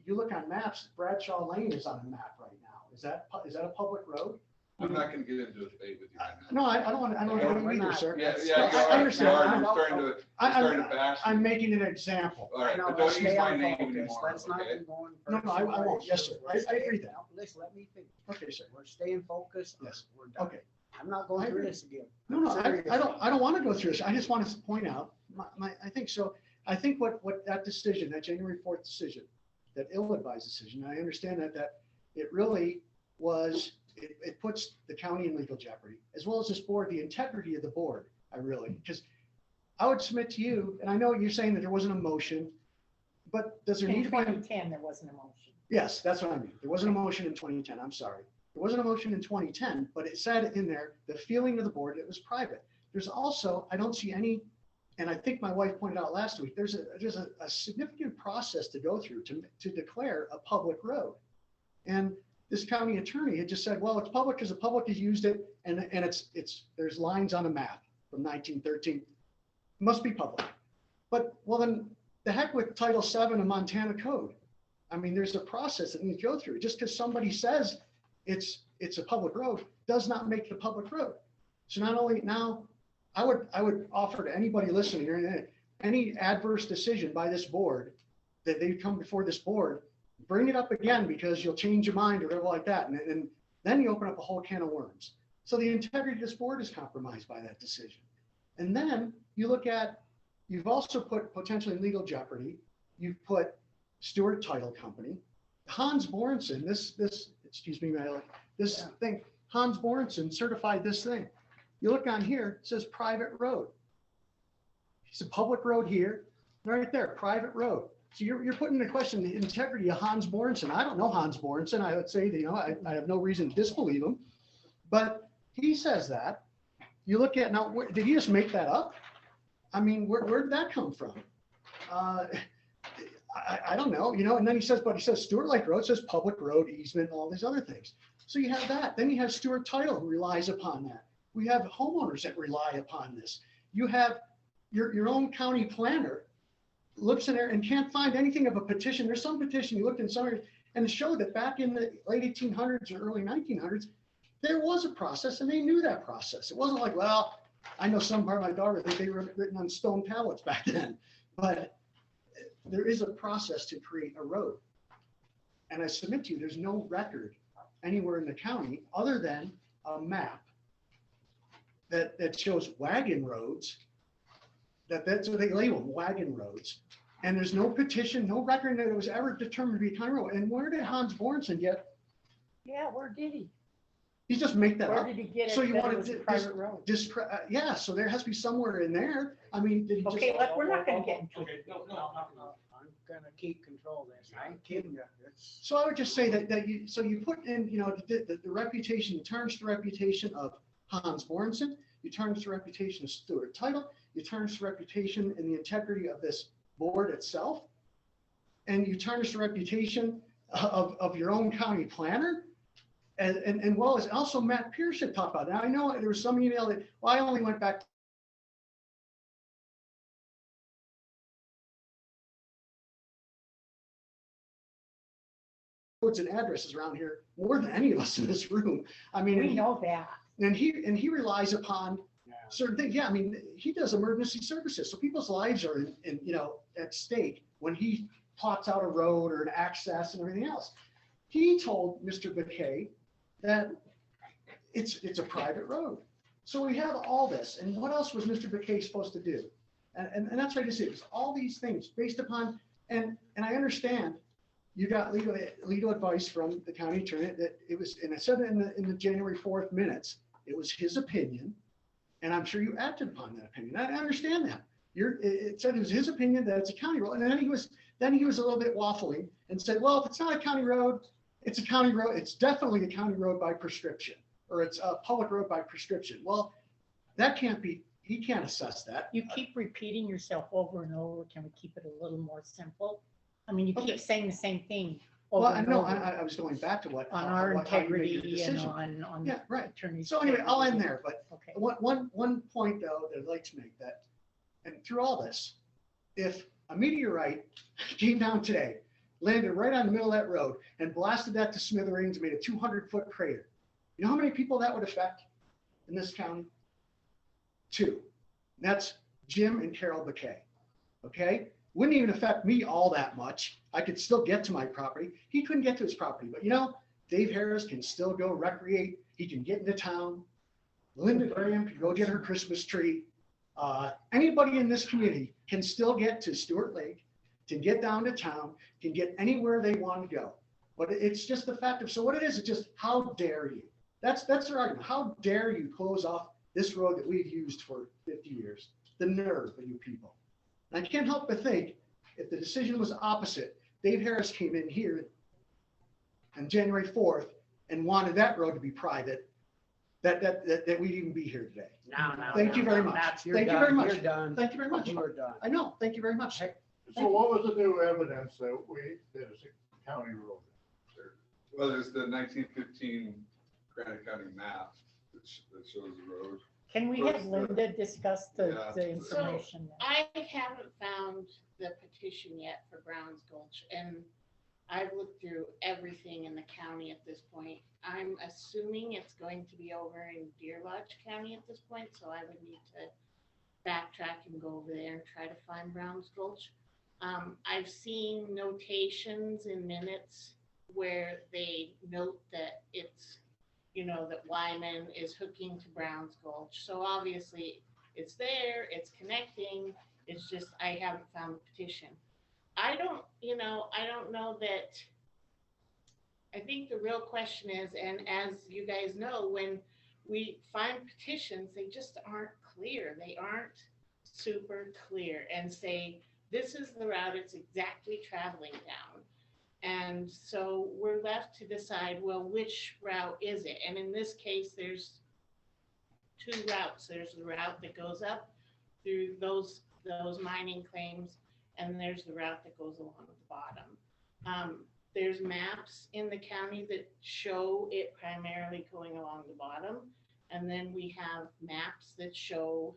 S19: you look on maps, Bradshaw Lane is on a map right now. Is that a public road?
S7: I'm not going to get into a debate with you right
S19: No,
S7: now.
S19: I don't want to either, sir.
S7: I understand. You're starting to bash.
S19: I'm making an example.
S7: All right, but don't use my name anymore.
S2: Let's not be going.
S19: No, I won't. Yes, sir. I agree that.
S2: Listen, let me finish.
S19: Okay, sir.
S2: We're staying focused.
S19: Yes.
S2: We're done.
S19: Okay.
S2: I'm not going through this again.
S19: No, I don't want to go through this. I just want to point out, I think so. I think what that decision, that January 4th decision, that ill-advised decision, I understand that it really was, it puts the county in legal jeopardy, as well as this board, the integrity of the board. Because I would submit to you, and I know you're saying that there wasn't a motion, but does there need to be?
S3: In 2010, there wasn't a motion.
S19: Yes, that's what I mean. There wasn't a motion in 2010. I'm sorry. There wasn't a motion in 2010, but it said in there, the feeling of the board, it was private. There's also, I don't see any, and I think my wife pointed out last week, there's a significant process to go through to declare a public road. And this county attorney had just said, well, it's public because the public has used it, and there's lines on a map from 1913. It must be public. But, well, then the heck with Title VII of Montana Code. I mean, there's a process that needs to go through. Just because somebody says it's a public road does not make it a public road. So not only now, I would offer to anybody listening here, any adverse decision by this board, that they come before this board, bring it up again because you'll change your mind or whatever like that. And then you open up a whole can of worms. So the integrity of this board is compromised by that decision. And then you look at, you've also put potentially in legal jeopardy, you've put Stewart Title Company, Hans Borenson, excuse me, this thing, Hans Borenson certified this thing. You look on here, it says private road. It's a public road here, right there, private road. So you're putting into question the integrity of Hans Borenson. I don't know Hans Borenson. I would say, I have no reason to disbelieve him, but he says that. You look at now, did he just make that up? I mean, where did that come from? I don't know, and then he says Stewart Lake Road says public road easement, and all these other things. So you have that. Then you have Stewart Title who relies upon that. We have homeowners that rely upon this. You have your own county planner looks in there and can't find anything of a petition. There's some petition you looked in some and it showed that back in the late 1800s or early 1900s, there was a process and they knew that process. It wasn't like, well, I know some part of my daughter think they were written on stone tablets back then, but there is a process to create a road. And I submit to you, there's no record anywhere in the county other than a map that shows wagon roads, that's what they label them, wagon roads. And there's no petition, no record that it was ever determined to be a county road. And where did Hans Borenson get?
S3: Yeah, where did he?
S19: He just make that
S3: Where
S19: up.
S3: did he get it?
S19: So you
S3: that
S19: want
S3: it was a
S19: to
S3: private road?
S19: yeah, so there has to be somewhere in there. I mean, did he just?
S3: Okay, look, we're not gonna get into
S2: Okay, no, I'm gonna keep control of this. I ain't kidding you.
S19: So I would just say that you put in, the reputation, you tarnish the reputation of Hans Borenson, you tarnish the reputation of Stewart Title, you tarnish the reputation and the integrity of this board itself, and you tarnish the reputation of your own county planner, and well as also Matt Pierce had talked about. Now I know there was some email that, well, I only went back roads and addresses around here more than any of us in this room. I mean,
S3: We know that.
S19: and he relies upon certain things. Yeah, I mean, he does emergency services, so people's lives are in at stake when he plots out a road or an access and everything else. He told Mr. McKay that it's a private road. So we have all this, and what else was Mr. McKay supposed to do? And that's what I just said. It was all these things based upon, and I understand you got legal advice from the county attorney that it was, and I said it in the January 4th minutes, it was his opinion, and I'm sure you acted upon that opinion. I understand that. It said it was his opinion that it's a county road, and then he was a little bit waffling and said, well, if it's not a county road, it's a county road. It's definitely a county road by prescription, or it's a public road by prescription. Well, that can't be. He can't assess that.
S3: You keep repeating yourself over and over. Can we keep it a little more simple? I mean, you keep saying the same thing.
S19: Well, I know.
S3: Over.
S19: I was going back to what
S3: On our integrity and
S19: decision.
S3: on
S19: Yeah, right.
S3: attorneys.
S19: So anyway, I'll end there. But
S3: Okay.
S19: one point though that I'd like to make, that, and through all this, if a meteorite came down today, landed right on the middle of that road and blasted that to smithereens, made a 200-foot crater, you know how many people that would affect in this county? 2. And that's Jim and Carol McKay. Okay? Wouldn't even affect me all that much. I could still get to my property. He couldn't get to his property, but Dave Harris can still go recreate. He can get into town. Linda Graham can go get her Christmas tree. Anybody in this community can still get to Stewart Lake, can get down to town, can get anywhere they want to go. But it's just the fact of, so what it is, it's just, how dare you? That's their argument. How dare you close off this road that we've used for 50 years? The nerve of you people. And I can't help but think, if the decision was opposite, Dave Harris came in here on January 4th and wanted that road to be private, that we'd even be here today.
S3: No.
S19: Thank you very much. Thank you very much.
S3: You're done.
S19: Thank you very much.
S3: You are done.
S19: I know, thank you very much.
S4: So what was the new evidence that it's a county road?
S7: Well, there's the 1915 Granite County map that shows the road.
S3: Can we have Linda discuss the information?
S18: So I haven't found the petition yet for Browns Gulch, and I've looked through everything in the county at this point. I'm assuming it's going to be over in Deer Lodge County at this point, so I would need to backtrack and go over there and try to find Browns Gulch. I've seen notations in minutes where they note that it's, that Wyman is hooking to Browns Gulch. So obviously it's there, it's connecting. It's just, I haven't found the petition. I don't know that. I think the real question is, and as you guys know, when we find petitions, they just aren't clear. They aren't super clear and say, this is the route it's exactly traveling down. And so we're left to decide, well, which route is it? And in this case, there's two routes. There's the route that goes up through those mining claims, and there's the route that goes along the bottom. There's maps in the county that show it primarily going along the bottom, and then we have maps that show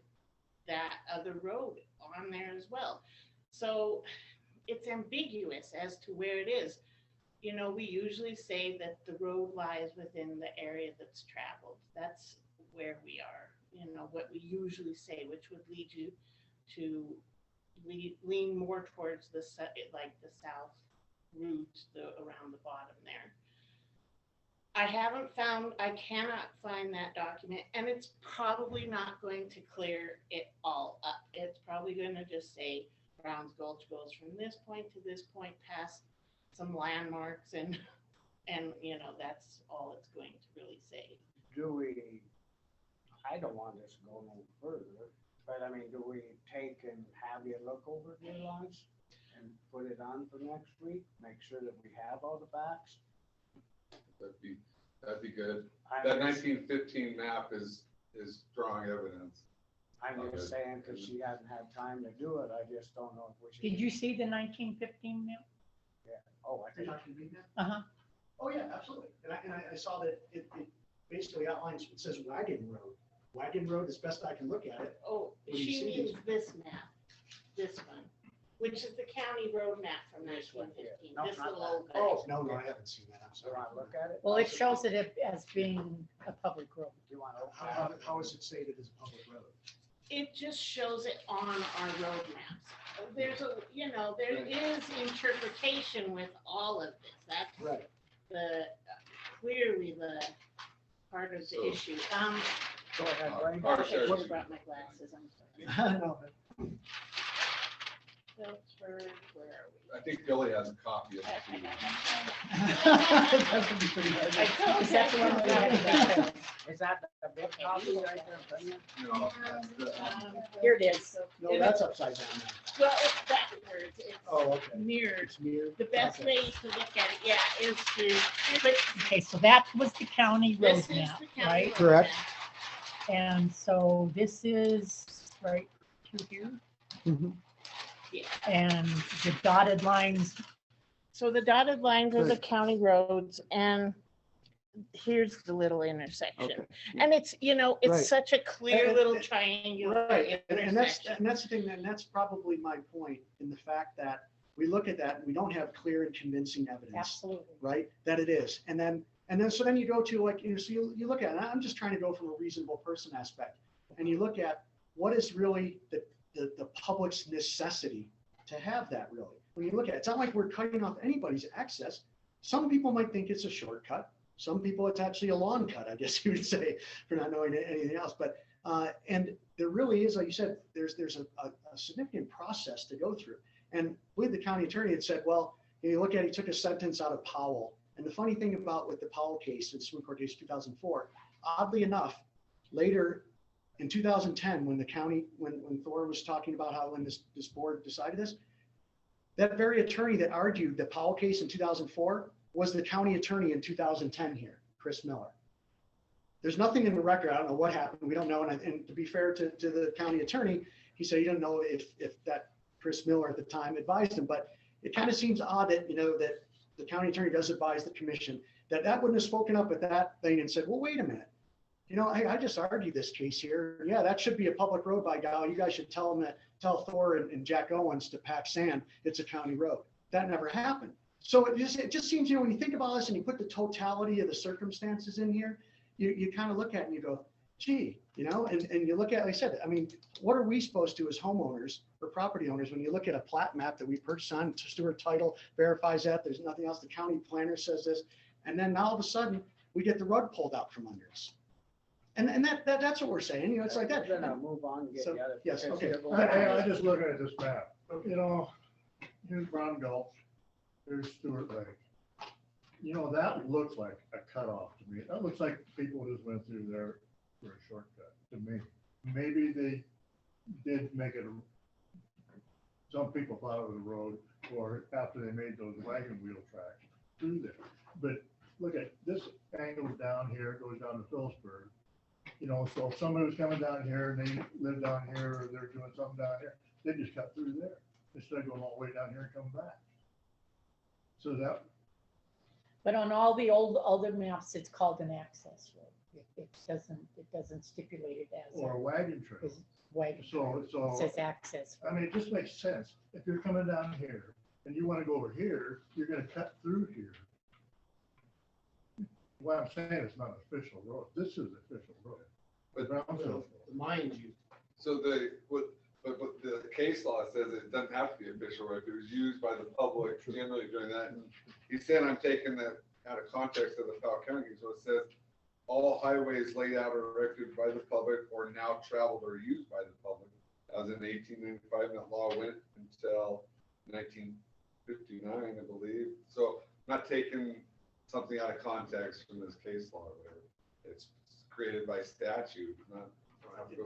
S18: that other road on there as well. So it's ambiguous as to where it is. We usually say that the road lies within the area that's traveled. That's where we are, what we usually say, which would lead you to lean more towards the south route around the bottom there. I cannot find that document, and it's probably not going to clear it all up. It's probably going to just say Browns Gulch goes from this point to this point past some landmarks, and that's all it's going to really say.
S20: I don't want this to go no further, but I mean, do we take and have you look over the lines and put it on for next week? Make sure that we have all the facts?
S7: That'd be good. That 1915 map is strong evidence.
S20: I'm just saying, because she hasn't had time to do it, I just don't know if we should.
S3: Did you see the 1915 map?
S20: Yeah. Oh, I think.
S19: Oh, yeah, absolutely. And I saw that it basically outlines, it says Wagon Road. Wagon Road, as best I can look at it.
S18: Oh, she means this map, this one, which is the county road map from 1915.
S20: No,
S18: This
S20: not
S18: little
S20: that.
S18: old.
S19: Oh, no, I haven't seen that. I'm sorry.
S20: Do I look at it?
S3: Well, it shows it as being a public road.
S20: Do you want to?
S19: How is it stated as a public road?
S18: It just shows it on our road maps. There's there is interpretation with all of this. That's
S19: right.
S18: Clearly the part of the issue.
S20: Go ahead, Brian.
S18: I should have brought my glasses. I'm sorry.
S19: No.
S18: Filtered, where are we?
S7: I think Billy has a copy of it.
S19: That would be pretty hard.
S3: Is that the one that I-
S20: Is that the big copy right there? Tanya?
S7: No,
S3: Here it is.
S19: No, that's upside down now.
S18: Well, it's backwards. It's
S19: Oh, okay.
S18: mirrored.
S19: It's mirrored.
S18: The best
S19: Okay.
S18: way to look at it, is to, but
S3: Okay, so that was the county road
S18: this is
S3: map,
S18: the county
S3: right?
S18: road
S19: Correct.
S18: map.
S3: And so this is right to here.
S18: Yeah.
S3: And the dotted lines,
S18: So the dotted lines are the county roads, and here's the little intersection.
S19: Okay.
S18: And it's, it's
S19: Right.
S18: such a clear
S19: And-
S18: little triangular
S19: Right, and that's
S18: intersection.
S19: the thing, and that's probably my point in the fact that we look at that and we don't have clear and convincing evidence,
S3: absolutely.
S19: right? That it is, and then so then you go to so you look at it, and I'm just trying to go from a reasonable person aspect, and you look at what is really the public's necessity to have that really. When you look at it, it's not like we're cutting off anybody's access. Some people might think it's a shortcut. Some people, it's actually a long cut, I guess you would say, for not knowing anything else. But and there really is, like you said, there's a significant process to go through. And I believe the county attorney had said, well, you look at, he took a sentence out of Powell. And the funny thing with the Powell case, the Supreme Court case 2004, oddly enough, later in 2010, when the county, when Thor was talking about how when this board decided this, that very attorney that argued the Powell case in 2004 was the county attorney in 2010 here, Chris Miller. There's nothing in the record. I don't know what happened. We don't know. And to be fair to the county attorney, he said he didn't know if that Chris Miller at the time advised him, but it kind of seems odd that, that the county attorney does advise the commission, that wouldn't have spoken up at that thing and said, well, wait a minute. I just argued this case here. Yeah, that should be a public road by God. You guys should tell Thor and Jack Owens to pack sand. It's a county road. That never happened. So it just seems, when you think about this and you put the totality of the circumstances in here, you kind of look at it and you go, gee, and you look at, like I said, I mean, what are we supposed to as homeowners or property owners when you look at a plat map that we purchased on, Stewart Title verifies that, there's nothing else, the county planner says this, and then now all of a sudden we get the rug pulled out from under us. And that's what we're saying, it's like that.
S20: We're gonna move on, get
S19: So,
S20: the other.
S19: yes, okay.
S4: I just looking at this map, here's Brown Gulch, here's Stewart Lake. That looks like a cutoff to me. That looks like people just went through there for a shortcut to me. Maybe they did make it, some people thought it was a road, or after they made those wagon wheel tracks through there. But look at this angle down here, it goes down to Phillipsburg. So if somebody was coming down here and they live down here, or they're doing something down here, they just cut through there instead of going all the way down here and coming back. So that.
S3: But on all the older maps, it's called an access road. It doesn't stipulate it as.
S4: Or a wagon trail.
S3: Wagon.
S4: So
S3: It says access.
S4: I mean, it just makes sense. If you're coming down here and you want to go over here, you're going to cut through here. What I'm saying is not an official road. This is an official road.
S7: But
S19: mind you.
S7: So but the case law says it doesn't have to be official, right? It was used by the public generally during that. He said, I'm taking that out of context of the Plow County. So it says all highways laid out or erected by the public or now traveled or used by the public. That was in 1895, and that law went until 1959, I believe. So I'm not taking something out of context from this case law. It's created by statute, not.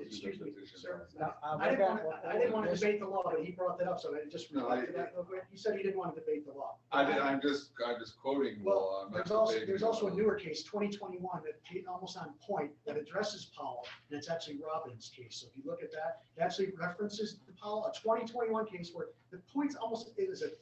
S19: Excuse me, sir. I didn't want to debate the law, but he brought that up, so I just reflected that real quick. He said he didn't want to debate the law.
S7: I'm just quoting the law.
S19: Well, there's also a newer case, 2021, that almost on point, that addresses Powell, and it's actually Robin's case. So if you look at that, it actually references the Powell, a 2021 case where the point's almost, it is a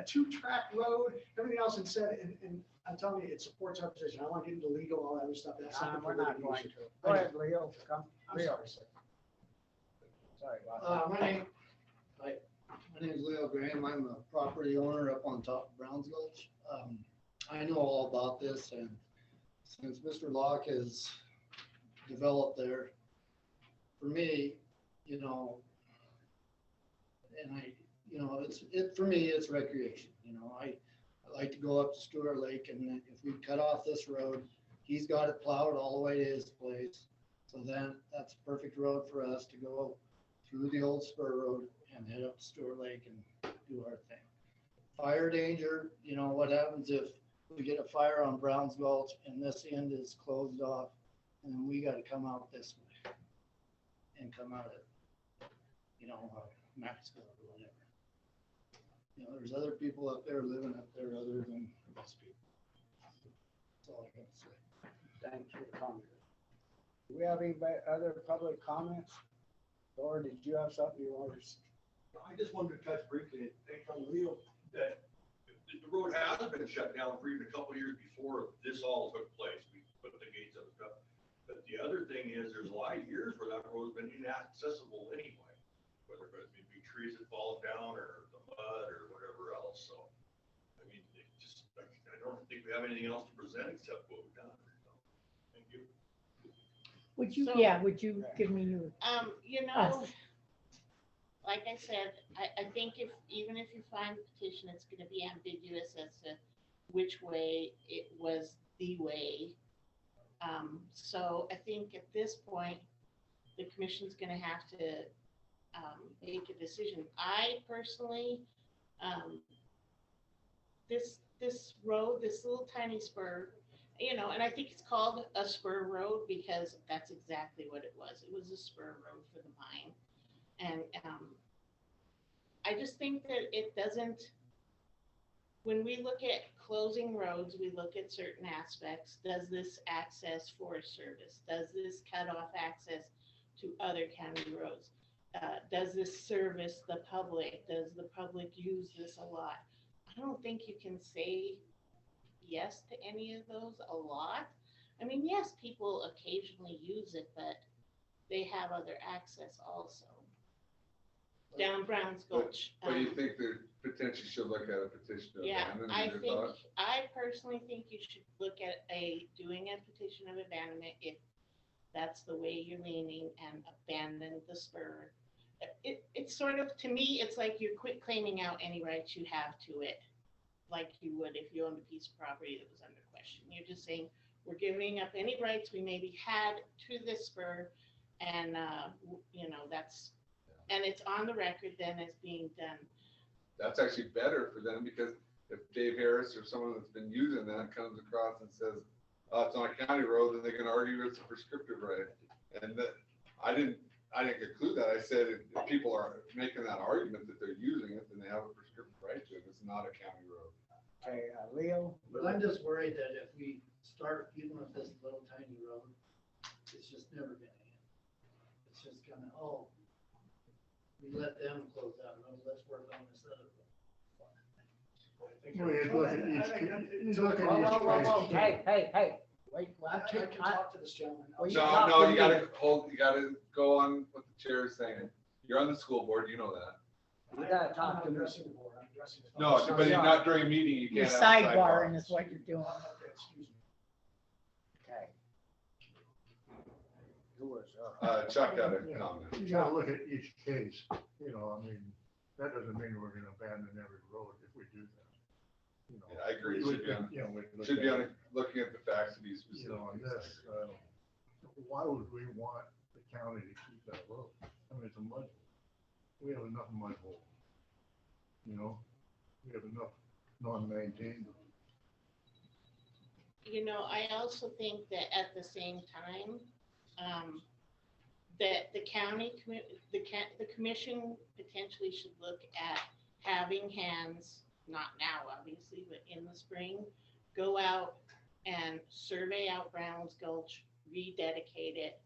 S19: two-track road, everything else, and said, and I'm telling you, it supports our position. I want to get into legal, all that other stuff. That's not
S20: We're not going to. Go ahead, Leo, come. Leo. Sorry about that.
S21: My name is Leo Graham. I'm a property owner up on top of Browns Gulch. I know all about this, and since Mr. Locke has developed there, for me, for me, it's recreation. I like to go up to Stewart Lake, and if we cut off this road, he's got it plowed all the way to his place. So then that's a perfect road for us to go through the old spur road and head up to Stewart Lake and do our thing. Fire danger, what happens if we get a fire on Browns Gulch and this end is closed off, and then we got to come out this way and come out at, Maxville or whatever. There's other people up there living up there other than us people. That's all I got to say.
S20: Thanks for the comment. Do we have any other public comments? Or did you have something you wanted to?
S17: I just wanted to touch briefly on Leo that the road has been shut down for even a couple of years before this all took place. We put the gates up and stuff. But the other thing is there's a lot of years where that road's been inaccessible anyway, whether it be trees that fall down or the mud or whatever else. So, I mean, I don't think we have anything else to present except what we've done. So, thank you.
S3: Would you give me your?
S18: Like I said, I think even if you find the petition, it's going to be ambiguous as to which way it was the way. So I think at this point, the commission's going to have to make a decision. I personally, this road, this little tiny spur, and I think it's called a spur road because that's exactly what it was. It was a spur road for the mine. And I just think that it doesn't when we look at closing roads, we look at certain aspects. Does this access Forest Service? Does this cut off access to other county roads? Does this service the public? Does the public use this a lot? I don't think you can say yes to any of those a lot. I mean, yes, people occasionally use it, but they have other access also. Down Browns Gulch.
S7: But you think that potentially should look at a petition to
S18: Yeah,
S7: abandon?
S18: I personally think you should look at doing a petition of abandonment if that's the way you're leaning, and abandon the spur. It's sort of, to me, it's like you're quit claiming out any rights you have to it, like you would if you owned a piece of property that was under question. You're just saying, we're giving up any rights we maybe had to this spur, and you know, and it's on the record then as being done.
S7: That's actually better for them, because if Dave Harris or someone that's been using that comes across and says, oh, it's on a county road, then they can argue it's a prescriptive right. And that, I didn't conclude that. I said if people are making that argument that they're using it, then they have a prescriptive right to it. It's not a county road.
S21: Okay, Leo? But I'm just worried that if we start even with this little tiny road, it's just never gonna end. It's just gonna, we let them close that road, let's work on this other road.
S20: Hey, wait.
S19: I can talk to this gentleman.
S7: No, you gotta go on what the chair is saying. You're on the school board, you know that.
S20: You gotta talk to me.
S7: No, but not during a meeting, you
S3: You're
S7: can't. have a
S3: sidebarring is what you're doing.
S20: Okay. Who was,
S7: Chuck got a comment.
S4: You gotta look at each case, you know, I mean, that doesn't mean we're gonna abandon every road if we do that. You know,
S7: Yeah, I agree. It should be on looking at the facts to be specific.
S4: You know, on this, why would we want the county to keep that road? I mean, it's a mud hole. We have enough mud hole. You know, we have enough non-maintained.
S18: You know, I also think that at the same time, that the commission potentially should look at having hands, not now obviously, but in the spring, go out and survey out Browns Gulch, rededicate it.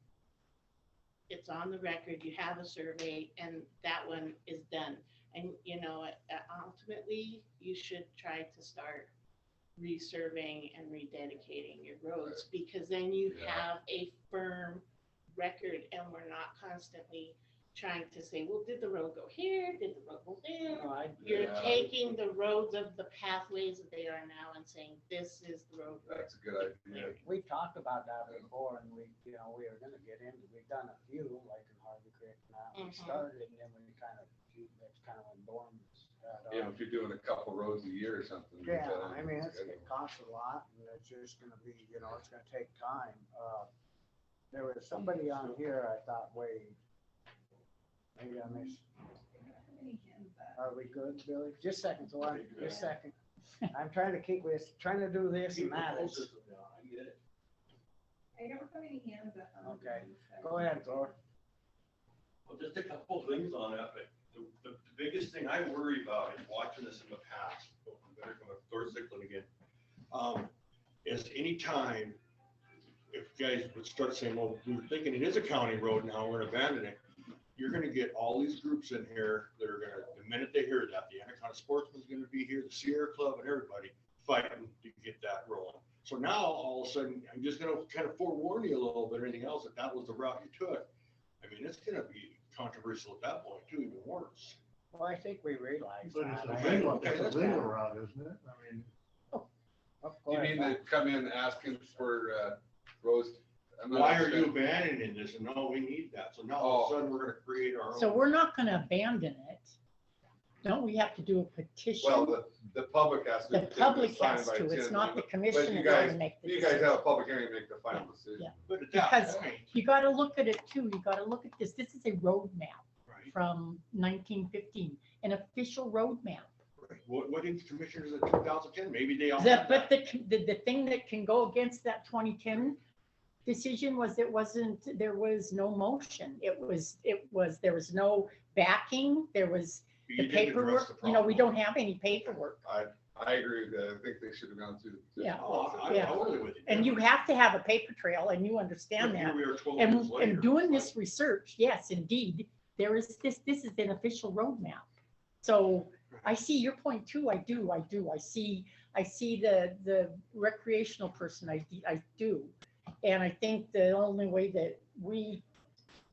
S18: It's on the record, you have a survey, and that one is done. And you know, ultimately, you should try to start resurveying and rededicating your roads, because then you have a firm record, and we're not constantly trying to say, well, did the road go here? Did the road go there? You're taking the roads of the pathways that they are now and saying, this is the road.
S7: That's a good idea.
S20: we talked about that before, and we were gonna get into, we've done a few, like in Harvey Creek now. We started, and then we that's kind of when dormant.
S7: Yeah, if you're doing a couple roads a year or something.
S20: Yeah, I mean, it costs a lot, and it's just gonna be, it's gonna take time. There was somebody on here I thought waved. Maybe I missed. Are we good, Billy? Just a second, so just a second. I'm trying to trying to do this and that.
S1: I don't have any hands up.
S20: Okay, go ahead, Thor.
S17: Well, just a couple of things on that, but the biggest thing I worry about is watching this in the past, better come up, Thor Zicklin again, is any time if you guys would start saying, well, we're thinking it is a county road now, we're gonna abandon it, you're gonna get all these groups in here that are gonna, the minute they hear that, the Anaconda Sportsman's gonna be here, the Sierra Club and everybody fighting to get that rolling. So now, all of a sudden, I'm just gonna kind of forewarn you a little bit, or anything else, that was the route you took. I mean, it's gonna be controversial at that point too, even worse.
S20: Well, I think we realize
S4: But
S20: that.
S4: it's a legal route, isn't it? I mean.
S7: You mean they come in asking for roads?
S17: Why are you abandoning this? And no, we need that. So now all of a sudden we're gonna create our own.
S3: So we're not gonna abandon it. Don't we have to do a petition?
S7: Well, the public has to.
S3: The public has to, it's not the commission
S7: You
S3: that's
S7: guys,
S3: gonna make the
S7: you
S3: decision.
S7: guys have a public hearing, make the final decision.
S3: Yeah.
S17: But at
S3: Because
S17: that point,
S3: you gotta look at it too, you gotta look at this, this is a road map
S17: right,
S3: from 1915, an official road map.
S17: right. What did the commissioners in 2010? Maybe they all.
S3: But the thing that can go against that 2010 decision was there was no motion. There was no backing, there was the paperwork, we don't have any paperwork.
S7: I agree with that. I think they should have gone through the petition.
S3: Yeah.
S17: I'm
S3: Yeah.
S17: totally with you.
S3: And you have to have a paper trail, and you understand
S17: But here
S3: that.
S17: we are 12 years
S3: And
S17: later.
S3: doing this research, yes, indeed, there is this is an official roadmap. So I see your point too. I do. I see the recreational person. I do. And I think the only way that we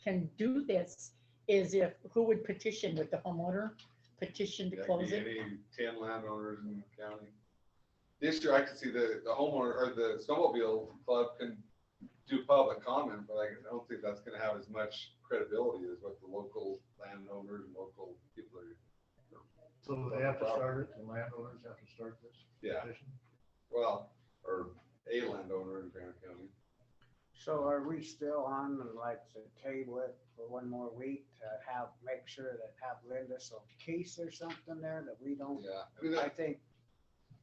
S3: can do this is if, who would petition, with the homeowner petition to
S7: That could
S3: close
S7: be
S3: it?
S7: Any 10 landowners in the county. This year, I could see the homeowner or the snowmobile club can do public comment, but I don't think that's gonna have as much credibility as what the local landowners and local people are.
S4: So they have to start it, the landowners have to start this
S7: Yeah.
S4: petition?
S7: Well, or a landowner in Granite County.
S20: So are we still on, like, to table it for one more week to make sure that have Linda some case or something there that we don't?
S7: Yeah. I mean,
S20: I think,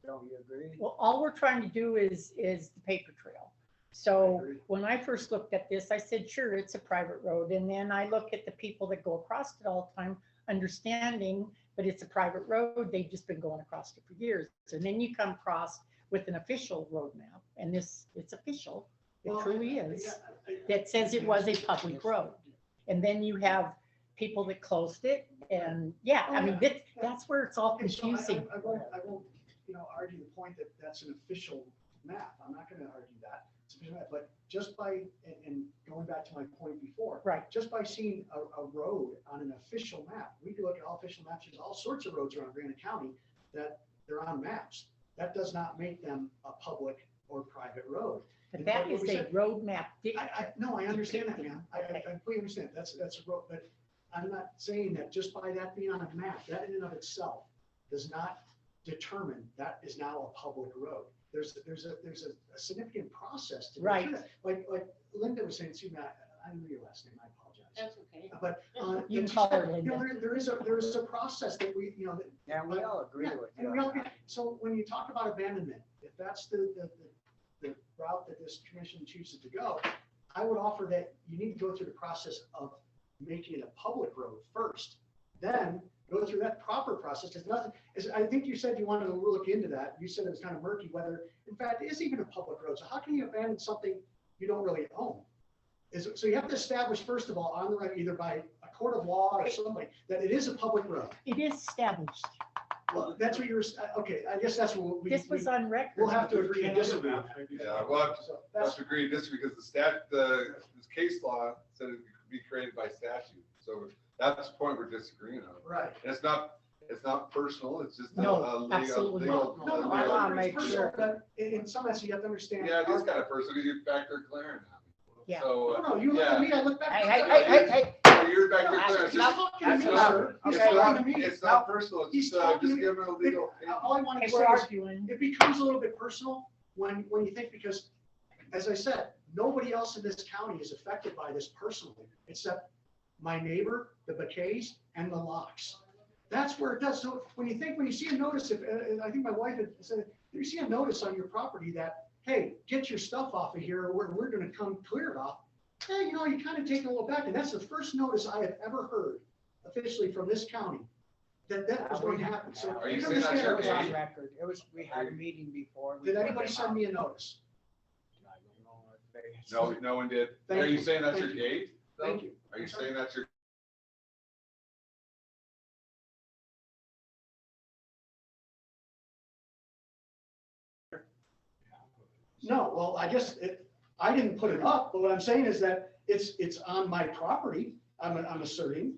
S20: don't you agree?
S3: Well, all we're trying to do is the paper trail. So when I first looked at this, I said, sure, it's a private road. And then I look at the people that go across it all the time, understanding that it's a private road. They've just been going across it for years. And then you come across with an official road map, and it's official. It truly is. That says it was a public road. And then you have people that closed it. And yeah, I mean, that's where it's all
S19: Okay, so
S3: confusing.
S19: I won't, argue the point that that's an official map. I'm not gonna argue that. It's official map, but just by, and going back to my point before.
S3: Right.
S19: Just by seeing a road on an official map, we can look at all official maps, there's all sorts of roads around Granite County that they're on maps. That does not make them a public or private road.
S3: But
S19: And
S3: that
S19: what
S3: is
S19: we
S3: a
S19: said-
S3: roadmap.
S19: No, I understand that, man. I
S3: Okay.
S19: completely understand. That's a road, but I'm not saying that just by that being on a map, that in and of itself does not determine that is now a public road. There's a significant process to go
S3: Right.
S19: through that. Like Linda was saying, excuse me, I didn't know your last name, I apologize.
S18: That's okay.
S19: But
S3: You can
S19: but
S3: call her
S19: said,
S3: Linda.
S19: there is a process that we, that.
S20: Yeah, we all agree
S19: Yeah,
S20: with
S19: and
S20: you.
S19: we all agree. So when you talk about abandonment, if that's the route that this commission chooses to go, I would offer that you need to go through the process of making it a public road first, then go through that proper process. There's nothing, I think you said you wanted to look into that. You said it was kind of murky whether, in fact, it is even a public road. So how can you abandon something you don't really own? So you have to establish, first of all, on the right, either by a court of law or somebody, that it is a public road.
S3: It is established.
S19: Well, that's what you're, okay, I guess that's what we.
S3: This was on record.
S19: We'll have to agree to disagree.
S7: Yeah, well,
S19: So
S7: that's agree to disagree because this case law said it could be created by statute. So that's the point we're disagreeing on.
S19: Right.
S7: And it's not personal, it's just
S3: No,
S7: a legal.
S3: absolutely
S7: legal-
S3: not.
S19: No,
S20: I wanna
S19: it's
S20: make
S19: personal,
S20: sure.
S19: but in some sense, you have to understand.
S7: Yeah, it is kind of personal because you're back there clearing now.
S3: Yeah.
S7: So,
S19: No, you look at me, I look back.
S20: Hey.
S7: So you're back there
S19: No,
S7: clearing.
S19: he's talking to me,
S20: That's
S19: sir. He's
S20: okay.
S19: talking to me.
S7: It's not personal, it's
S19: He's
S7: just
S19: talking
S7: just
S19: to me.
S7: giving a legal.
S19: All I want
S3: Okay,
S19: to
S3: we're
S19: say is,
S3: arguing.
S19: it becomes a little bit personal when you think, because, as I said, nobody else in this county is affected by this personally, except my neighbor, the Backays, and the Locks. That's where it does. So when you see a notice, I think my wife had said, if you see a notice on your property that, hey, get your stuff off of here, or we're gonna come clear it off, hey, you kind of take a little back. And that's the first notice I have ever heard officially from this county that was going to happen. So
S7: Are you
S19: you
S7: saying that's
S19: understand
S7: your
S19: what I'm
S20: It was on
S19: saying.
S20: record. We had a meeting before.
S19: Did anybody send me a notice?
S20: I don't know if they-
S7: No one did.
S19: Thank
S7: Are you
S19: you.
S7: saying that's your
S19: Thank you.
S7: gate? though?
S19: Thank you.
S7: Are you saying that's your?
S19: No, well, I guess I didn't put it up, but what I'm saying is that it's on my property. I'm asserting.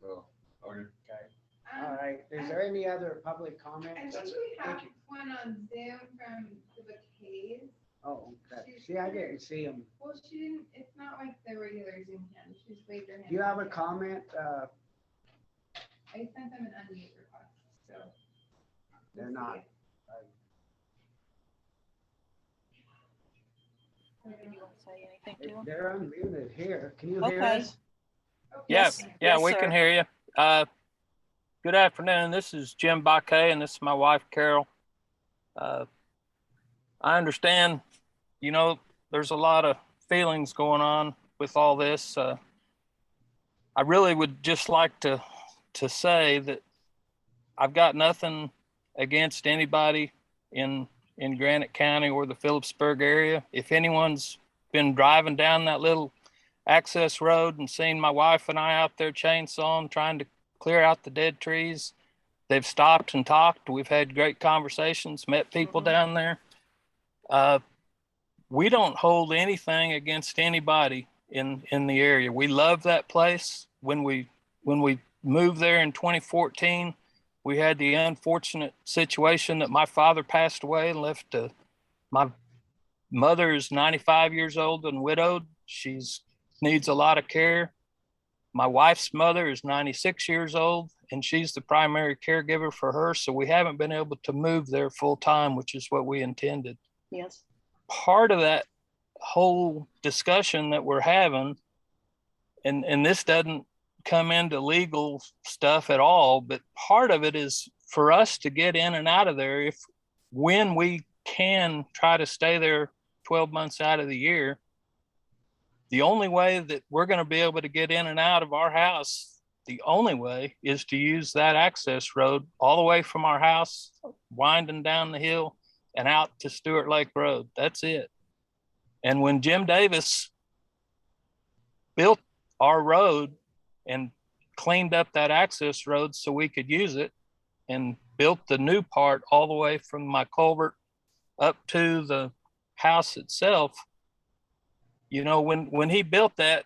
S7: Oh, okay.
S20: Okay, all right. Is there any other public comment?
S1: I think
S19: That's it.
S1: we have
S19: Thank you.
S1: one on Zoom from the Backays.
S20: Oh, okay. See, I didn't see him.
S1: Well, she didn't, it's not like the regular Zoom hand. She just waved her hand.
S20: Do you have a comment?
S1: I sent them an unmute request, so.
S20: They're
S1: we'll
S20: not.
S1: see.
S20: They're unmuted here. Can you hear
S8: Okay.
S20: us?
S8: Yes,
S20: Yes,
S8: we
S20: sir.
S8: can hear you. Good afternoon. This is Jim Baquet, and this is my wife, Carol. I understand, there's a lot of feelings going on with all this. I really would just like to say that I've got nothing against anybody in Granite County or the Phillipsburg area. If anyone's been driving down that little access road and seen my wife and I out there chainsawing, trying to clear out the dead trees, they've stopped and talked. We've had great conversations, met people down there. We don't hold anything against anybody in the area. We love that place. When we moved there in 2014, we had the unfortunate situation that my father passed away and left my mother is 95 years old and widowed. She's needs a lot of care. My wife's mother is 96 years old and she's the primary caregiver for her. So we haven't been able to move there full time, which is what we intended.
S3: Yes.
S8: Part of that whole discussion that we're having, and this doesn't come into legal stuff at all, but part of it is for us to get in and out of there when we can try to stay there 12 months out of the year. The only way that we're going to be able to get in and out of our house, the only way is to use that access road all the way from our house, winding down the hill and out to Stewart Lake Road. That's it. And when Jim Davis built our road and cleaned up that access road so we could use it and built the new part all the way from my culvert up to the house itself, you know, when he built that,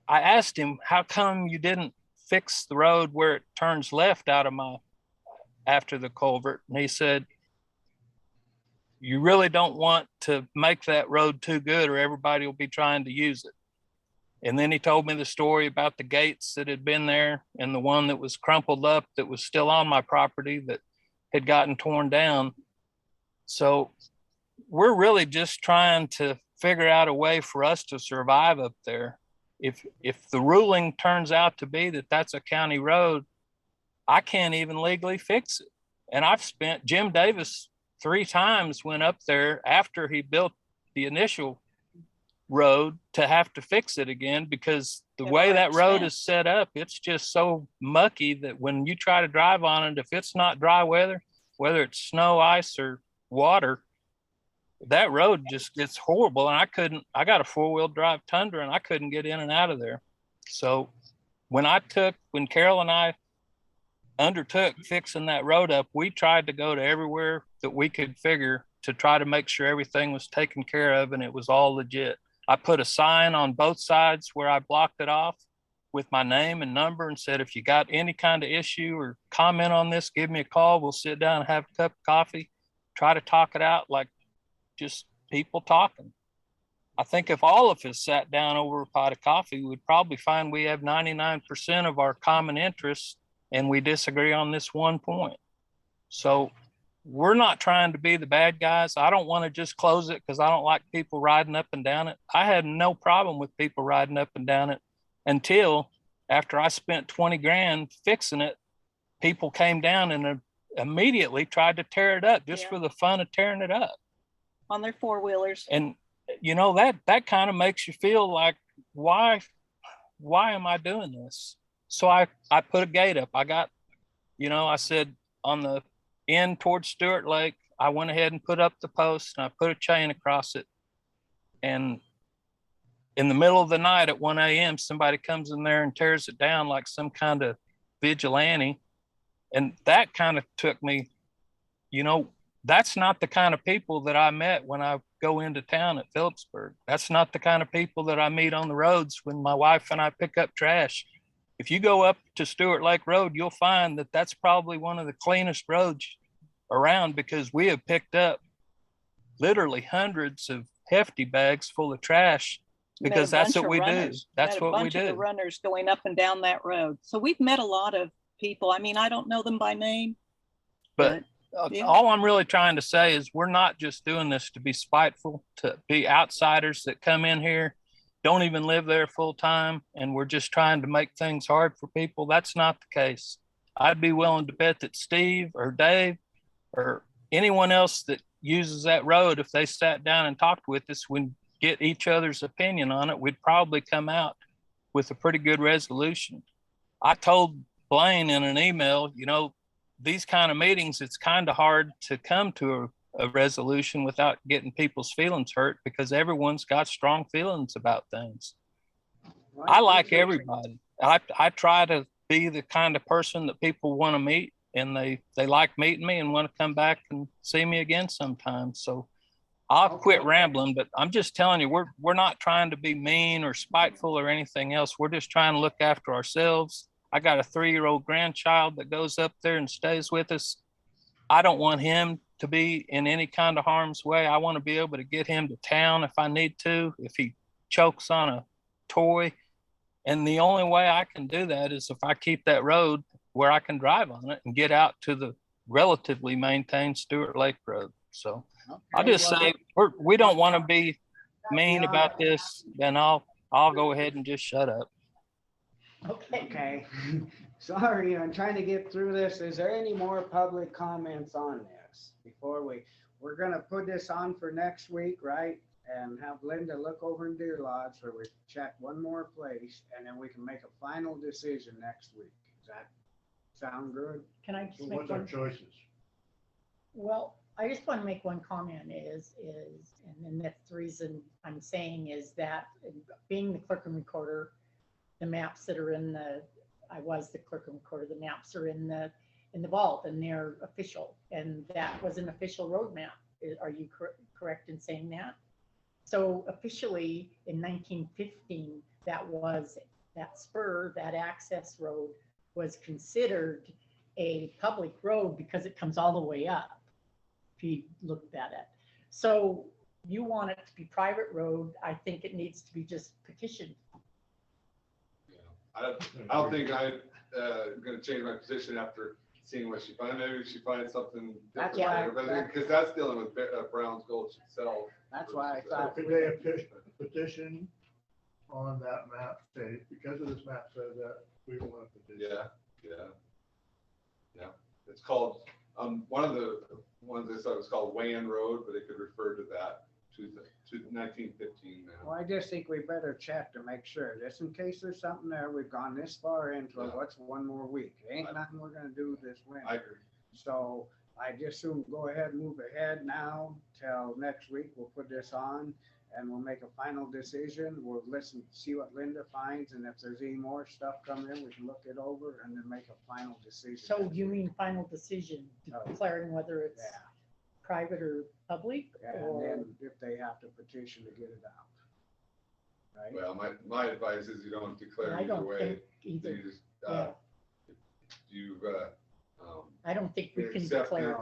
S8: I asked him, how come you didn't fix the road where it turns left after the culvert? And he said, you really don't want to make that road too good or everybody will be trying to use it. And then he told me the story about the gates that had been there and the one that was crumpled up that was still on my property that had gotten torn down. So we're really just trying to figure out a way for us to survive up there. If the ruling turns out to be that that's a county road, I can't even legally fix it. And Jim Davis 3 times went up there after he built the initial road to have to fix it again, because the way that road is set up, it's just so mucky that when you try to drive on it, if it's not dry weather, whether it's snow, ice, or water, that road just gets horrible. And I got a 4-wheel drive Tundra and I couldn't get in and out of there. So when Carol and I undertook fixing that road up, we tried to go to everywhere that we could figure to try to make sure everything was taken care of and it was all legit. I put a sign on both sides where I blocked it off with my name and number and said, if you got any kind of issue or comment on this, give me a call. We'll sit down and have a cup of coffee, try to talk it out like just people talking. I think if all of us sat down over a pot of coffee, we'd probably find we have 99% of our common interests and we disagree on this one point. So we're not trying to be the bad guys. I don't want to just close it because I don't like people riding up and down it. I had no problem with people riding up and down it until after I spent 20 grand fixing it, people came down and immediately tried to tear it up just for the fun of tearing it up.
S9: On their 4-wheelers. And
S8: you know, that kind of makes you feel like, why am I doing this? So I put a gate up. I said on the end towards Stewart Lake, I went ahead and put up the post and I put a chain across it. And in the middle of the night at 1 a.m., somebody comes in there and tears it down like some kind of vigilante. And that kind of took me, that's not the kind of people that I met when I go into town at Phillipsburg. That's not the kind of people that I meet on the roads when my wife and I pick up trash. If you go up to Stewart Lake Road, you'll find that that's probably one of the cleanest roads around, because we have picked up literally hundreds of hefty bags full of trash, because that's what we do. That's what we do.
S9: A bunch of runners going up and down that road. So we've met a lot of people. I mean, I don't know them by name,
S8: but all I'm really trying to say is we're not just doing this to be spiteful, to be outsiders that come in here, don't even live there full time, and we're just trying to make things hard for people. That's not the case. I'd be willing to bet that Steve or Dave or anyone else that uses that road, if they sat down and talked with us, we'd get each other's opinion on it, we'd probably come out with a pretty good resolution. I told Blaine in an email, these kind of meetings, it's kind of hard to come to a resolution without getting people's feelings hurt because everyone's got strong feelings about things. I like everybody. I try to be the kind of person that people want to meet, and they like meeting me and want to come back and see me again sometimes. So I'll quit rambling, but I'm just telling you, we're not trying to be mean or spiteful or anything else. We're just trying to look after ourselves. I got a 3-year-old grandchild that goes up there and stays with us. I don't want him to be in any kind of harm's way. I want to be able to get him to town if I need to, if he chokes on a toy. And the only way I can do that is if I keep that road where I can drive on it and get out to the relatively maintained Stewart Lake Road. So I'll just say we don't want to be mean about this, then I'll go ahead and just shut up.
S20: Okay. Sorry, I'm trying to get through this. Is there any more public comments on this before we're gonna put this on for next week, right? And have Linda look over in Deer Lodge where we check one more place and then we can make a final decision next week. Does that sound good?
S3: Can I just
S4: So
S3: make
S4: what's our
S3: one?
S4: choices?
S3: Well, I just want to make one comment and then that's the reason I'm saying is that being the clerk and recorder, the maps that are in I was the clerk and recorder, the maps are in the vault and they're official. And that was an official road map. Are you correct in saying that? So officially in 1915, that spur, that access road was considered a public road because it comes all the way up. If you looked at it. So you want it to be private road. I think it needs to be just petitioned.
S7: I don't think I'm gonna change my position after seeing what she finds. Maybe she finds something different there, because that's dealing with Brown's Gulch itself.
S20: That's why I thought.
S4: Could they petition on that map, say, because of this map says that we want to petition?
S7: Yeah. It's called, one of the ones they said was called Wayne Road, but it could refer to that, to 1915 now.
S20: Well, I just think we better check to make sure, just in case there's something there. We've gone this far into it. What's one more week? Ain't nothing we're gonna do this winter.
S7: I agree.
S20: So I just soon go ahead and move ahead now till next week. We'll put this on and we'll make a final decision. We'll listen, see what Linda finds, and if there's any more stuff coming in, we can look it over and then make a final decision.
S3: So you mean final decision, declaring whether it's private or public?
S20: And then if they have to petition to get it out. Right?
S7: Well, my advice is you don't declare
S3: I
S7: either
S3: don't
S7: way.
S3: think either.
S7: You just,
S3: I don't think we can
S7: accept
S3: declare.
S7: it,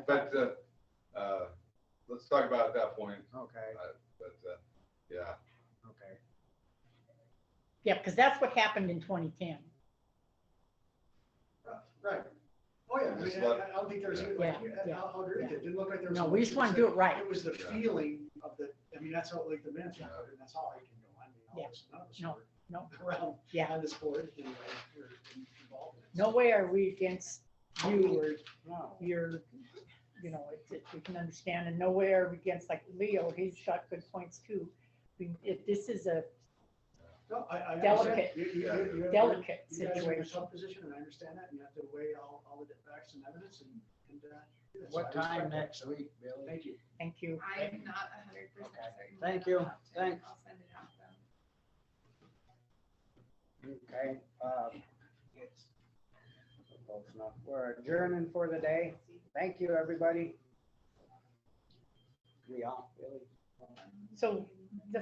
S7: but let's talk about it at that point.
S20: Okay.
S7: Yeah.
S20: Okay.
S3: Yeah, because that's what happened in 2010.
S19: Right. Oh, yeah. I mean, I don't think there's, I'll agree with you. It didn't look like there was.
S3: No, we just want to do it right.
S19: It was the feeling of I mean, that's how, like, the minutes, and that's how I can go. I mean, all this, none of us were around on this board, anyway, we're involved in it.
S3: No way are we against you or your, we can understand, and no way are we against, like Leo, he's got good points too. If this is a delicate
S19: You're in
S3: situation.
S19: a tough position, and I understand that, and you have to weigh all the facts and evidence and do that.
S20: What time next week, Billy?
S19: Thank you.
S3: Thank you.
S1: I'm not 100% certain.
S20: Thank you. Thanks.
S1: I'll send it out though.
S20: Okay. We're adjourning for the day. Thank you, everybody. We off, Billy.
S3: So